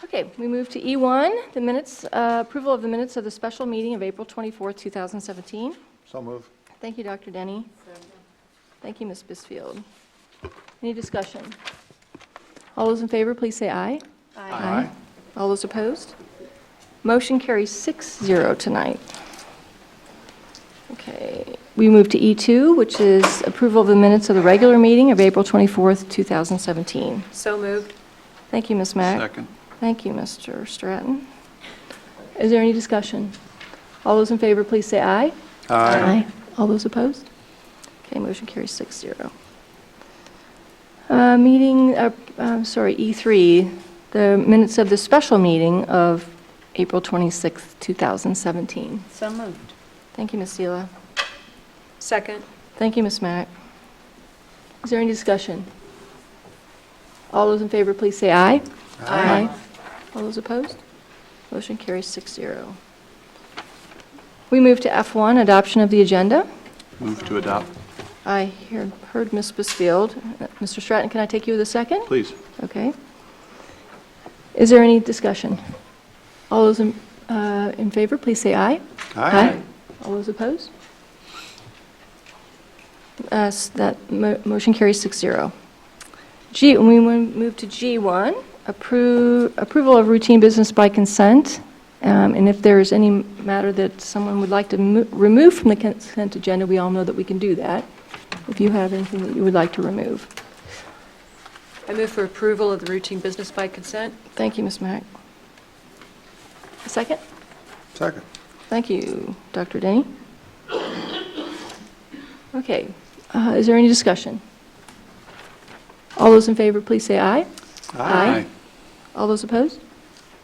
Okay, we move to E1, the minutes, approval of the minutes of the special meeting of April 24th, 2017. So move. Thank you, Dr. Denny. Thank you, Ms. Bisfield. Any discussion? All those in favor, please say aye. Aye. All those opposed? Motion carries 6-0 tonight. Okay, we move to E2, which is approval of the minutes of the regular meeting of April 24th, 2017. So moved. Thank you, Ms. Mack. Second. Thank you, Mr. Stratton. Is there any discussion? All those in favor, please say aye. Aye. All those opposed? Okay, motion carries 6-0. E3, the minutes of the special meeting of April 26th, 2017. So moved. Thank you, Ms. Seela. Second. Thank you, Ms. Mack. Is there any discussion? All those in favor, please say aye. Aye. All those opposed? Motion carries 6-0. We move to F1, adoption of the agenda. Move to adopt. I heard Ms. Bisfield. Mr. Stratton, can I take you with a second? Please. Okay. Is there any discussion? All those in favor, please say aye. Aye. All those opposed? Motion carries 6-0. We move to G1, approval of routine business by consent. And if there is any matter that someone would like to remove from the consent agenda, we all know that we can do that. If you have anything that you would like to remove. I move for approval of the routine business by consent. Thank you, Ms. Mack. A second? Second. Thank you, Dr. Denny. Okay, is there any discussion? All those in favor, please say aye. Aye. All those opposed?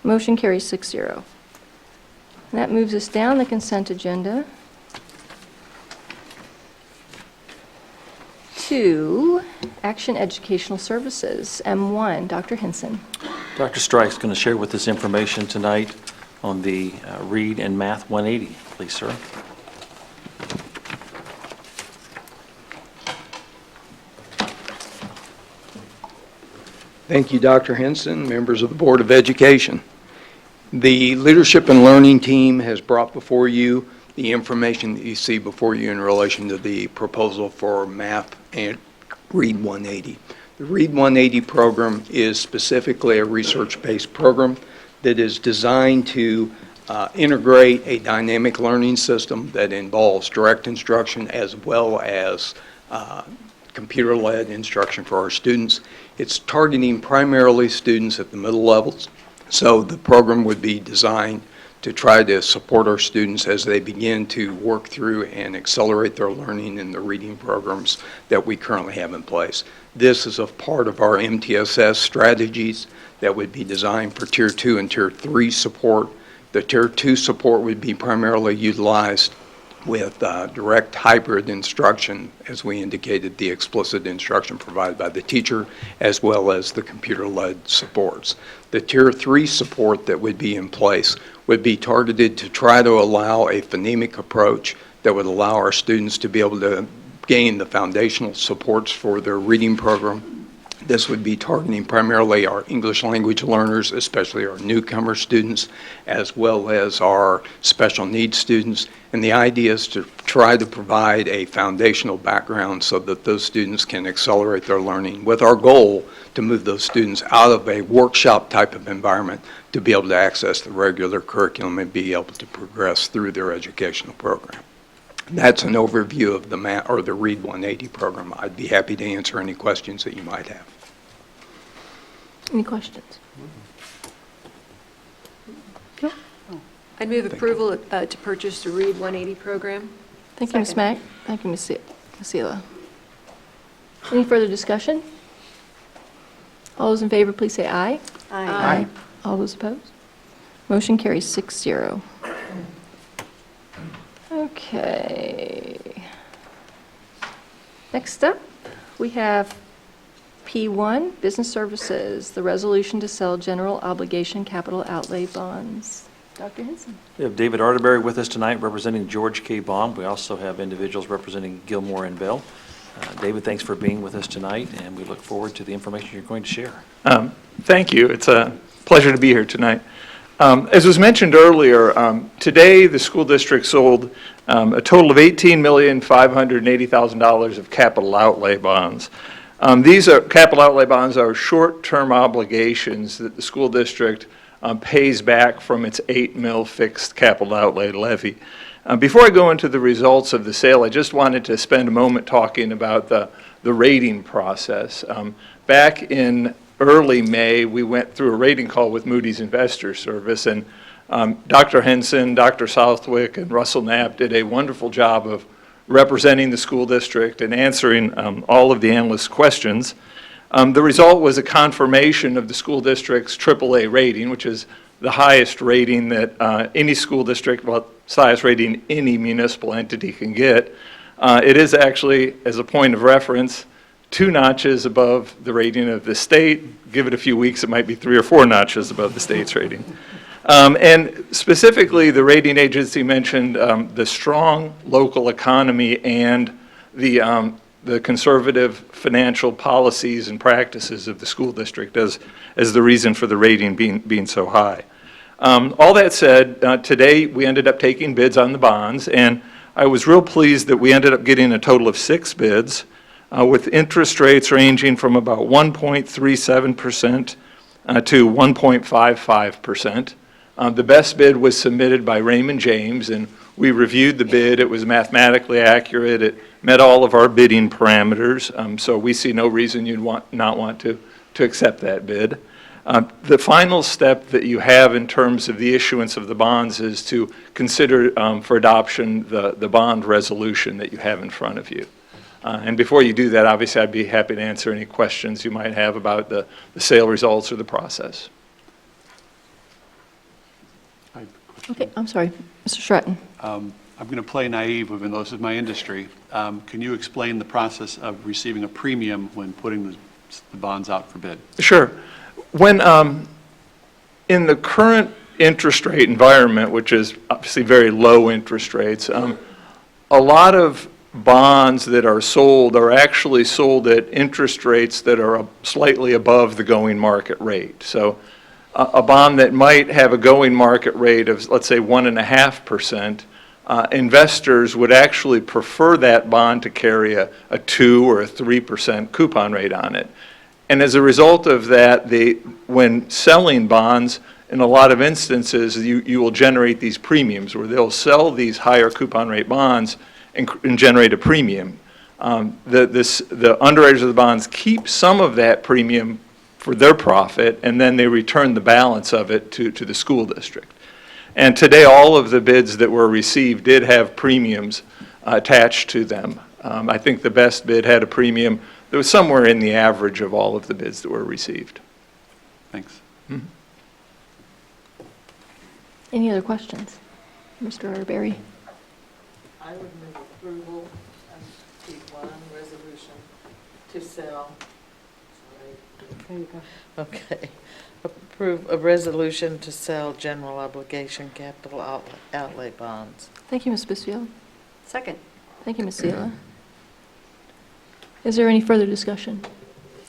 Motion carries 6-0. And that moves us down the consent agenda to Action Educational Services, M1. Dr. Hinson. Dr. Strike's going to share with us information tonight on the Read and Math 180. Please, sir. Thank you, Dr. Henson, members of the Board of Education. The Leadership and Learning Team has brought before you the information that you see before you in relation to the proposal for Math and Read 180. The Read 180 program is specifically a research-based program that is designed to integrate a dynamic learning system that involves direct instruction as well as computer-led instruction for our students. It's targeting primarily students at the middle levels, so the program would be designed to try to support our students as they begin to work through and accelerate their learning in the reading programs that we currently have in place. This is a part of our MTSS strategies that would be designed for Tier 2 and Tier 3 support. The Tier 2 support would be primarily utilized with direct hybrid instruction, as we indicated, the explicit instruction provided by the teacher, as well as the computer-led supports. The Tier 3 support that would be in place would be targeted to try to allow a phonemic approach that would allow our students to be able to gain the foundational supports for their reading program. This would be targeting primarily our English language learners, especially our newcomer students, as well as our special needs students. And the idea is to try to provide a foundational background so that those students can accelerate their learning, with our goal to move those students out of a workshop type of environment to be able to access the regular curriculum and be able to progress through their educational program. That's an overview of the the Read 180 program. I'd be happy to answer any questions that you might have. Any questions? I move approval to purchase the Read 180 program. Thank you, Ms. Mack. Thank you, Ms. Seela. Any further discussion? All those in favor, please say aye. Aye. All those opposed? Motion carries 6-0. Okay. Next up, we have P1, Business Services, the resolution to sell general obligation capital outlay bonds. Dr. Hinson. We have David Arterberry with us tonight representing George K. Baum. We also have individuals representing Gilmore and Bell. David, thanks for being with us tonight, and we look forward to the information you're going to share. Thank you. It's a pleasure to be here tonight. As was mentioned earlier, today the school district sold a total of $18,580,000 of capital outlay bonds. These capital outlay bonds are short-term obligations that the school district pays back from its $8 million fixed capital outlay levy. Before I go into the results of the sale, I just wanted to spend a moment talking about the rating process. Back in early May, we went through a rating call with Moody's Investors Service, and Dr. Henson, Dr. Southwick, and Russell Knapp did a wonderful job of representing the school district and answering all of the analysts' questions. The result was a confirmation of the school district's AAA rating, which is the highest rating that any school district, well, it's the highest rating any municipal entity can get. It is actually, as a point of reference, 2 notches above the rating of the state. Give it a few weeks, it might be 3 or 4 notches above the state's rating. And specifically, the rating agency mentioned the strong local economy and the conservative financial policies and practices of the school district as the reason for the rating being so high. All that said, today we ended up taking bids on the bonds, and I was real pleased that we ended up getting a total of 6 bids with interest rates ranging from about 1.37% to 1.55%. The best bid was submitted by Raymond James, and we reviewed the bid. It was mathematically accurate. It met all of our bidding parameters, so we see no reason you'd not want to accept that bid. The final step that you have in terms of the issuance of the bonds is to consider for adoption the bond resolution that you have in front of you. And before you do that, obviously, I'd be happy to answer any questions you might have about the sale results or the process. Okay, I'm sorry. Mr. Stratton. I'm going to play naive, even though this is my industry. Can you explain the process of receiving a premium when putting the bonds out for bid? Sure. When in the current interest rate environment, which is obviously very low interest rates, a lot of bonds that are sold are actually sold at interest rates that are slightly above the going market rate. So a bond that might have a going market rate of, let's say, 1.5%, investors would actually prefer that bond to carry a 2 or a 3% coupon rate on it. And as a result of that, when selling bonds, in a lot of instances, you will generate these premiums where they'll sell these higher coupon rate bonds and generate a premium. The underwriters of the bonds keep some of that premium for their profit, and then they return the balance of it to the school district. And today, all of the bids that were received did have premiums attached to them. I think the best bid had a premium that was somewhere in the average of all of the bids that were received. Thanks. Mm-hmm. Any other questions? Mr. Arterberry. I would move approval of P1 resolution to sell. There you go. Okay. Approve a resolution to sell general obligation capital outlay bonds. Thank you, Ms. Bisfield. Second. Thank you, Ms. Seela. Is there any further discussion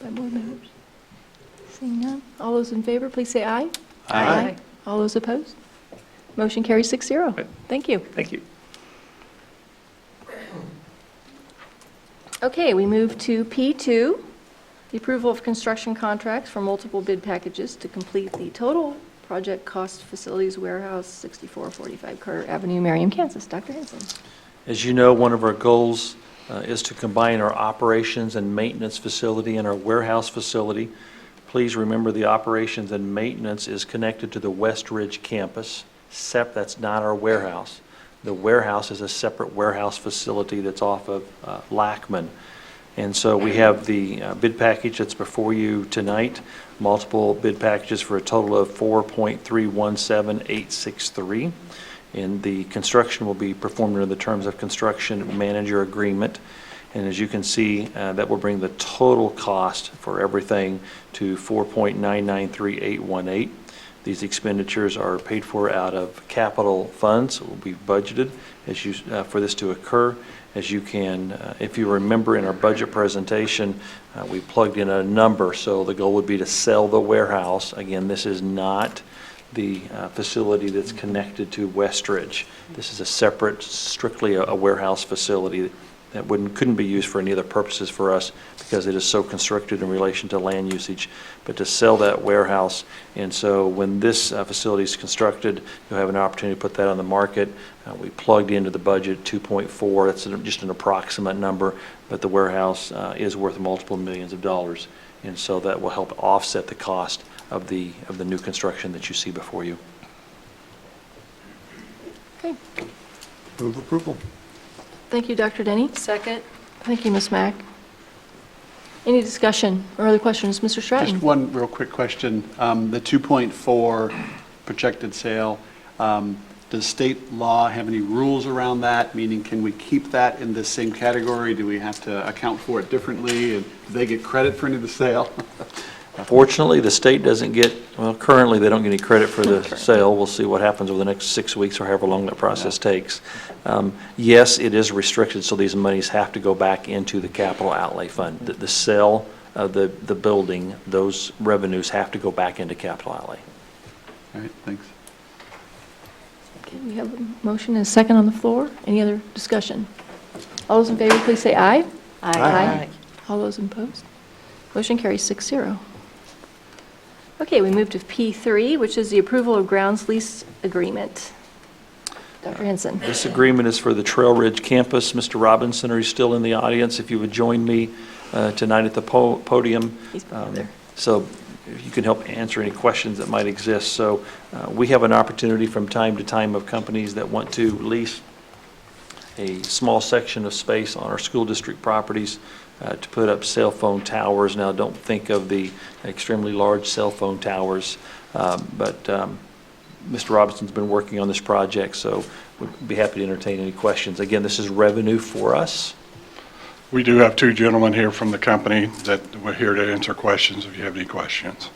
by board members? Seeing none, all those in favor, please say aye. Aye. All those opposed? Motion carries 6-0. Thank you. Thank you. Okay, we move to P2, the approval of construction contracts for multiple bid packages to complete the total project cost facilities warehouse, 6445 Carter Avenue, Merriam, Kansas. Dr. Henson. As you know, one of our goals is to combine our operations and maintenance facility and our warehouse facility. Please remember the operations and maintenance is connected to the West Ridge campus. That's not our warehouse. The warehouse is a separate warehouse facility that's off of Lackman. And so we have the bid package that's before you tonight, multiple bid packages for a total of $4.317863. And the construction will be performed under the terms of construction manager agreement. And as you can see, that will bring the total cost for everything to $4.993818. These expenditures are paid for out of capital funds. It will be budgeted for this to occur. As you can, if you remember in our budget presentation, we plugged in a number. So the goal would be to sell the warehouse. Again, this is not the facility that's connected to Westridge. This is a separate, strictly a warehouse facility that couldn't be used for any other purposes for us because it is so constructed in relation to land usage, but to sell that warehouse. And so when this facility is constructed, you'll have an opportunity to put that on the market. We plugged into the budget 2.4. That's just an approximate number, but the warehouse is worth multiple millions of dollars. And so that will help offset the cost of the new construction that you see before you. Okay. Move approval. Thank you, Dr. Denny. Second. Thank you, Ms. Mack. Any discussion or other questions? Mr. Stratton? Just one real quick question. The 2.4 projected sale, does state law have any rules around that? Meaning, can we keep that in the same category? Do we have to account for it differently? And do they get credit for any of the sale? Fortunately, the state doesn't get, well, currently they don't get any credit for the sale. We'll see what happens over the next 6 weeks or however long that process takes. Yes, it is restricted, so these monies have to go back into the capital outlay fund. The sale of the building, those revenues have to go back into capital outlay. All right, thanks. Okay, we have a motion and a second on the floor. Any other discussion? All those in favor, please say aye. Aye. All those opposed? Motion carries 6-0. Okay, we move to P3, which is the approval of grounds lease agreement. Dr. Henson. This agreement is for the Trail Ridge campus. Mr. Robinson, are you still in the audience? If you would join me tonight at the podium. He's there. So if you can help answer any questions that might exist. So we have an opportunity from time to time of companies that want to lease a small section of space on our school district properties to put up cell phone towers. Now, don't think of the extremely large cell phone towers, but Mr. Robinson's been working on this project, so we'd be happy to entertain any questions. Again, this is revenue for us. We do have two gentlemen here from the company that we're here to answer questions if you have any questions.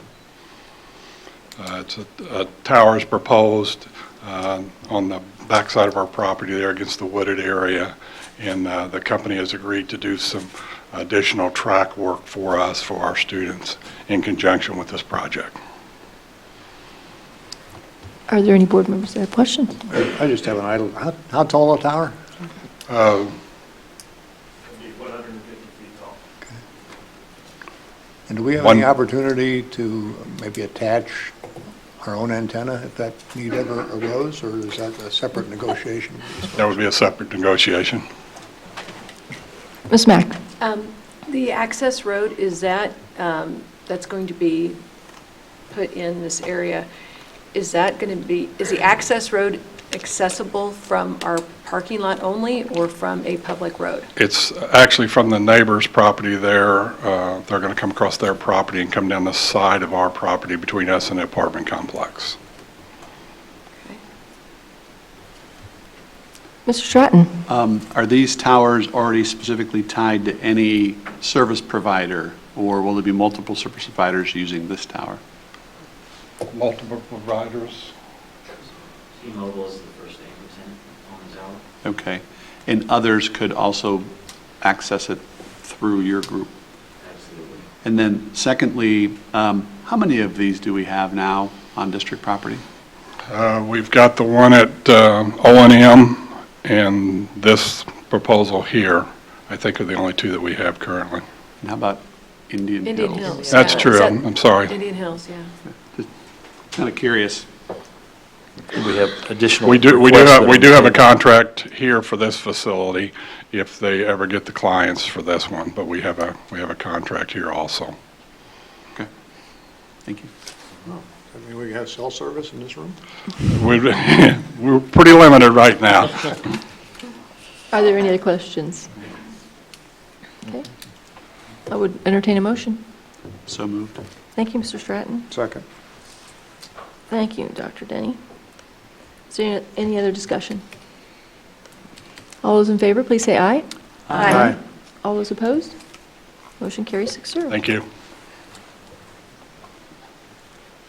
It's a tower is proposed on the backside of our property there against the wooded area, and the company has agreed to do some additional track work for us, for our students, in conjunction with this project. Are there any board members that have questions? I just have an idle, how tall a tower? 150 feet tall. And do we have any opportunity to maybe attach our own antenna if that need ever arose, or is that a separate negotiation? That would be a separate negotiation. Ms. Mack. The access road, is that, that's going to be put in this area, is that going to be, is the access road accessible from our parking lot only or from a public road? It's actually from the neighbor's property there. They're going to come across their property and come down the side of our property between us and the apartment complex. Mr. Stratton? Are these towers already specifically tied to any service provider, or will there be multiple service providers using this tower? Multiple providers. T-Mobile is the first anchor tenant on the tower. Okay. And others could also access it through your group? Absolutely. And then secondly, how many of these do we have now on district property? We've got the one at O&M and this proposal here, I think are the only two that we have currently. And how about Indian Hills? Indian Hills. That's yeah. true, Is that- I'm sorry. Indian Hills, yeah. Just kind of curious. We have additional We do requests that have are- a contract here for this facility if they ever get the clients for this one, but we have a contract here also. Okay. Thank you. I mean, we have cell service in this room? We're pretty limited right now. Are there any other questions? Okay. I would entertain a motion. So moved. Thank you, Mr. Stratton. Second. Thank you, Dr. Denny. Is there any other discussion? All those in favor, please say aye. Aye. All those opposed? Motion carries 6-0. Thank you.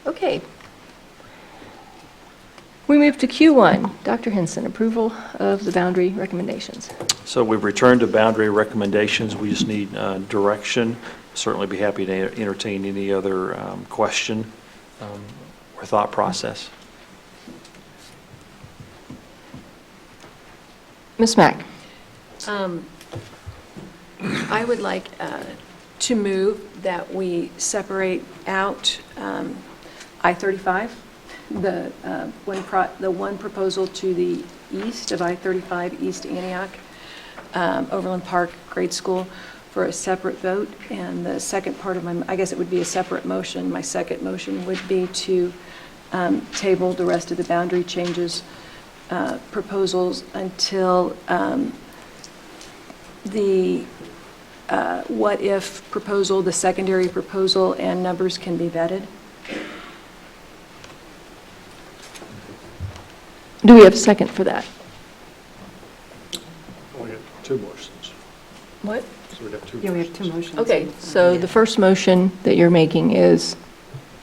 Okay. We move to Q1. Dr. Henson, approval of the boundary recommendations. So we've returned to boundary recommendations. We just need direction. Certainly be happy to entertain any other question or thought process. Ms. Mack? I would like to move that we separate out I-35, the one proposal to the east of I-35, East Antioch, Overland Park Grade School, for a separate vote. And the second part of I guess it would be a separate motion. My second motion would be to table the rest of the boundary changes proposals until the what-if proposal, the secondary proposal, and numbers can be vetted. Do we have a second for that? We have two motions. What? So we have two. Yeah, we have two motions. Okay, so the first motion that you're making is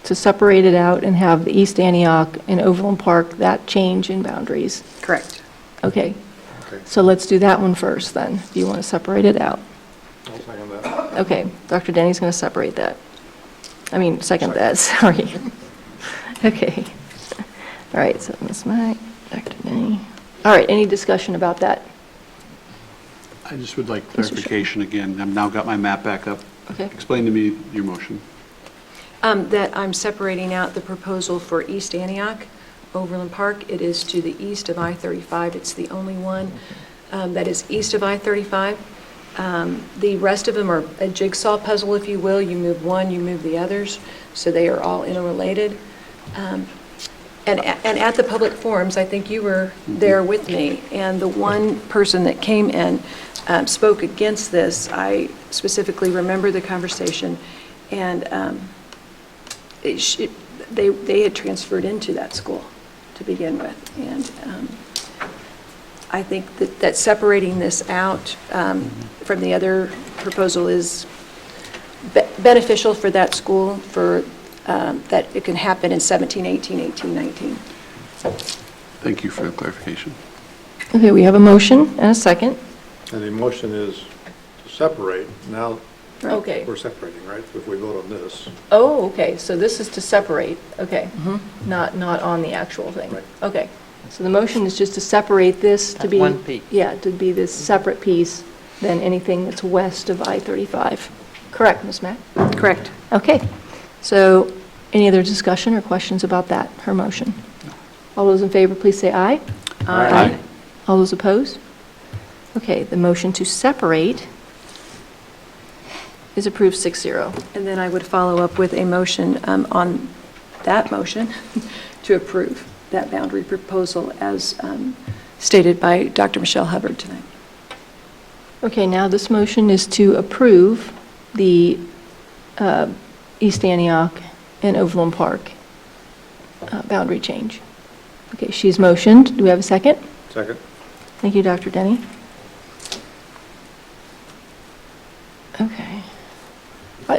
to separate it out and have the East Antioch and Overland Park, that change in boundaries. Correct. Okay. Okay. So let's do that one first then, if you want to separate it out. I'll second that. Okay, Dr. Denny's going to separate that. I mean, second that, sorry. Okay. All right, so Ms. Mack, Dr. Denny. All right, any discussion about that? I just would like clarification again. I've now got my map back up. Okay. Explain to me your motion. That I'm separating out the proposal for East Antioch, Overland Park. It is to the east of I-35. It's the only one that is east of I-35. The rest of them are a jigsaw puzzle, if you will. You move one, you move the others, so they are all interrelated. And at the public forums, I think you were there with me, and the one person that came and spoke against this, I specifically remember the conversation, and they had transferred into that school to begin with. And I think that separating this out from the other proposal is beneficial for that school, for that it can happen in 17, 18, 18, 19. Thank you for the clarification. Okay, we have a motion and a second. And the motion is to separate. Now, Okay. we're separating, right? If we vote on this. Oh, okay, so this is to separate, okay. Not on the actual thing. Right. Okay, so the motion is just to separate this to As be. one piece. Yeah, to be this separate piece than anything that's west of I-35. Correct, Ms. Mack? Correct. Okay, so any other discussion or questions about that, her motion? All those in favor, please say aye. Aye. All those opposed? Okay, the motion to separate is approved 6-0. And then I would follow up with a motion on that motion to approve that boundary proposal as stated by Dr. Michelle Hubbard tonight. Okay, now this motion is to approve the East Antioch and Overland Park boundary change. Okay, she's motioned. Do we have a second? Second. Thank you, Dr. Denny. Okay.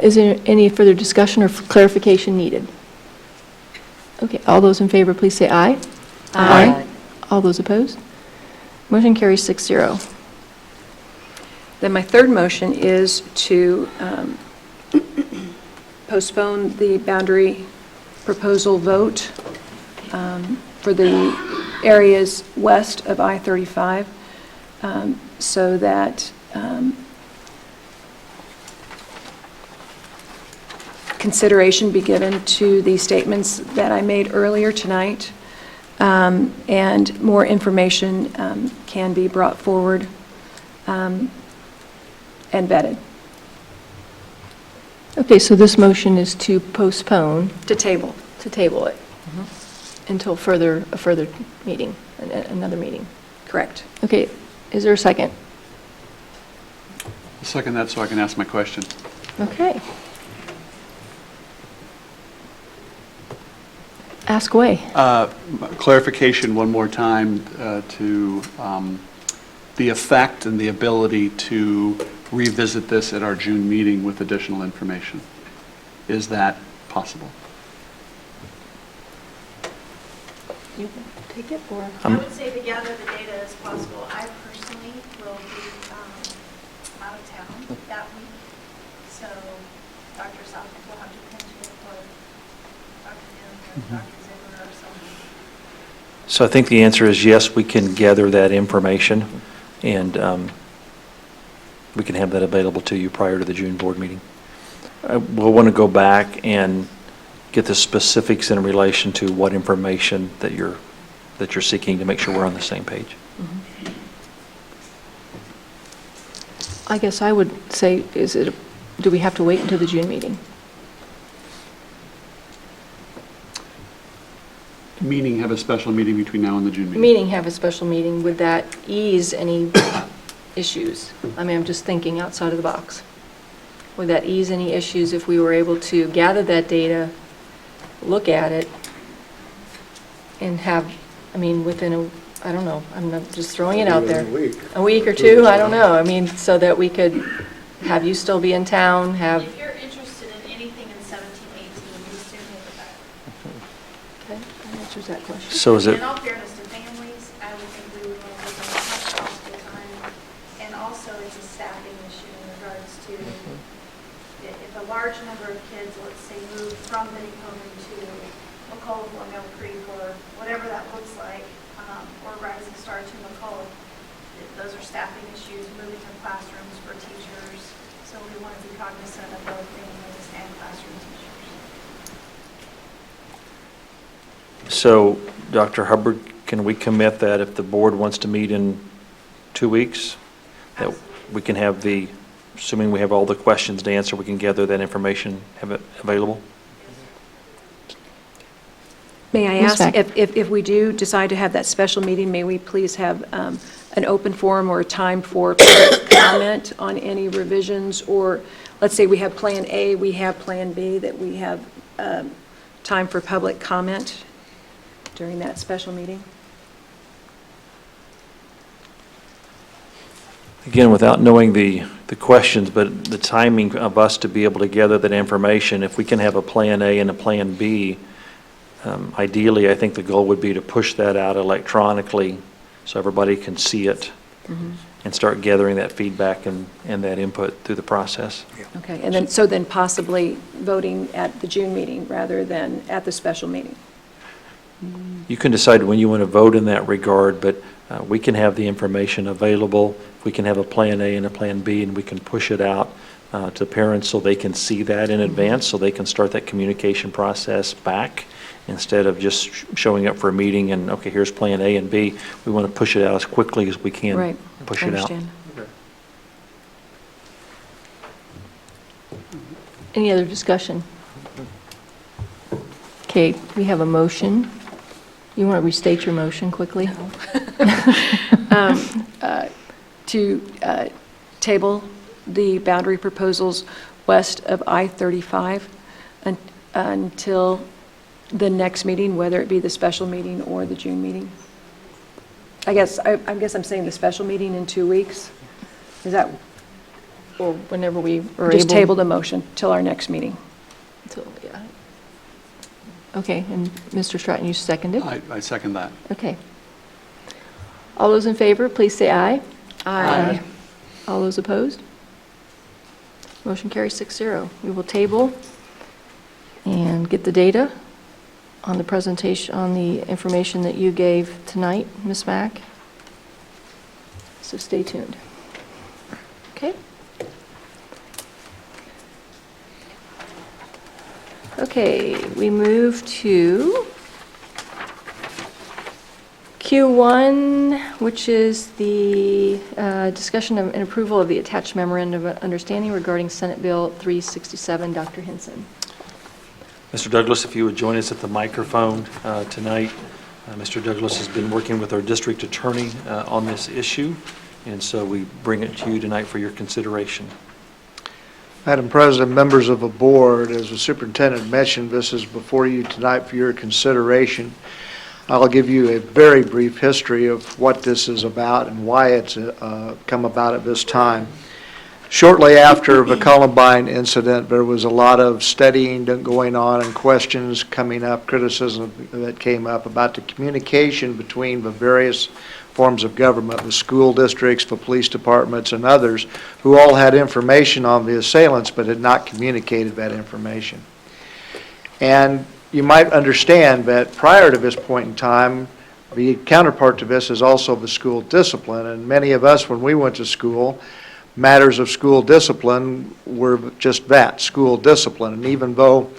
Is there any further discussion or clarification needed? Okay, all those in favor, please say aye. Aye. All those opposed? Motion carries 6-0. Then my third motion is to postpone the boundary proposal vote for the areas west of I-35 so that consideration be given to the statements that I made earlier tonight, and more information can be brought forward and vetted. Okay, so this motion is to postpone, To table. to table it until a further meeting, another meeting. Correct. Okay, is there a second? I'll second that so I can ask my question. Okay. Ask away. Clarification one more time to the effect and the ability to revisit this at our June meeting with additional information. Is that possible? You can take it, or? I would say to gather the data as possible. I personally will be out of town that week, so Dr. Southwick will have to pinch it, or Dr. Noon, or Dr. Zimmer, or someone. So I think the answer is yes, we can gather that information, and we can have that available to you prior to the June board meeting. We'll want to go back and get the specifics in relation to what information that you're seeking to make sure we're on the same page. I guess I would say, do we have to wait until the June meeting? Meaning have a special meeting between now and the June meeting? Meaning have a special meeting, would that ease any issues? I mean, I'm just thinking outside of the box. Would that ease any issues if we were able to gather that data, look at it, and have, I mean, within a, I don't know, I'm not just throwing it out there. A week or two, I don't know. I mean, so that we could have you still be in town, have. If you're interested in anything in 17, 18, you soon hit the back. Okay, that answers that question. So is it? In all fairness to families, I would think we would want to give them as much possible time. And also, it's a staffing issue in regards to if a large number of kids, let's say, move from Bennington to McCullough or Mill Creek or whatever that looks like, or Rising Star to McCullough, those are staffing issues, moving to classrooms for teachers. So we want to be cognizant of both families and classroom teachers. So, Dr. Hubbard, can we commit that if the board wants to meet in 2 weeks, that we can have the, assuming we have all the questions to answer, we can gather that information, have it available? May I Ms. ask, Beck. if we do decide to have that special meeting, may we please have an open forum or a time for public comment on any revisions? Or let's say we have Plan A, we have Plan B, that we have time for public comment during that special meeting? Again, without knowing the questions, but the timing of us to be able to gather that information, if we can have a Plan A and a Plan B, ideally, I think the goal would be to push that out electronically so everybody can see it and start gathering that feedback and that input through the process. Okay, and then possibly voting at the June meeting rather than at the special meeting? You can decide when you want to vote in that regard, but we can have the information available. We can have a Plan A and a Plan B, and we can push it out to parents so they can see that in advance, so they can start that communication process back instead of just showing up for a meeting and, okay, here's Plan A and B. We want to push it out as quickly as we can. Right. Push I it out. understand. Any other discussion? Okay, we have a motion. You want to restate your motion quickly? To table the boundary proposals west of I-35 until the next meeting, whether it be the special meeting or the June meeting. I guess I'm saying the special meeting in 2 weeks. Is that, Or whenever we are just able. table the motion till our next meeting? Yeah. Okay, and Mr. Stratton, you seconded? I second that. Okay. All those in favor, please say aye. Aye. All those opposed? Motion carries 6-0. We will table and get the data on the presentation, on the information that you gave tonight, Ms. Mack. So stay tuned. Okay? Okay, we move to Q1, which is the discussion of and approval of the attached memorandum of understanding regarding Senate Bill 367. Dr. Hinson. Mr. Douglas, if you would join us at the microphone tonight. Mr. Douglas has been working with our district attorney on this issue, and so we bring it to you tonight for your consideration. Madam President, members of the board, as the superintendent mentioned, this is before you tonight for your consideration. I'll give you a very brief history of what this is about and why it's come about at this time. Shortly after the Columbine incident, there was a lot of studying going on and questions coming up, criticism that came up about the communication between the various forms of government, the school districts, the police departments, and others, who all had information on the assailants but had not communicated that information. And you might understand that prior to this point in time, the counterpart to this is also the school discipline, and many of us, when we went to school, matters of school discipline were just that, school discipline. And even though,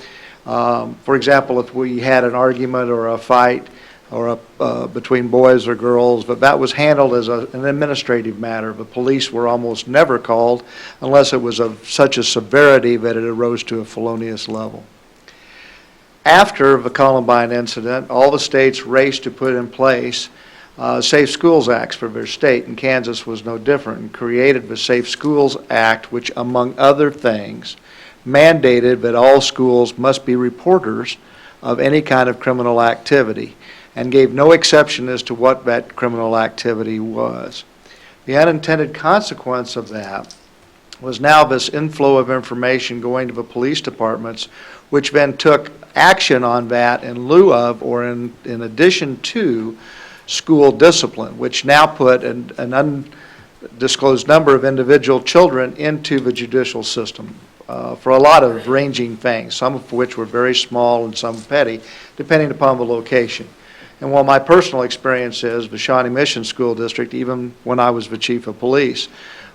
for example, if we had an argument or a fight or between boys or girls, but that was handled as an administrative matter. The police were almost never called unless it was of such a severity that it arose to a felonious level. After the Columbine incident, all the states raced to put in place Safe Schools Acts for their state, and Kansas was no different, and created the Safe Schools Act, which, among other things, mandated that all schools must be reporters of any kind of criminal activity, and gave no exception as to what that criminal activity was. The unintended consequence of that was now this inflow of information going to the police departments, which then took action on that in lieu of, or in addition to, school discipline, which now put an undisclosed number of individual children into the judicial system for a lot of ranging things, some of which were very small and some petty, depending upon the location. And while my personal experience is the Shawnee Mission School District, even when I was the chief of police,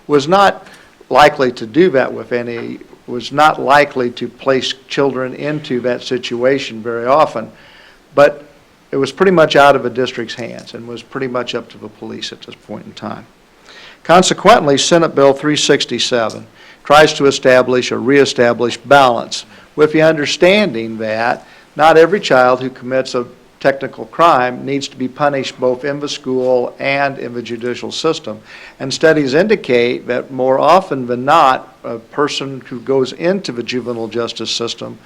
was not likely to do that with any, was not likely to place children into that situation very often, but it was pretty much out of the district's hands and was pretty much up to the police at this point in time. Consequently, Senate Bill 367 tries to establish or reestablish balance with the understanding that not every child who commits a technical crime needs to be punished both in the school and in the judicial system. And studies indicate that more often than not, a person who goes into the juvenile justice system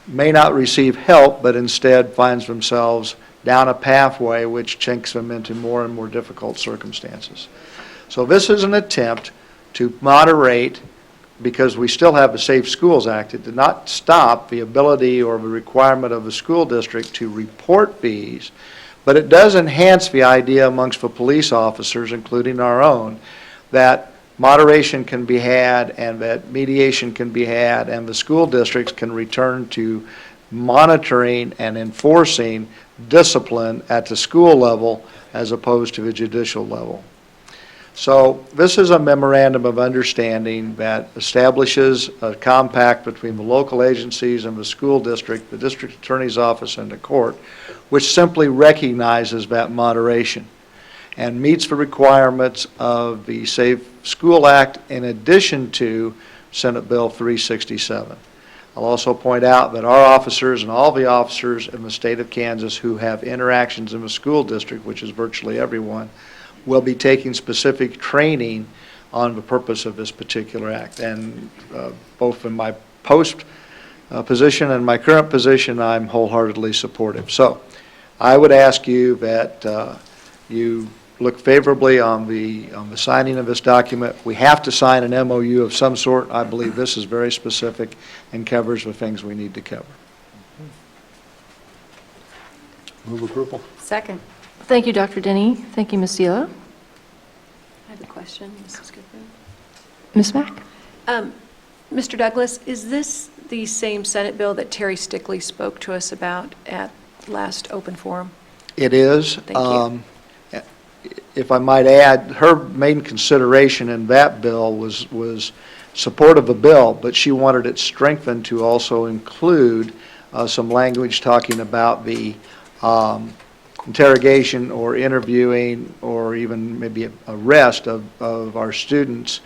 may not receive help, but instead finds themselves down a pathway which chinks them into more and more difficult circumstances. So this is an attempt to moderate, because we still have the Safe Schools Act. It did not stop the ability or the requirement of the school district to report these, but it does enhance the idea amongst the police officers, including our own, that moderation can be had and that mediation can be had, and the school districts can return to monitoring and enforcing discipline at the school level as opposed to the judicial level. So this is a memorandum of understanding that establishes a compact between the local agencies and the school district, the district attorney's office, and the court, which simply recognizes that moderation and meets the requirements of the Safe School Act in addition to Senate Bill 367. I'll also point out that our officers and all the officers in the state of Kansas who have interactions in the school district, which is virtually everyone, will be taking specific training on the purpose of this particular act. And both in my post position and my current position, I'm wholeheartedly supportive. So I would ask you that you look favorably on the signing of this document. We have to sign an MOU of some sort. I believe this is very specific and covers the things we need to cover. Move approval. Second. Thank you, Dr. Denny. Thank you, Ms. Sela. I have a question, Mrs. Goodman. Ms. Mack? Mr. Douglas, is this the same Senate bill that Terry Stickley spoke to us about at last open forum? It is. Thank you. If I might add, her main consideration in that bill was support of the bill, but she wanted it strengthened to also include some language talking about the interrogation or interviewing or even maybe arrest of our students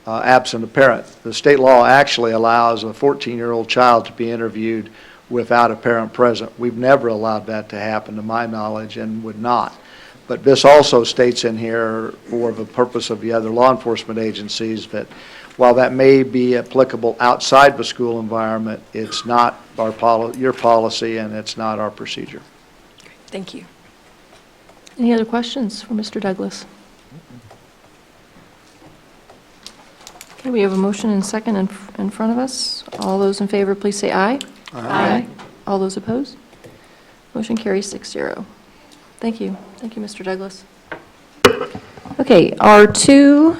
absent a parent. The state law actually allows a 14-year-old child to be interviewed without a parent present. We've never allowed that to happen, to my knowledge, and would not. But this also states in here, for the purpose of the other law enforcement agencies, that while that may be applicable outside the school environment, it's not your policy and it's not our procedure. Thank you. Any other questions for Mr. Douglas? Okay, we have a motion and second in front of us. All those in favor, please say aye. Aye. All those opposed? Motion carries 6-0. Thank you. Thank you, Mr. Douglas. Okay, R2,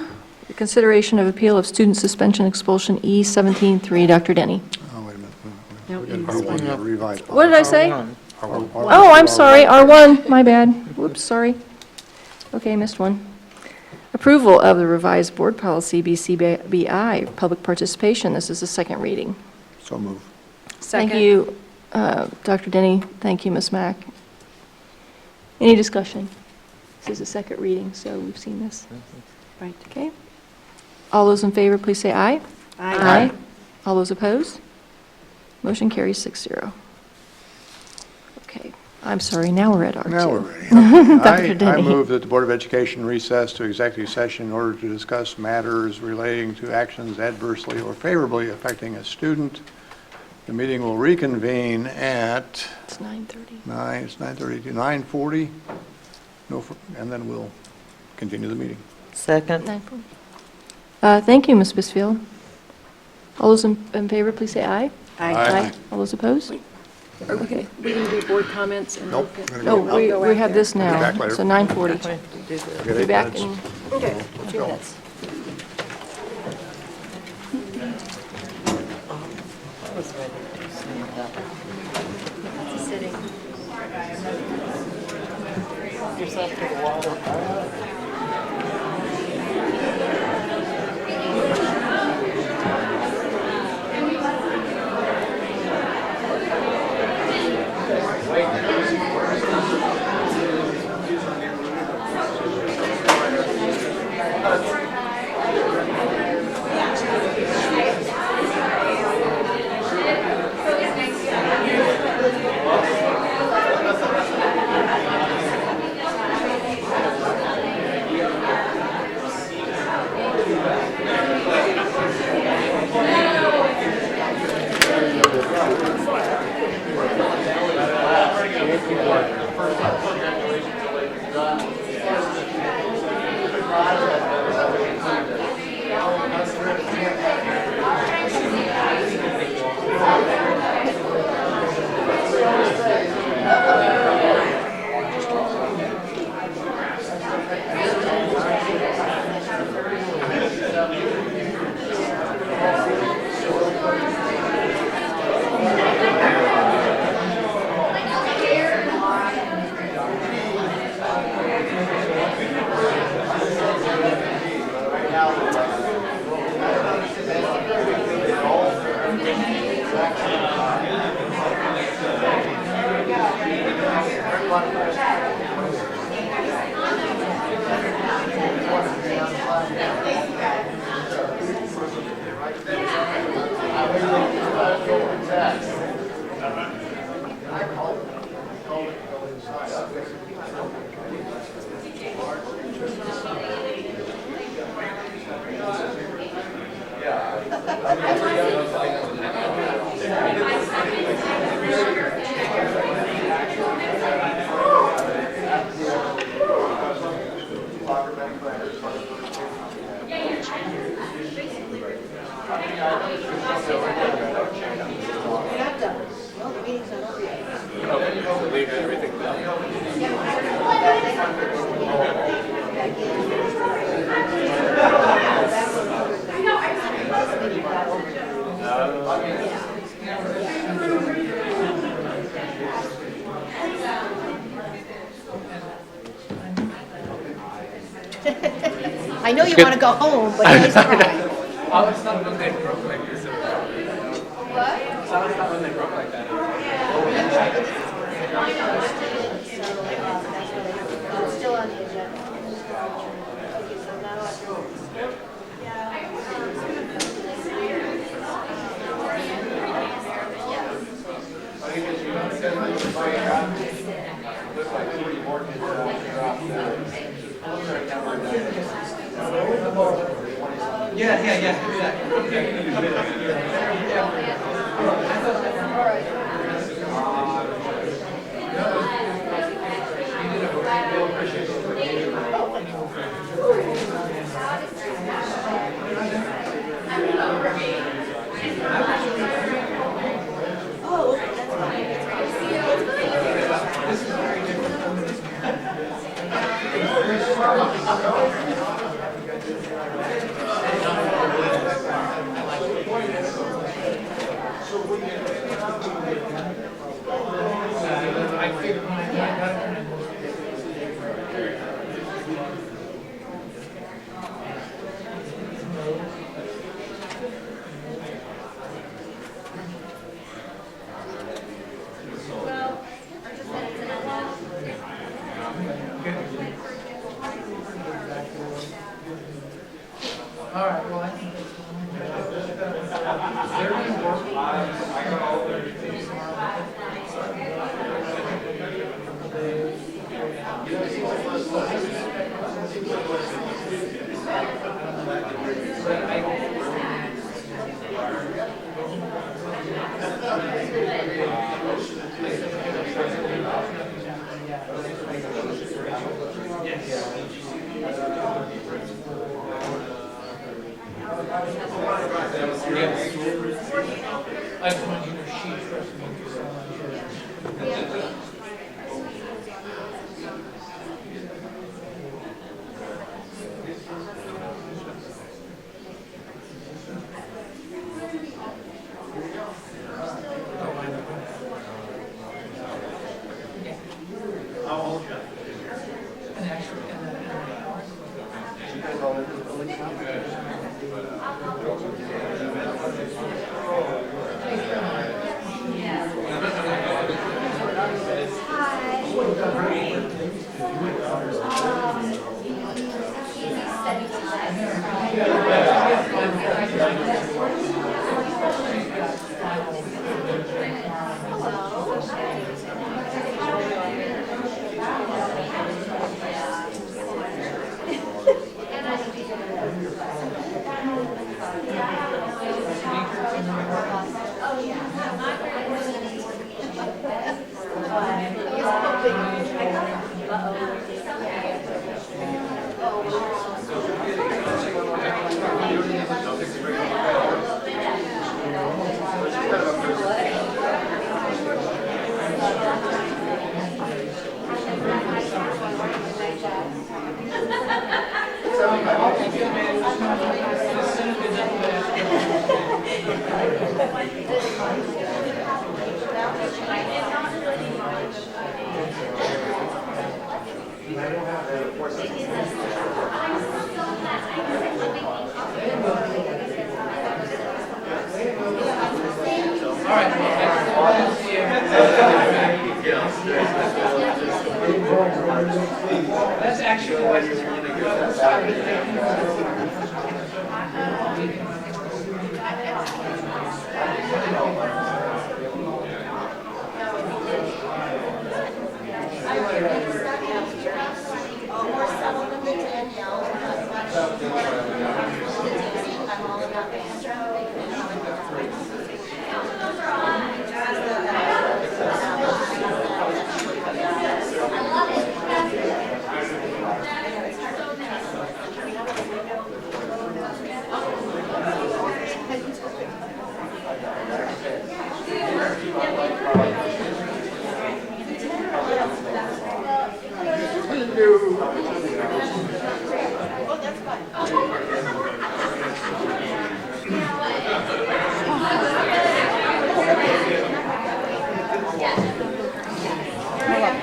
consideration of appeal of student suspension expulsion E17-3. Dr. Denny. Oh, wait a minute. We got to revise. What did I say? R1. Oh, I'm sorry, R1, my bad. Whoops, sorry. Okay, missed one. Approval of the revised board policy BCBI, public participation. This is the second reading. So move. Thank you, Dr. Denny. Thank you, Ms. Mack. Any discussion? This is the second reading, so we've seen this. Right. Okay. All those in favor, please say aye. Aye. All those opposed? Motion carries 6-0. Okay, I'm sorry, now we're at R2. Now we're ready. Dr. I Denny. move that the Board of Education recess to executive session in order to discuss matters relating to actions adversely or favorably affecting a student. The meeting will reconvene at... It's 9:30. It's 9:30 to 9:40. And then we'll continue the meeting. Second. 9:40. Thank you, Ms. Bisfield. All those in favor, please say aye. Aye. All those opposed? Are we going to do board comments? And Nope. No, we have this now, Back later. so 9:40. Get Be 8 back minutes. in, okay, a few minutes. Yourself to the water. I know you want to go home, but nice try. Oh, it's not when they broke like this. What? It's not when they broke like that. It's still on the agenda. Okay, so now That's actually what it's really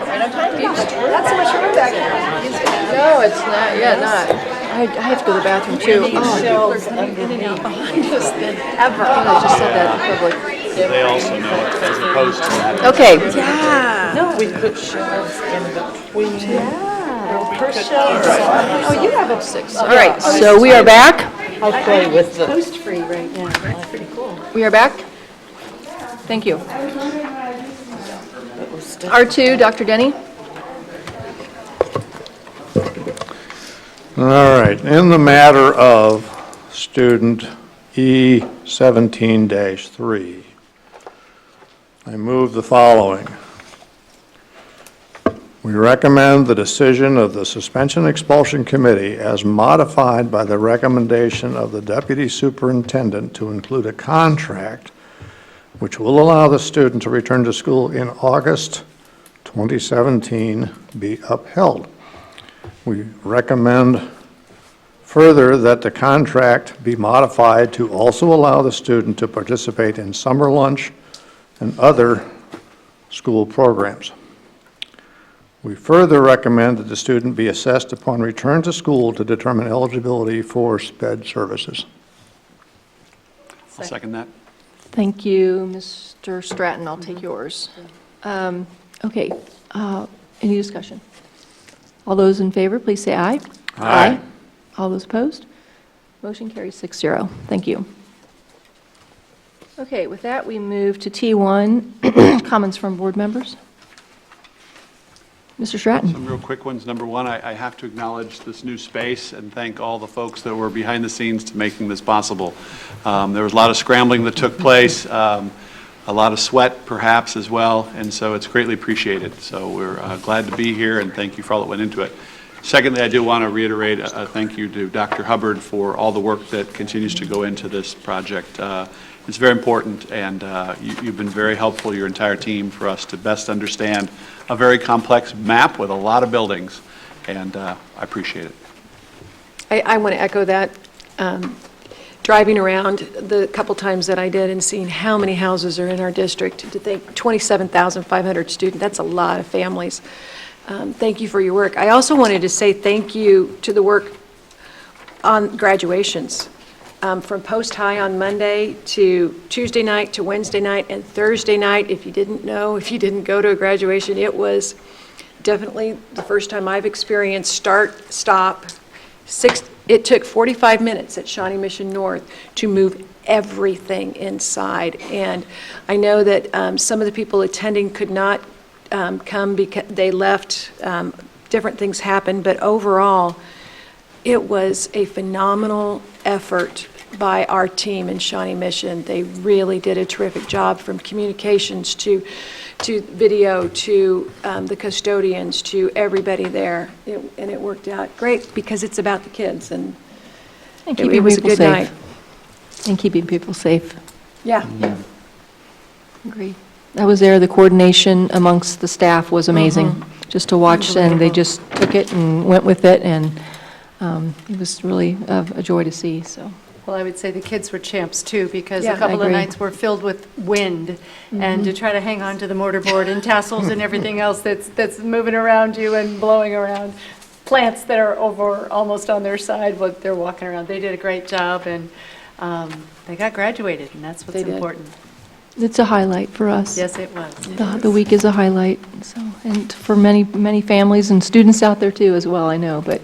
Not so much room back here. No, it's not, yeah, not. I have to go to the bathroom too. Oh, people are coming in and out behind us than ever. I just said that in public. They also know it as opposed to that. Okay. Yeah. No, we put shelves in between. Yeah. Put shelves. Oh, you have it 6. All right, so we are back. I'll play with the. Post-free right now. That's pretty cool. We are back. Thank you. R2, Dr. Denny. All right, in the matter of student E17-3, I move the following. We recommend the decision of the Suspension Expulsion Committee as modified by the recommendation of the Deputy Superintendent to include a contract which will allow the student to return to school in August 2017 be upheld. We recommend further that the contract be modified to also allow the student to participate in summer lunch and other school programs. We further recommend that the student be assessed upon return to school to determine eligibility for SPED services. I'll second that. Thank you, Mr. Stratton. I'll take yours. Okay, any discussion? All those in favor, please say aye. Aye. All those opposed? Motion carries 6-0. Thank you. Okay, with that, we move to T1, comments from board members. Mr. Stratton. Some real quick ones. Number one, I have to acknowledge this new space and thank all the folks that were behind the scenes to making this possible. There was a lot of scrambling that took place, a lot of sweat perhaps as well, and so it's greatly appreciated. So we're glad to be here and thank you for all that went into it. Secondly, I do want to reiterate a thank you to Dr. Hubbard for all the work that continues to go into this project. It's very important, and you've been very helpful, your entire team, for us to best understand a very complex map with a lot of buildings, and I appreciate it. I want to echo that. Driving around the couple times that I did and seeing how many houses are in our district, to think 27,500 students, that's a lot of families. Thank you for your work. I also wanted to say thank you to the work on graduations. From post-high on Monday to Tuesday night to Wednesday night and Thursday night. If you didn't know, if you didn't go to a graduation, it was definitely the first time I've experienced start, stop. It took 45 minutes at Shawnee Mission North to move everything inside. And I know that some of the people attending could not come because they left, different things happened, but overall, it was a phenomenal effort by our team in Shawnee Mission. They really did a terrific job, from communications to video to the custodians to everybody there. And it worked out great because it's about the kids, and keeping it was a people good safe. night. And keeping people safe. Yeah. Agree. I was there, the coordination amongst the staff was amazing, just to watch, and they just took it and went with it, and it was really a joy to see, so. Well, I would say the kids were champs too, because Yeah, a couple I of agree. nights were filled with wind, and to try to hang on to the mortarboard and tassels and everything else that's moving around you and blowing around. Plants that are over almost on their side, what they're walking around. They did a great job, and they got graduated, and that's what's They did. important. It's a highlight for us. Yes, it was. The week is a highlight, so, and for many, many families and students out there too as well, I know, but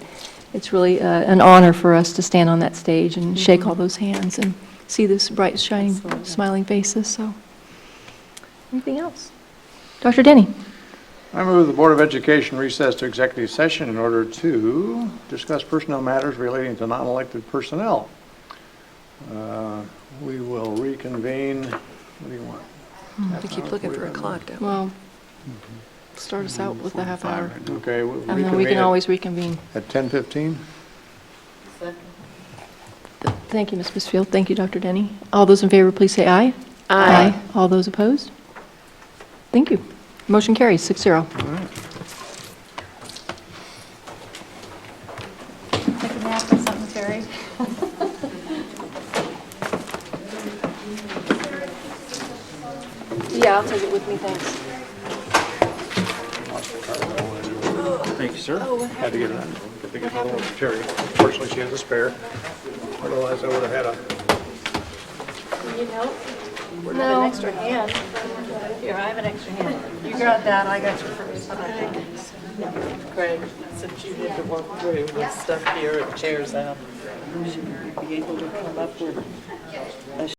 it's really an honor for us to stand on that stage and shake all those hands and see this bright, shining, smiling faces, so. Anything else? Dr. Denny. I move the Board of Education recess to executive session in order to discuss personnel matters relating to non-elected personnel. We will reconvene. What do you want? We keep looking for a clock, don't we? Well, start us out with a half hour. Okay. We'll And then we reconvene can always reconvene. at 10:15. Thank you, Ms. Bisfield. Thank you, Dr. Denny. All those in favor, please say aye. Aye. All those opposed? Thank you. Motion carries 6-0. Take a nap or something, Terry? Yeah, I'll take it with me, thanks. Thank you, sir. Had to get it. Get the other one to Terry. Fortunately, she has a spare. Otherwise, I would have had a. You need help? I have an extra hand. Here, I have an extra hand. You grab that, I got you first. Craig, since you had to walk through with stuff here and chairs out, should you be able to come up with